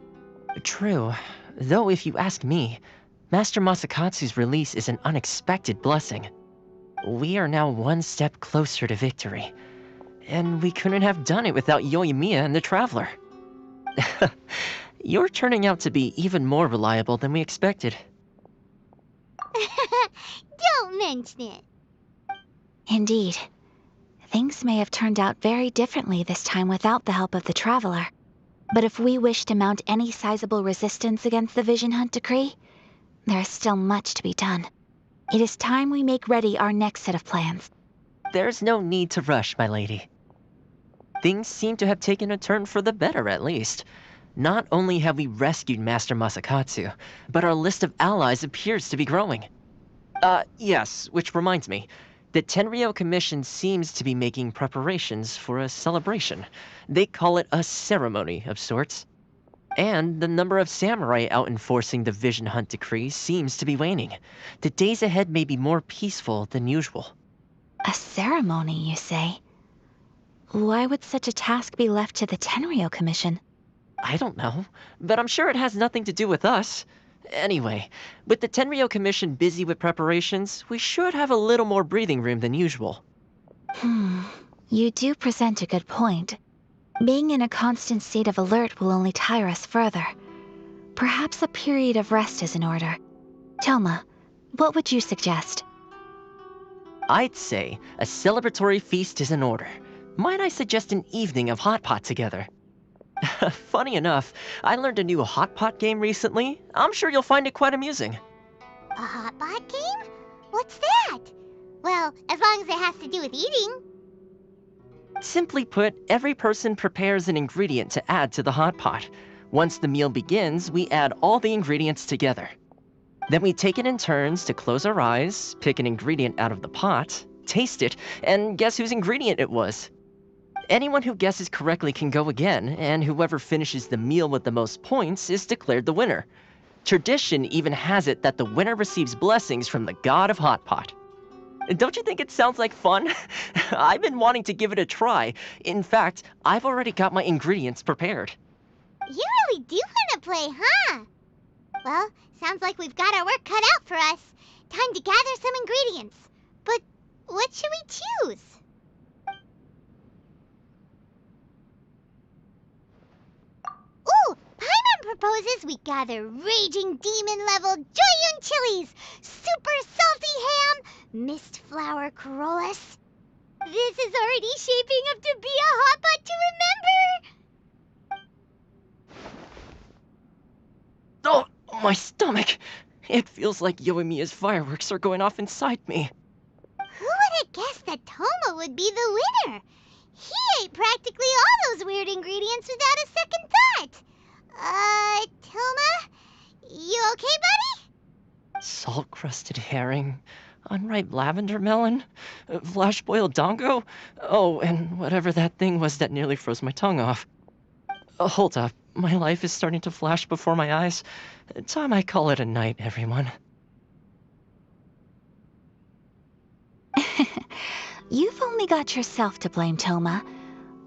S6: True. Though if you ask me, Master Masakatsu's release is an unexpected blessing. We are now one step closer to victory. And we couldn't have done it without Yoimiya and the Traveler. You're turning out to be even more reliable than we expected.
S2: Don't mention it.
S4: Indeed. Things may have turned out very differently this time without the help of the Traveler. But if we wish to mount any sizable resistance against the Vision Hunt Decree, there is still much to be done. It is time we make ready our next set of plans.
S6: There's no need to rush, my lady. Things seem to have taken a turn for the better, at least. Not only have we rescued Master Masakatsu, but our list of allies appears to be growing. Yes, which reminds me. The Tenryou Commission seems to be making preparations for a celebration. They call it a ceremony of sorts. And the number of samurai out enforcing the Vision Hunt Decree seems to be waning. The days ahead may be more peaceful than usual.
S4: A ceremony, you say? Why would such a task be left to the Tenryou Commission?
S6: I don't know, but I'm sure it has nothing to do with us. Anyway, with the Tenryou Commission busy with preparations, we should have a little more breathing room than usual.
S4: You do present a good point. Being in a constant state of alert will only tire us further. Perhaps a period of rest is in order. Toma, what would you suggest?
S6: I'd say a celebratory feast is in order. Might I suggest an evening of hot pot together? Funny enough, I learned a new hot pot game recently. I'm sure you'll find it quite amusing.
S2: A hot pot game? What's that? Well, as long as it has to do with eating.
S6: Simply put, every person prepares an ingredient to add to the hot pot. Once the meal begins, we add all the ingredients together. Then we take it in turns to close our eyes, pick an ingredient out of the pot, taste it, and guess whose ingredient it was. Anyone who guesses correctly can go again, and whoever finishes the meal with the most points is declared the winner. Tradition even has it that the winner receives blessings from the god of hot pot. Don't you think it sounds like fun? I've been wanting to give it a try. In fact, I've already got my ingredients prepared.
S2: You really do want to play, huh? Well, sounds like we've got our work cut out for us. Time to gather some ingredients. But what should we choose? Ooh, Paimon proposes we gather raging demon-level Joyun chilies, super salty ham, mist flower corollas. This is already shaping up to be a hot pot to remember!
S6: Oh, my stomach! It feels like Yoimiya's fireworks are going off inside me.
S2: Who would have guessed that Toma would be the winner? He ate practically all those weird ingredients without a second thought. Toma? You okay, buddy?
S6: Salt-crusted herring, unripe lavender melon, flash-boiled dongo, oh, and whatever that thing was that nearly froze my tongue off. Hold up, my life is starting to flash before my eyes. Time I call it a night, everyone.
S4: You've only got yourself to blame, Toma.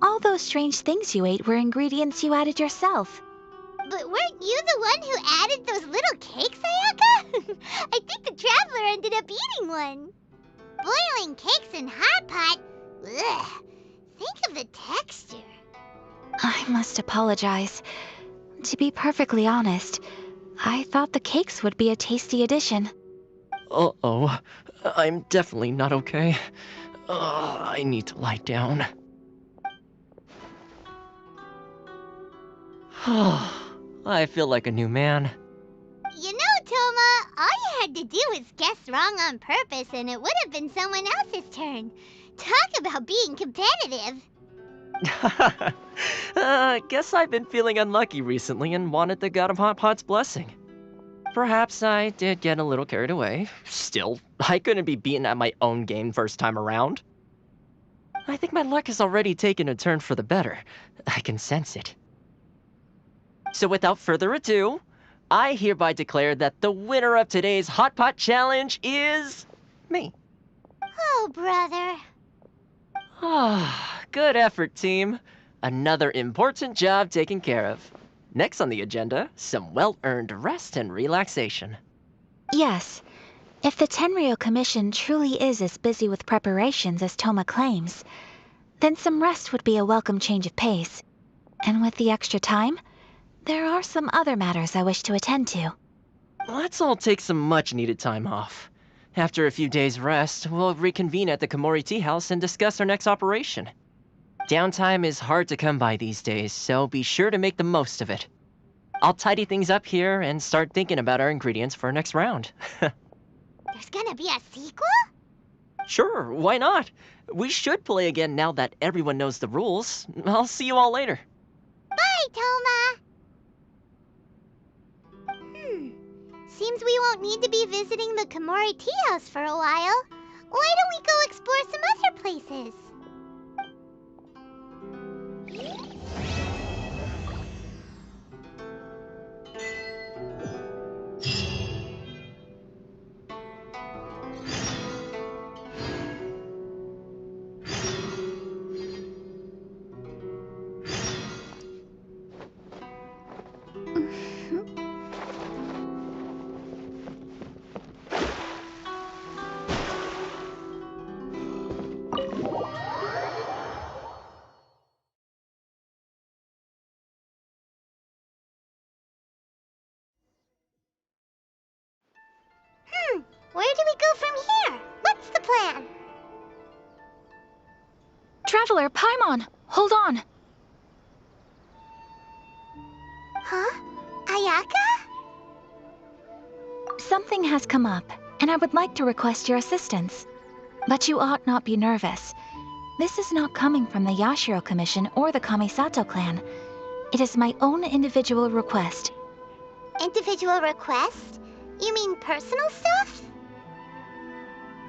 S4: All those strange things you ate were ingredients you added yourself.
S2: But weren't you the one who added those little cakes, Ayaka? I think the Traveler ended up eating one. Boiling cakes in hot pot? Ugh. Think of the texture.
S4: I must apologize. To be perfectly honest, I thought the cakes would be a tasty addition.
S6: Uh-oh. I'm definitely not okay. I need to lie down. I feel like a new man.
S2: You know, Toma, all you had to do was guess wrong on purpose and it would have been someone else's turn. Talk about being competitive.
S6: Guess I've been feeling unlucky recently and wanted the God of Hot Pot's blessing. Perhaps I did get a little carried away. Still, I couldn't be beaten at my own game first time around. I think my luck has already taken a turn for the better. I can sense it. So without further ado, I hereby declare that the winner of today's Hot Pot Challenge is me.
S2: Oh, brother.
S6: Good effort, team. Another important job taken care of. Next on the agenda, some well-earned rest and relaxation.
S4: Yes. If the Tenryo Commission truly is as busy with preparations as Toma claims, then some rest would be a welcome change of pace. And with the extra time, there are some other matters I wish to attend to.
S6: Let's all take some much-needed time off. After a few days' rest, we'll reconvene at the Komori Tea House and discuss our next operation. Downtime is hard to come by these days, so be sure to make the most of it. I'll tidy things up here and start thinking about our ingredients for our next round.
S2: There's gonna be a sequel?
S6: Sure, why not? We should play again now that everyone knows the rules. I'll see you all later.
S2: Bye, Toma! Seems we won't need to be visiting the Komori Tea House for a while. Why don't we go explore some other places? Where do we go from here? What's the plan?
S4: Traveler, Paimon, hold on.
S2: Huh? Ayaka?
S4: Something has come up, and I would like to request your assistance. But you ought not be nervous. This is not coming from the Yashiro Commission or the Kamisato clan. It is my own individual request.
S2: Individual request? You mean personal stuff?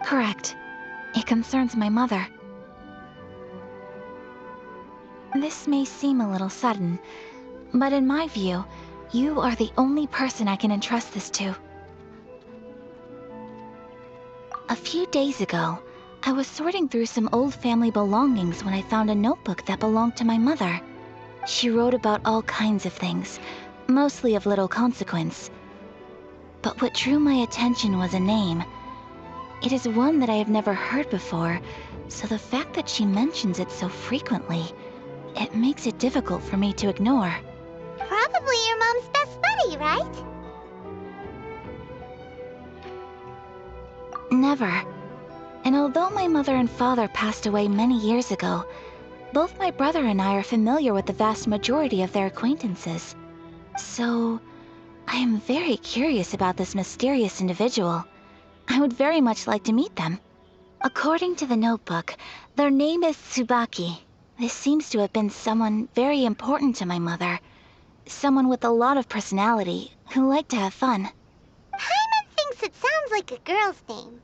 S4: Correct. It concerns my mother. This may seem a little sudden, but in my view, you are the only person I can entrust this to. A few days ago, I was sorting through some old family belongings when I found a notebook that belonged to my mother. She wrote about all kinds of things, mostly of little consequence. But what drew my attention was a name. It is one that I have never heard before, so the fact that she mentions it so frequently, it makes it difficult for me to ignore.
S2: Probably your mom's best study, right?
S4: Never. And although my mother and father passed away many years ago, both my brother and I are familiar with the vast majority of their acquaintances. So, I am very curious about this mysterious individual. I would very much like to meet them. According to the notebook, their name is Tsubaki. This seems to have been someone very important to my mother. Someone with a lot of personality, who liked to have fun.
S2: Paimon thinks it sounds like a girl's name.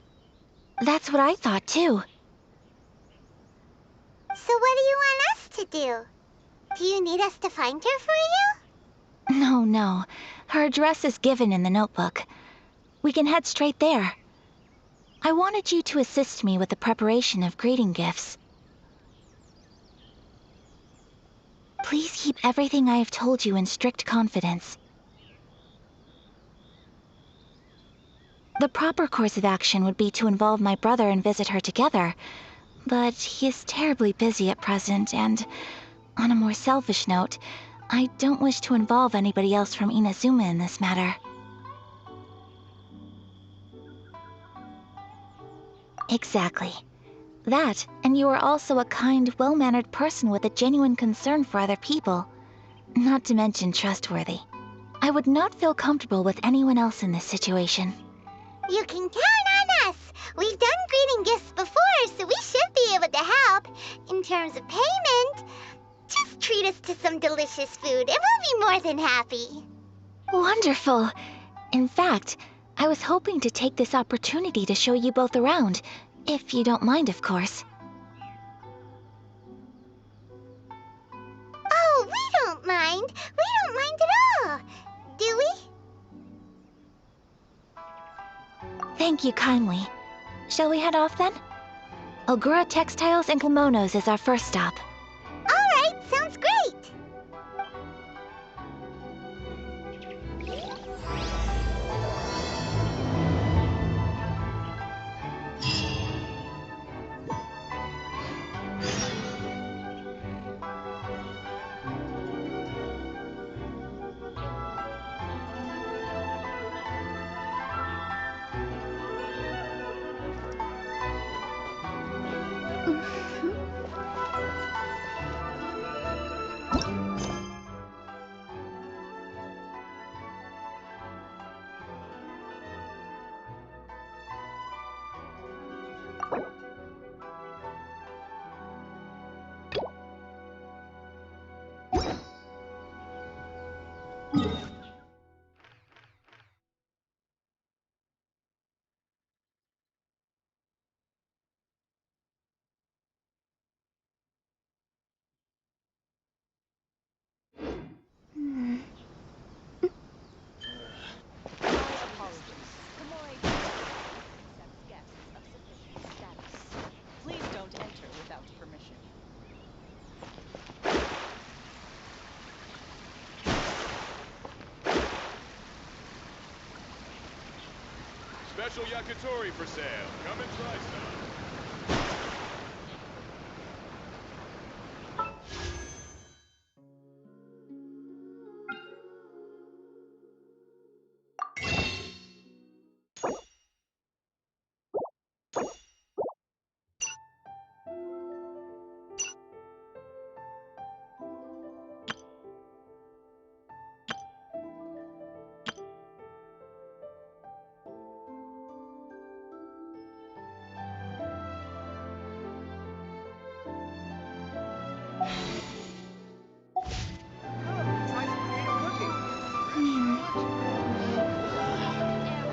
S4: That's what I thought too.
S2: So what do you want us to do? Do you need us to find her for you?
S4: No. Her address is given in the notebook. We can head straight there. I wanted you to assist me with the preparation of greeting gifts. Please keep everything I have told you in strict confidence. The proper course of action would be to involve my brother and visit her together, but he is terribly busy at present, and on a more selfish note, I don't wish to involve anybody else from Inazuma in this matter. Exactly. That, and you are also a kind, well-mannered person with a genuine concern for other people. Not to mention trustworthy. I would not feel comfortable with anyone else in this situation.
S2: You can count on us! We've done greeting gifts before, so we should be able to help. In terms of payment, just treat us to some delicious food and we'll be more than happy.
S4: Wonderful! In fact, I was hoping to take this opportunity to show you both around, if you don't mind, of course.
S2: Oh, we don't mind. We don't mind at all. Do we?
S4: Thank you kindly. Shall we head off then? Ogura Textiles and Kimonos is our first stop.
S2: Alright, sounds great!
S9: Please don't enter without permission.
S10: Special yakitori for sale. Come and try some.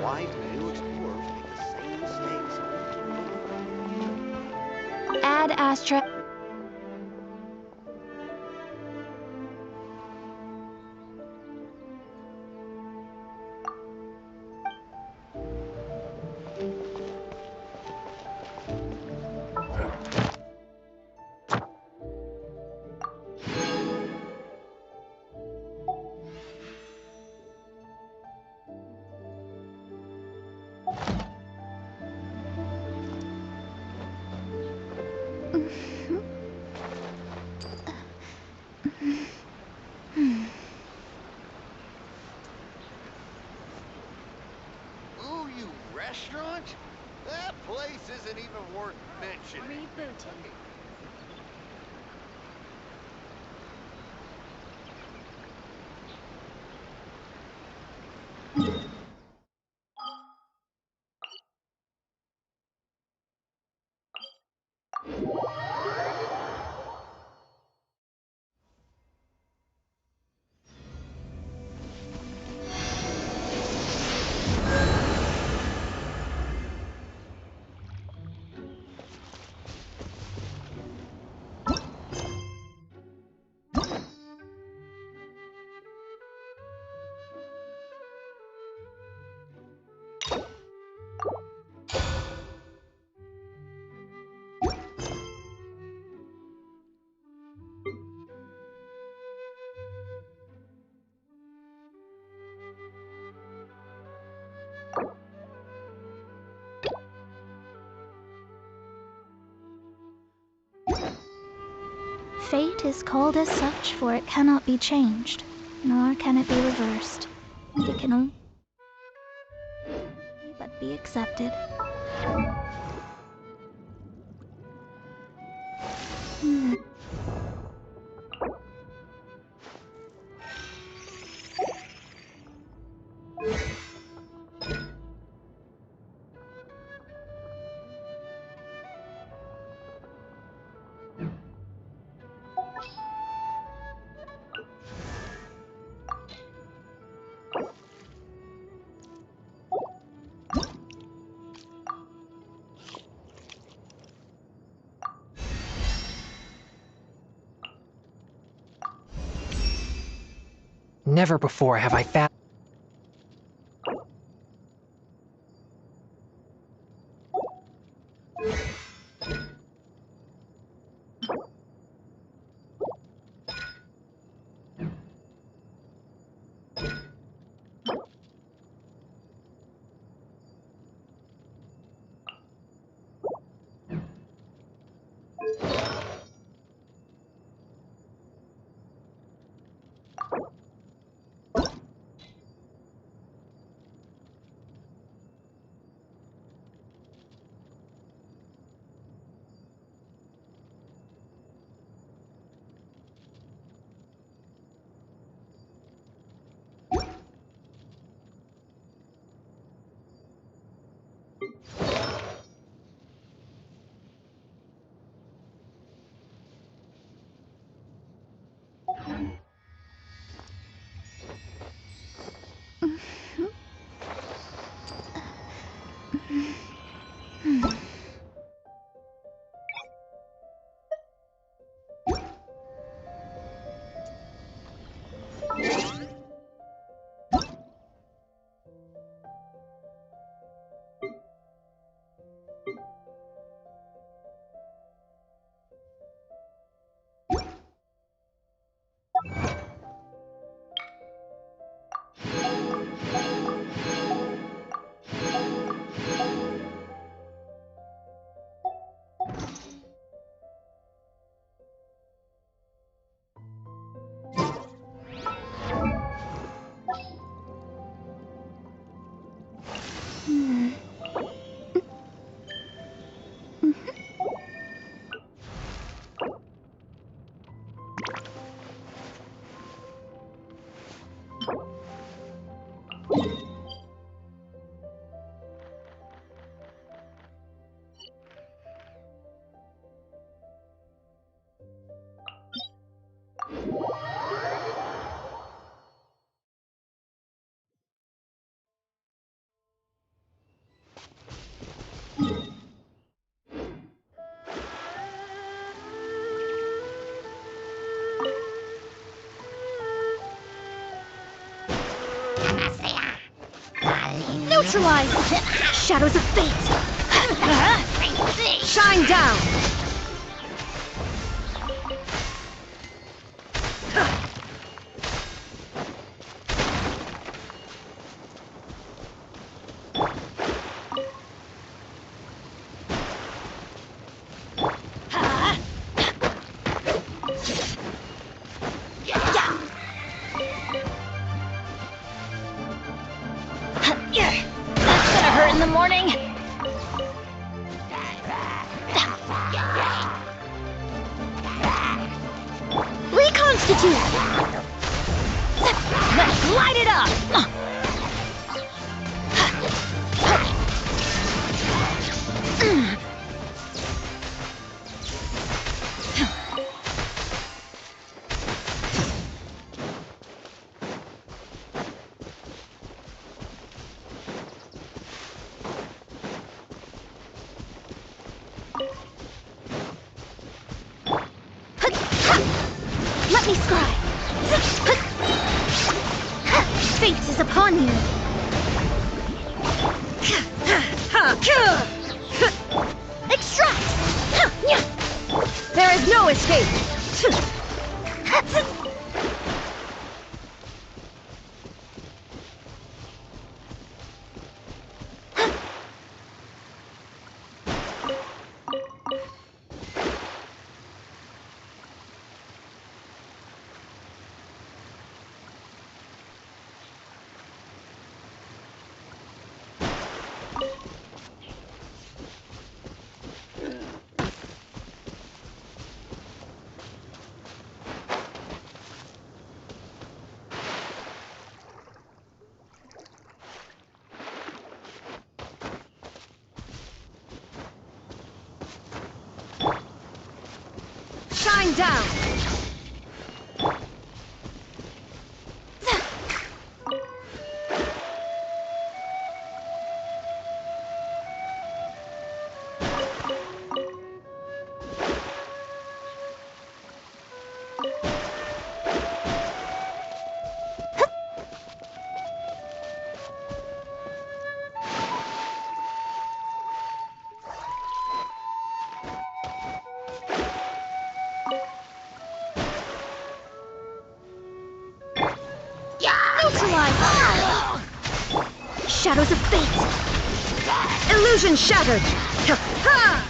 S12: Why do new explorers make the same mistakes?
S4: Ad Astra.
S12: restaurant? That place isn't even worth mentioning.
S2: Rebooting.
S16: Fate is called as such, for it cannot be changed, nor can it be reversed. It can only but be accepted.
S17: Never before have I found.
S2: Neutralize! Shadows of fate! Shine down!
S8: That's gonna hurt in the morning?
S14: Reconstitute!
S8: Let's light it up!
S14: Let me scry! Fate is upon you! Extract!
S8: There is no escape! Shine down!
S14: Neutralize!
S8: Shadows of fate! Illusion shattered! Ha!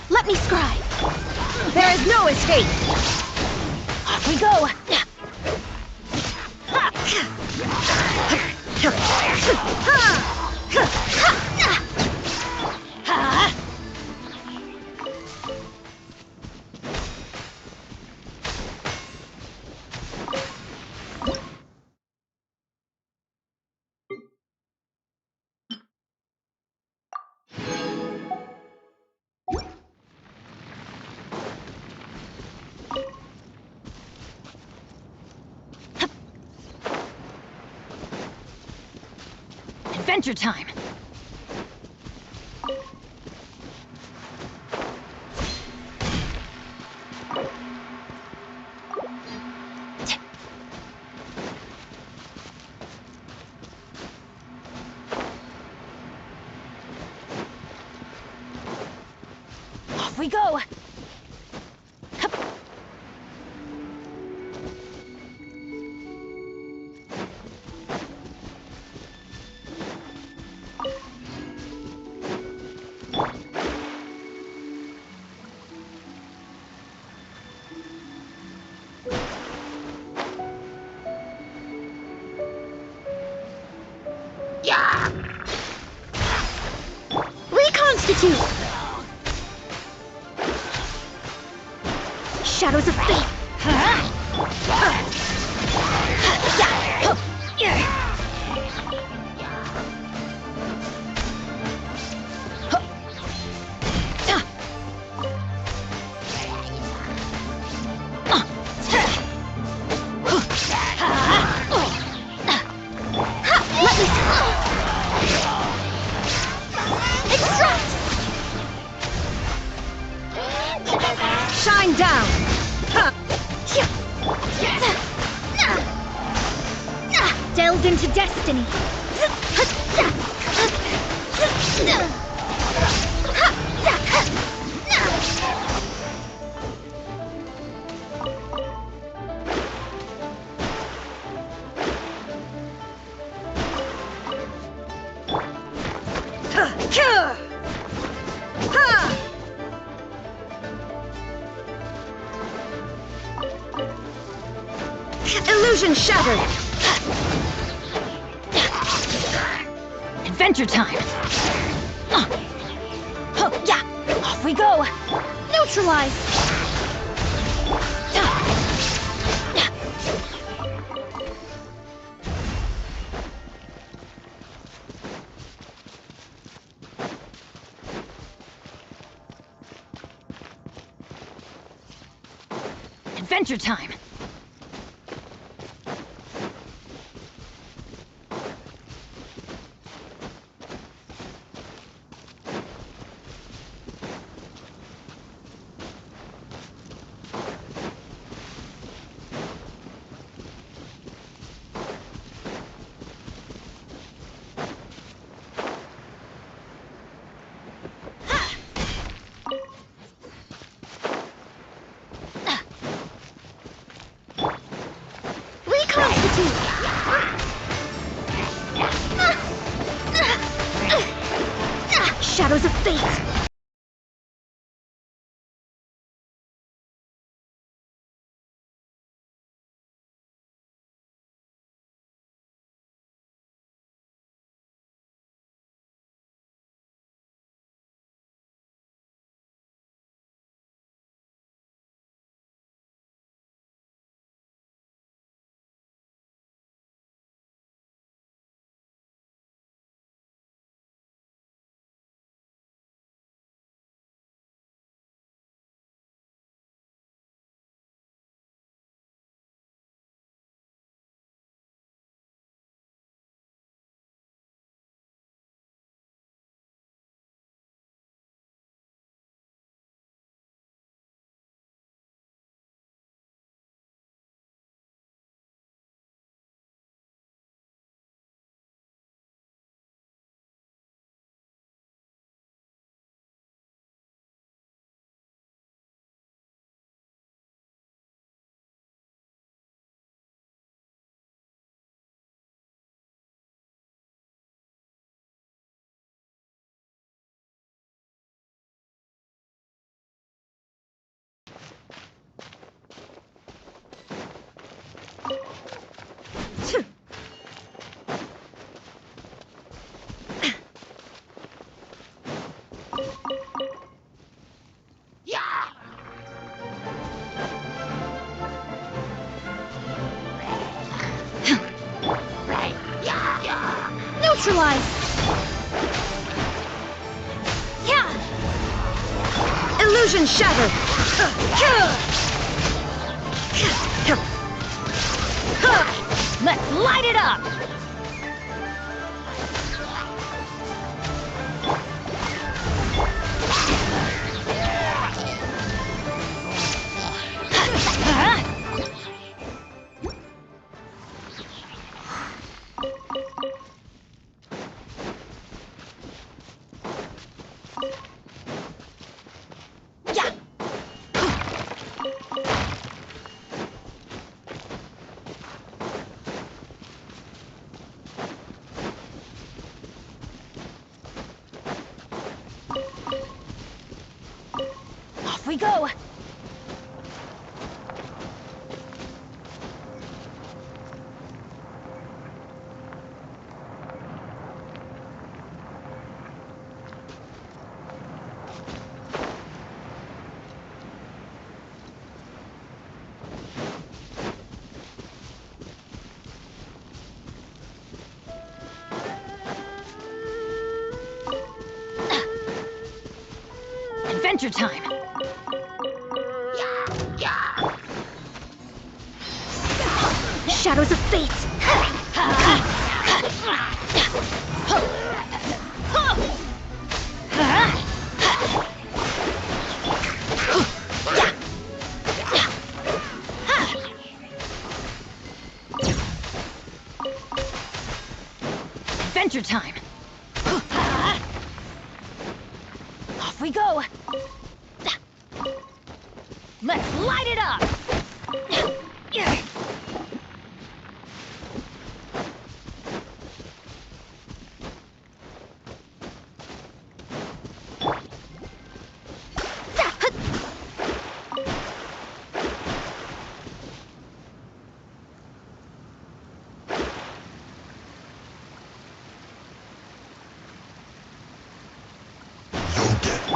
S14: Let me scry!
S8: There is no escape!
S14: Off we go!
S8: Adventure time! Off we go!
S14: Reconstitute! Shadows of fate!
S8: Shine down!
S14: Delve into destiny!
S8: Illusion shattered! Adventure time! Yeah! Off we go!
S14: Neutralize!
S8: Adventure time!
S14: Shadows of fate! Neutralize! Yeah!
S8: Illusion shattered!
S14: Let's light it up!
S8: Off we go! Adventure time!
S14: Shadows of fate!
S8: Adventure time! Off we go! Let's light it up!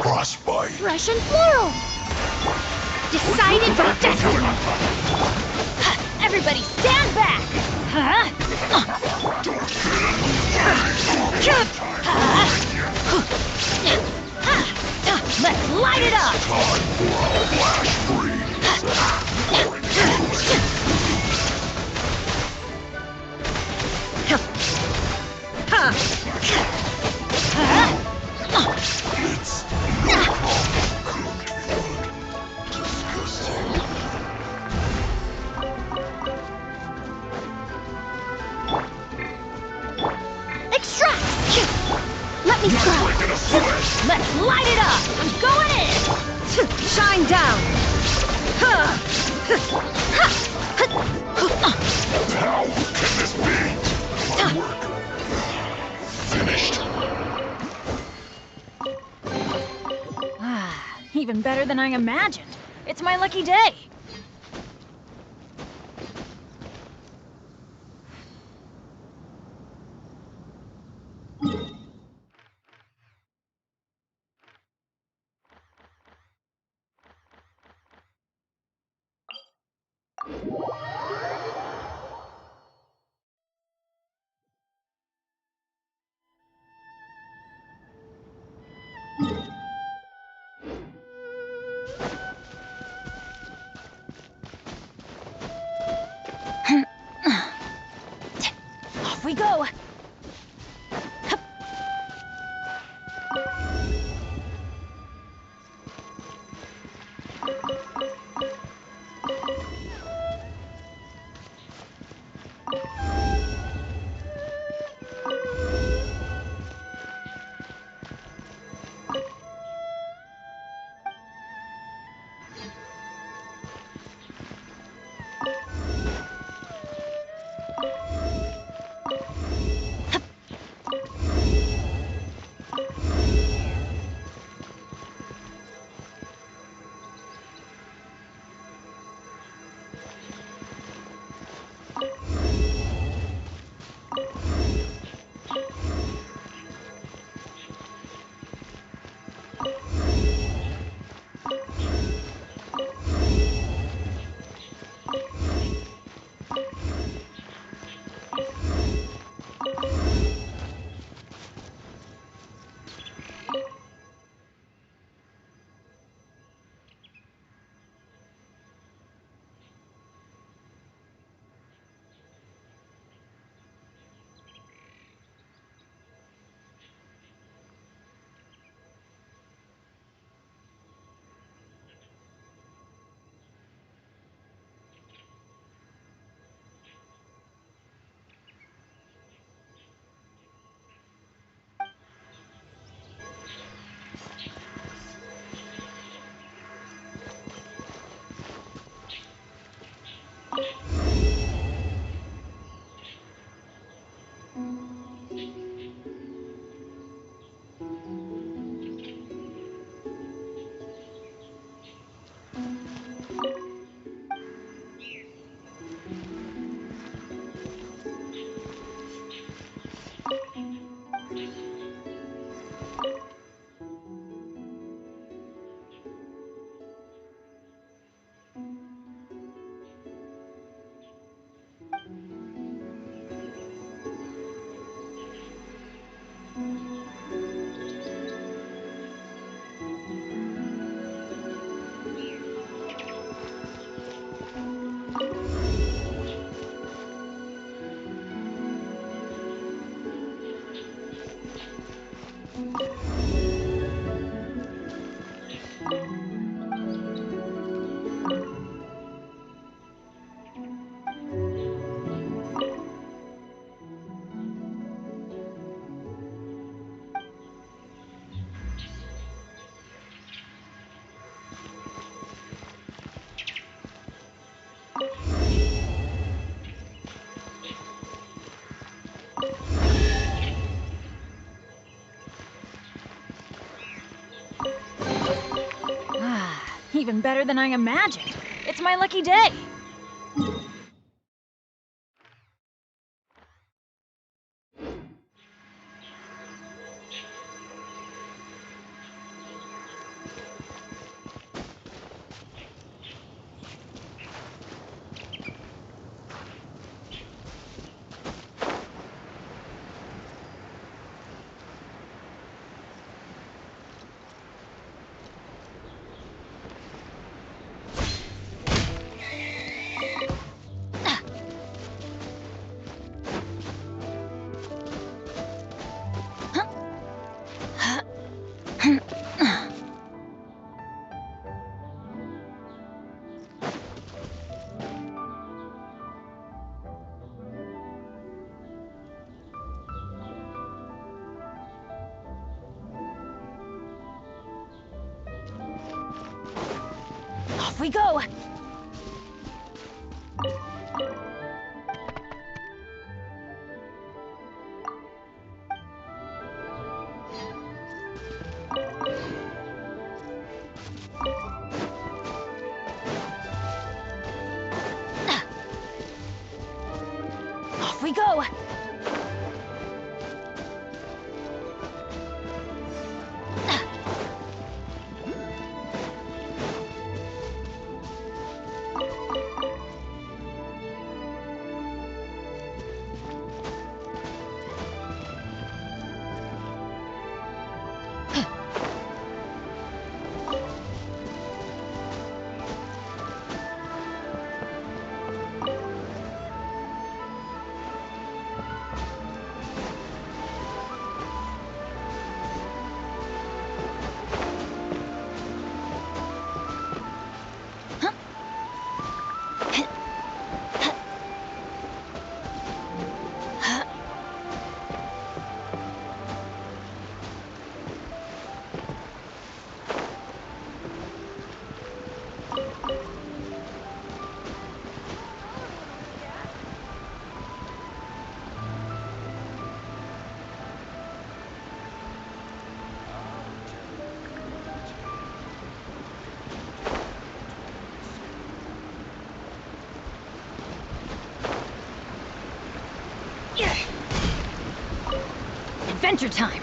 S22: Frostbite.
S14: Russian floral! Decided by destiny!
S8: Everybody stand back! Let's light it up!
S22: Time for a flash It's no problem. Cooked food. Disgusting.
S14: Extract! Let me go!
S8: Let's light it up! I'm going in! Shine down!
S22: How can this be? My work finished.
S8: Even better than I imagined. It's my lucky day. Off we go! Even better than I imagined. It's my lucky day. Off we go! Off we go! Adventure time!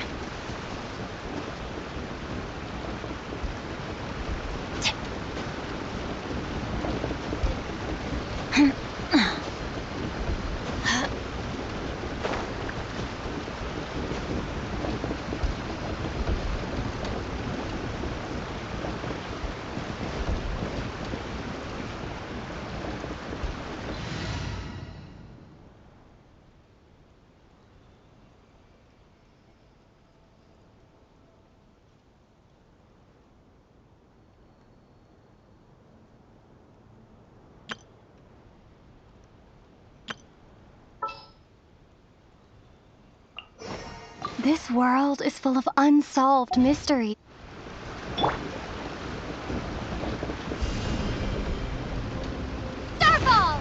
S23: This world is full of unsolved mysteries.
S2: Starfall!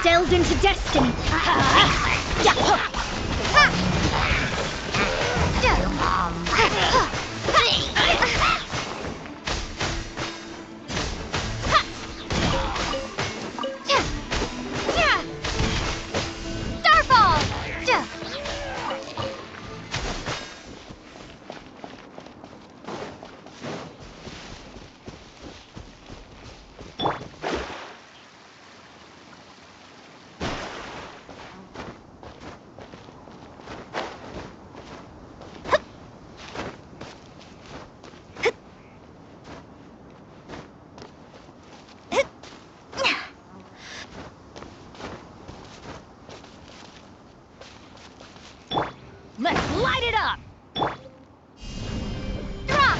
S2: Delved into destiny. Let's light it up! Drop!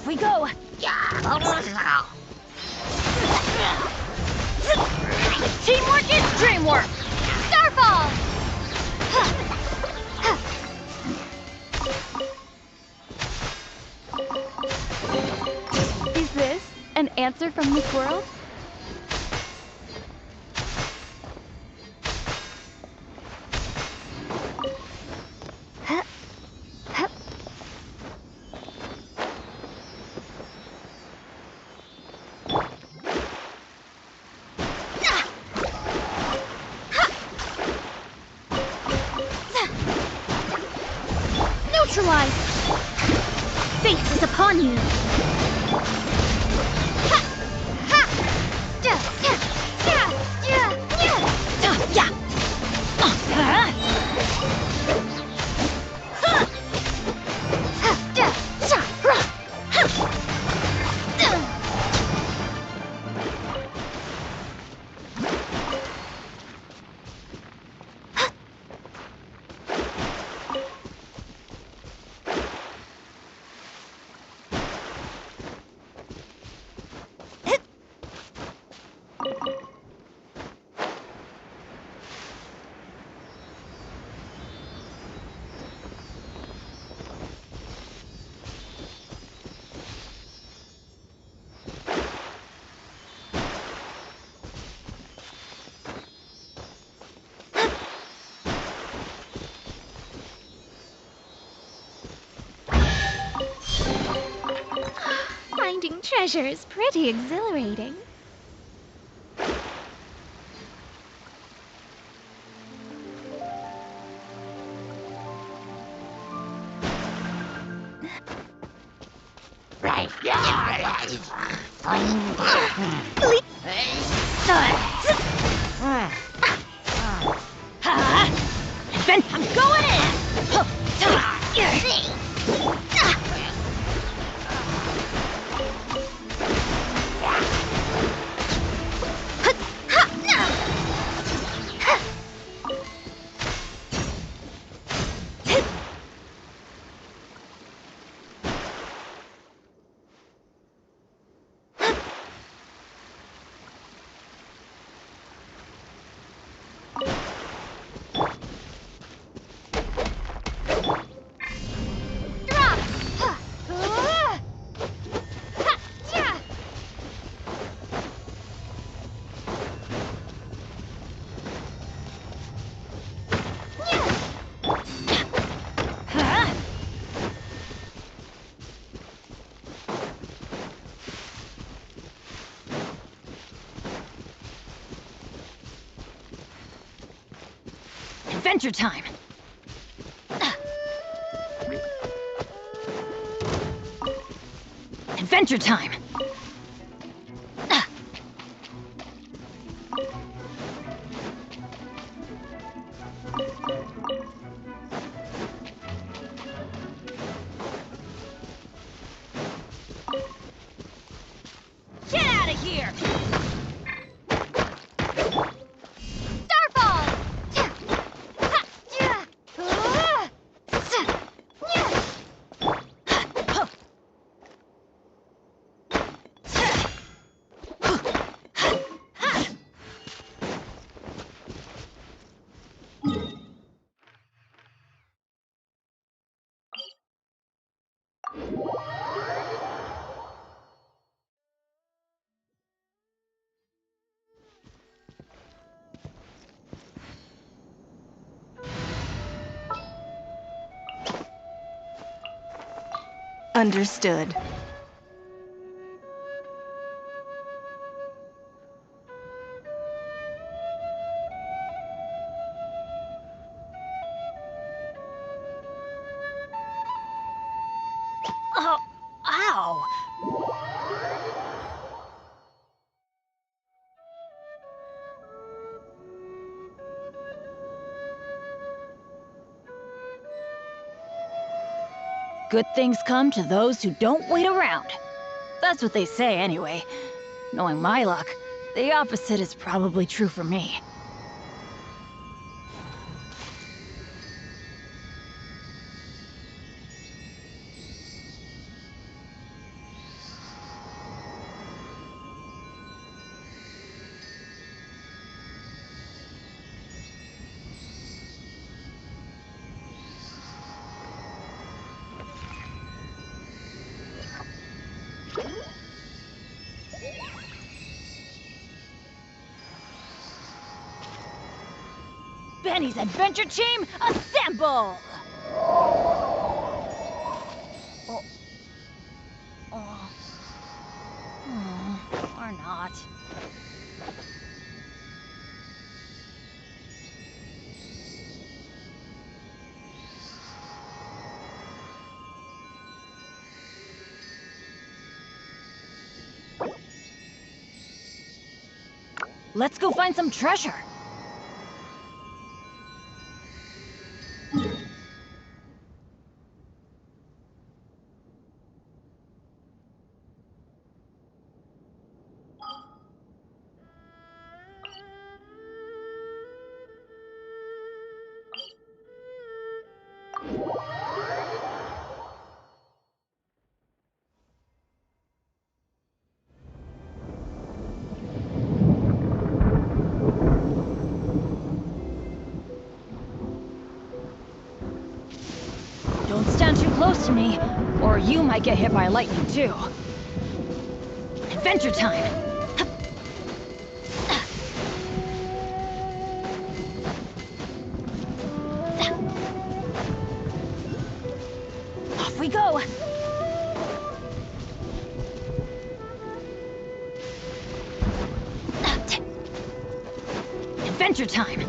S2: We go! Teamwork is dreamwork! Starfall!
S11: Is this an answer from this world?
S2: Neutralize! Fate is upon you!
S16: treasure is pretty exhilarating.
S2: Right.
S8: Ben, I'm going in! Adventure time! Adventure time! Get out of here! Starfall!
S3: Understood.
S8: Oh, ow! Good things come to those who don't wait around. That's what they say anyway. Knowing my luck, the opposite is probably true for me. Benny's adventure team, assemble! Or not. Let's go find some treasure. Don't stand too close to me, or you might get hit by lightning too. Adventure time! Off we go! adventure time!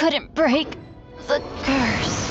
S8: Couldn't break the curse.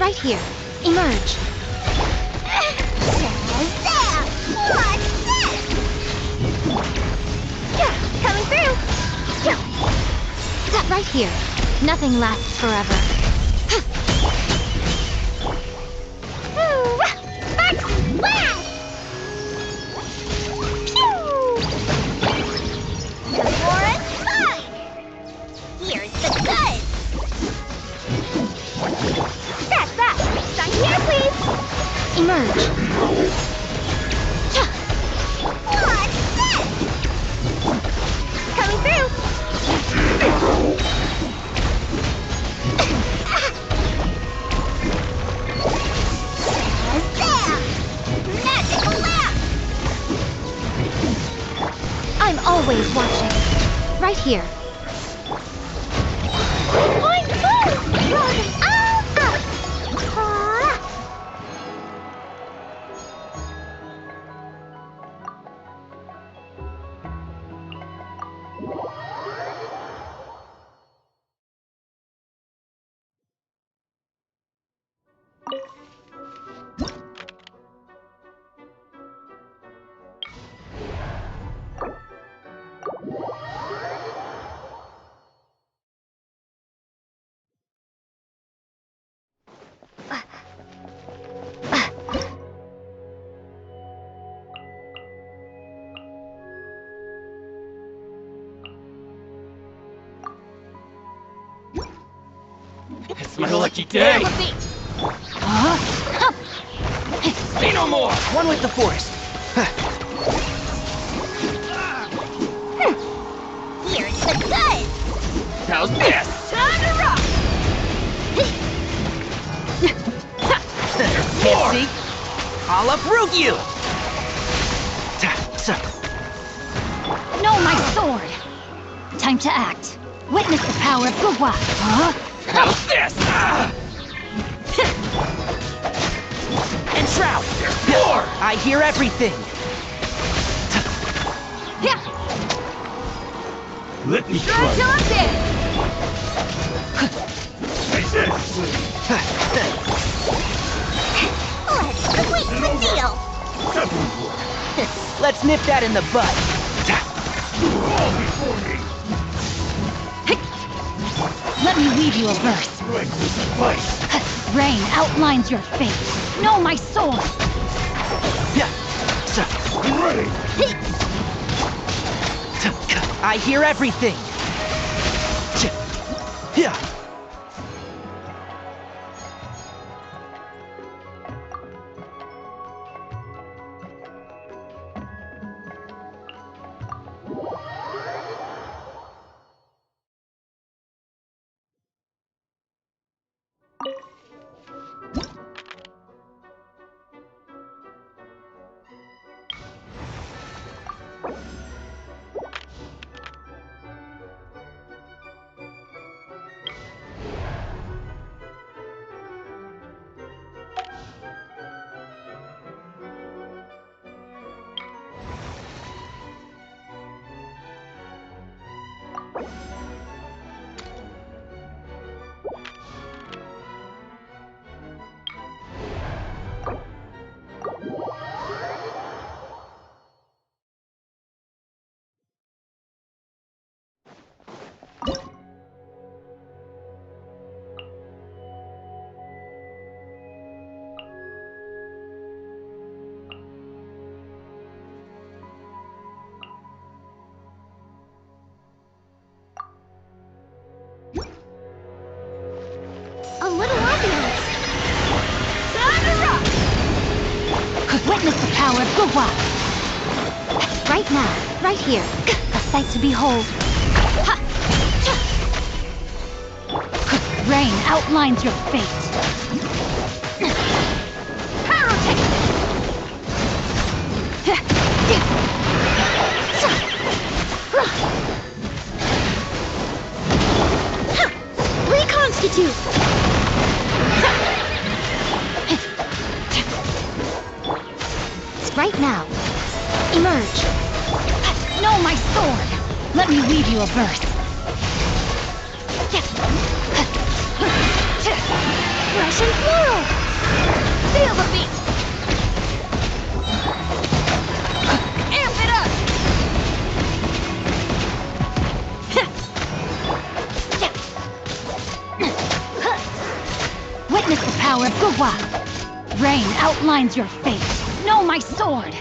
S23: right here. Emerge.
S2: Shazam! What's this?
S23: Yeah, coming through. Yeah. That right here. Nothing lasts forever.
S2: Spark blast! Pew! The floor is fine! Here's the goods! That's that! Sign here, please!
S23: Emerge.
S2: What's this?
S23: Coming through.
S2: Shazam! Magical lamp!
S23: I'm always watching. Right here.
S2: Point boom! Run all up!
S1: It's my lucky day!
S15: Say no more! One with the forest.
S2: Here's the goods!
S15: How's this?
S2: Time to rock!
S15: Can't see? I'll uproot you!
S8: No, my sword! Time to act. Witness the power of Gugwa. Huh?
S15: How's this? Enshroud! I hear everything!
S1: Let me
S2: Sure till I'm dead! Let's squeeze the deal!
S15: Let's nip that in the bud.
S8: Let me weave you a verse. Rain outlines your fate. Know my sword!
S15: Ready. I hear everything.
S2: A little ambiance.
S8: Time to rock! Witness the power of Gugwa. Right now, right here. A sight to behold. Rain outlines your fate.
S2: Reconstitute!
S8: Right now. Emerge. Know my sword. Let me weave you a verse.
S2: Russian floral!
S8: Feel the beat! Amp it up!
S3: Witness the power of Gugwa! Rain outlines your fate. Know my sword!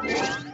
S3: Yeah.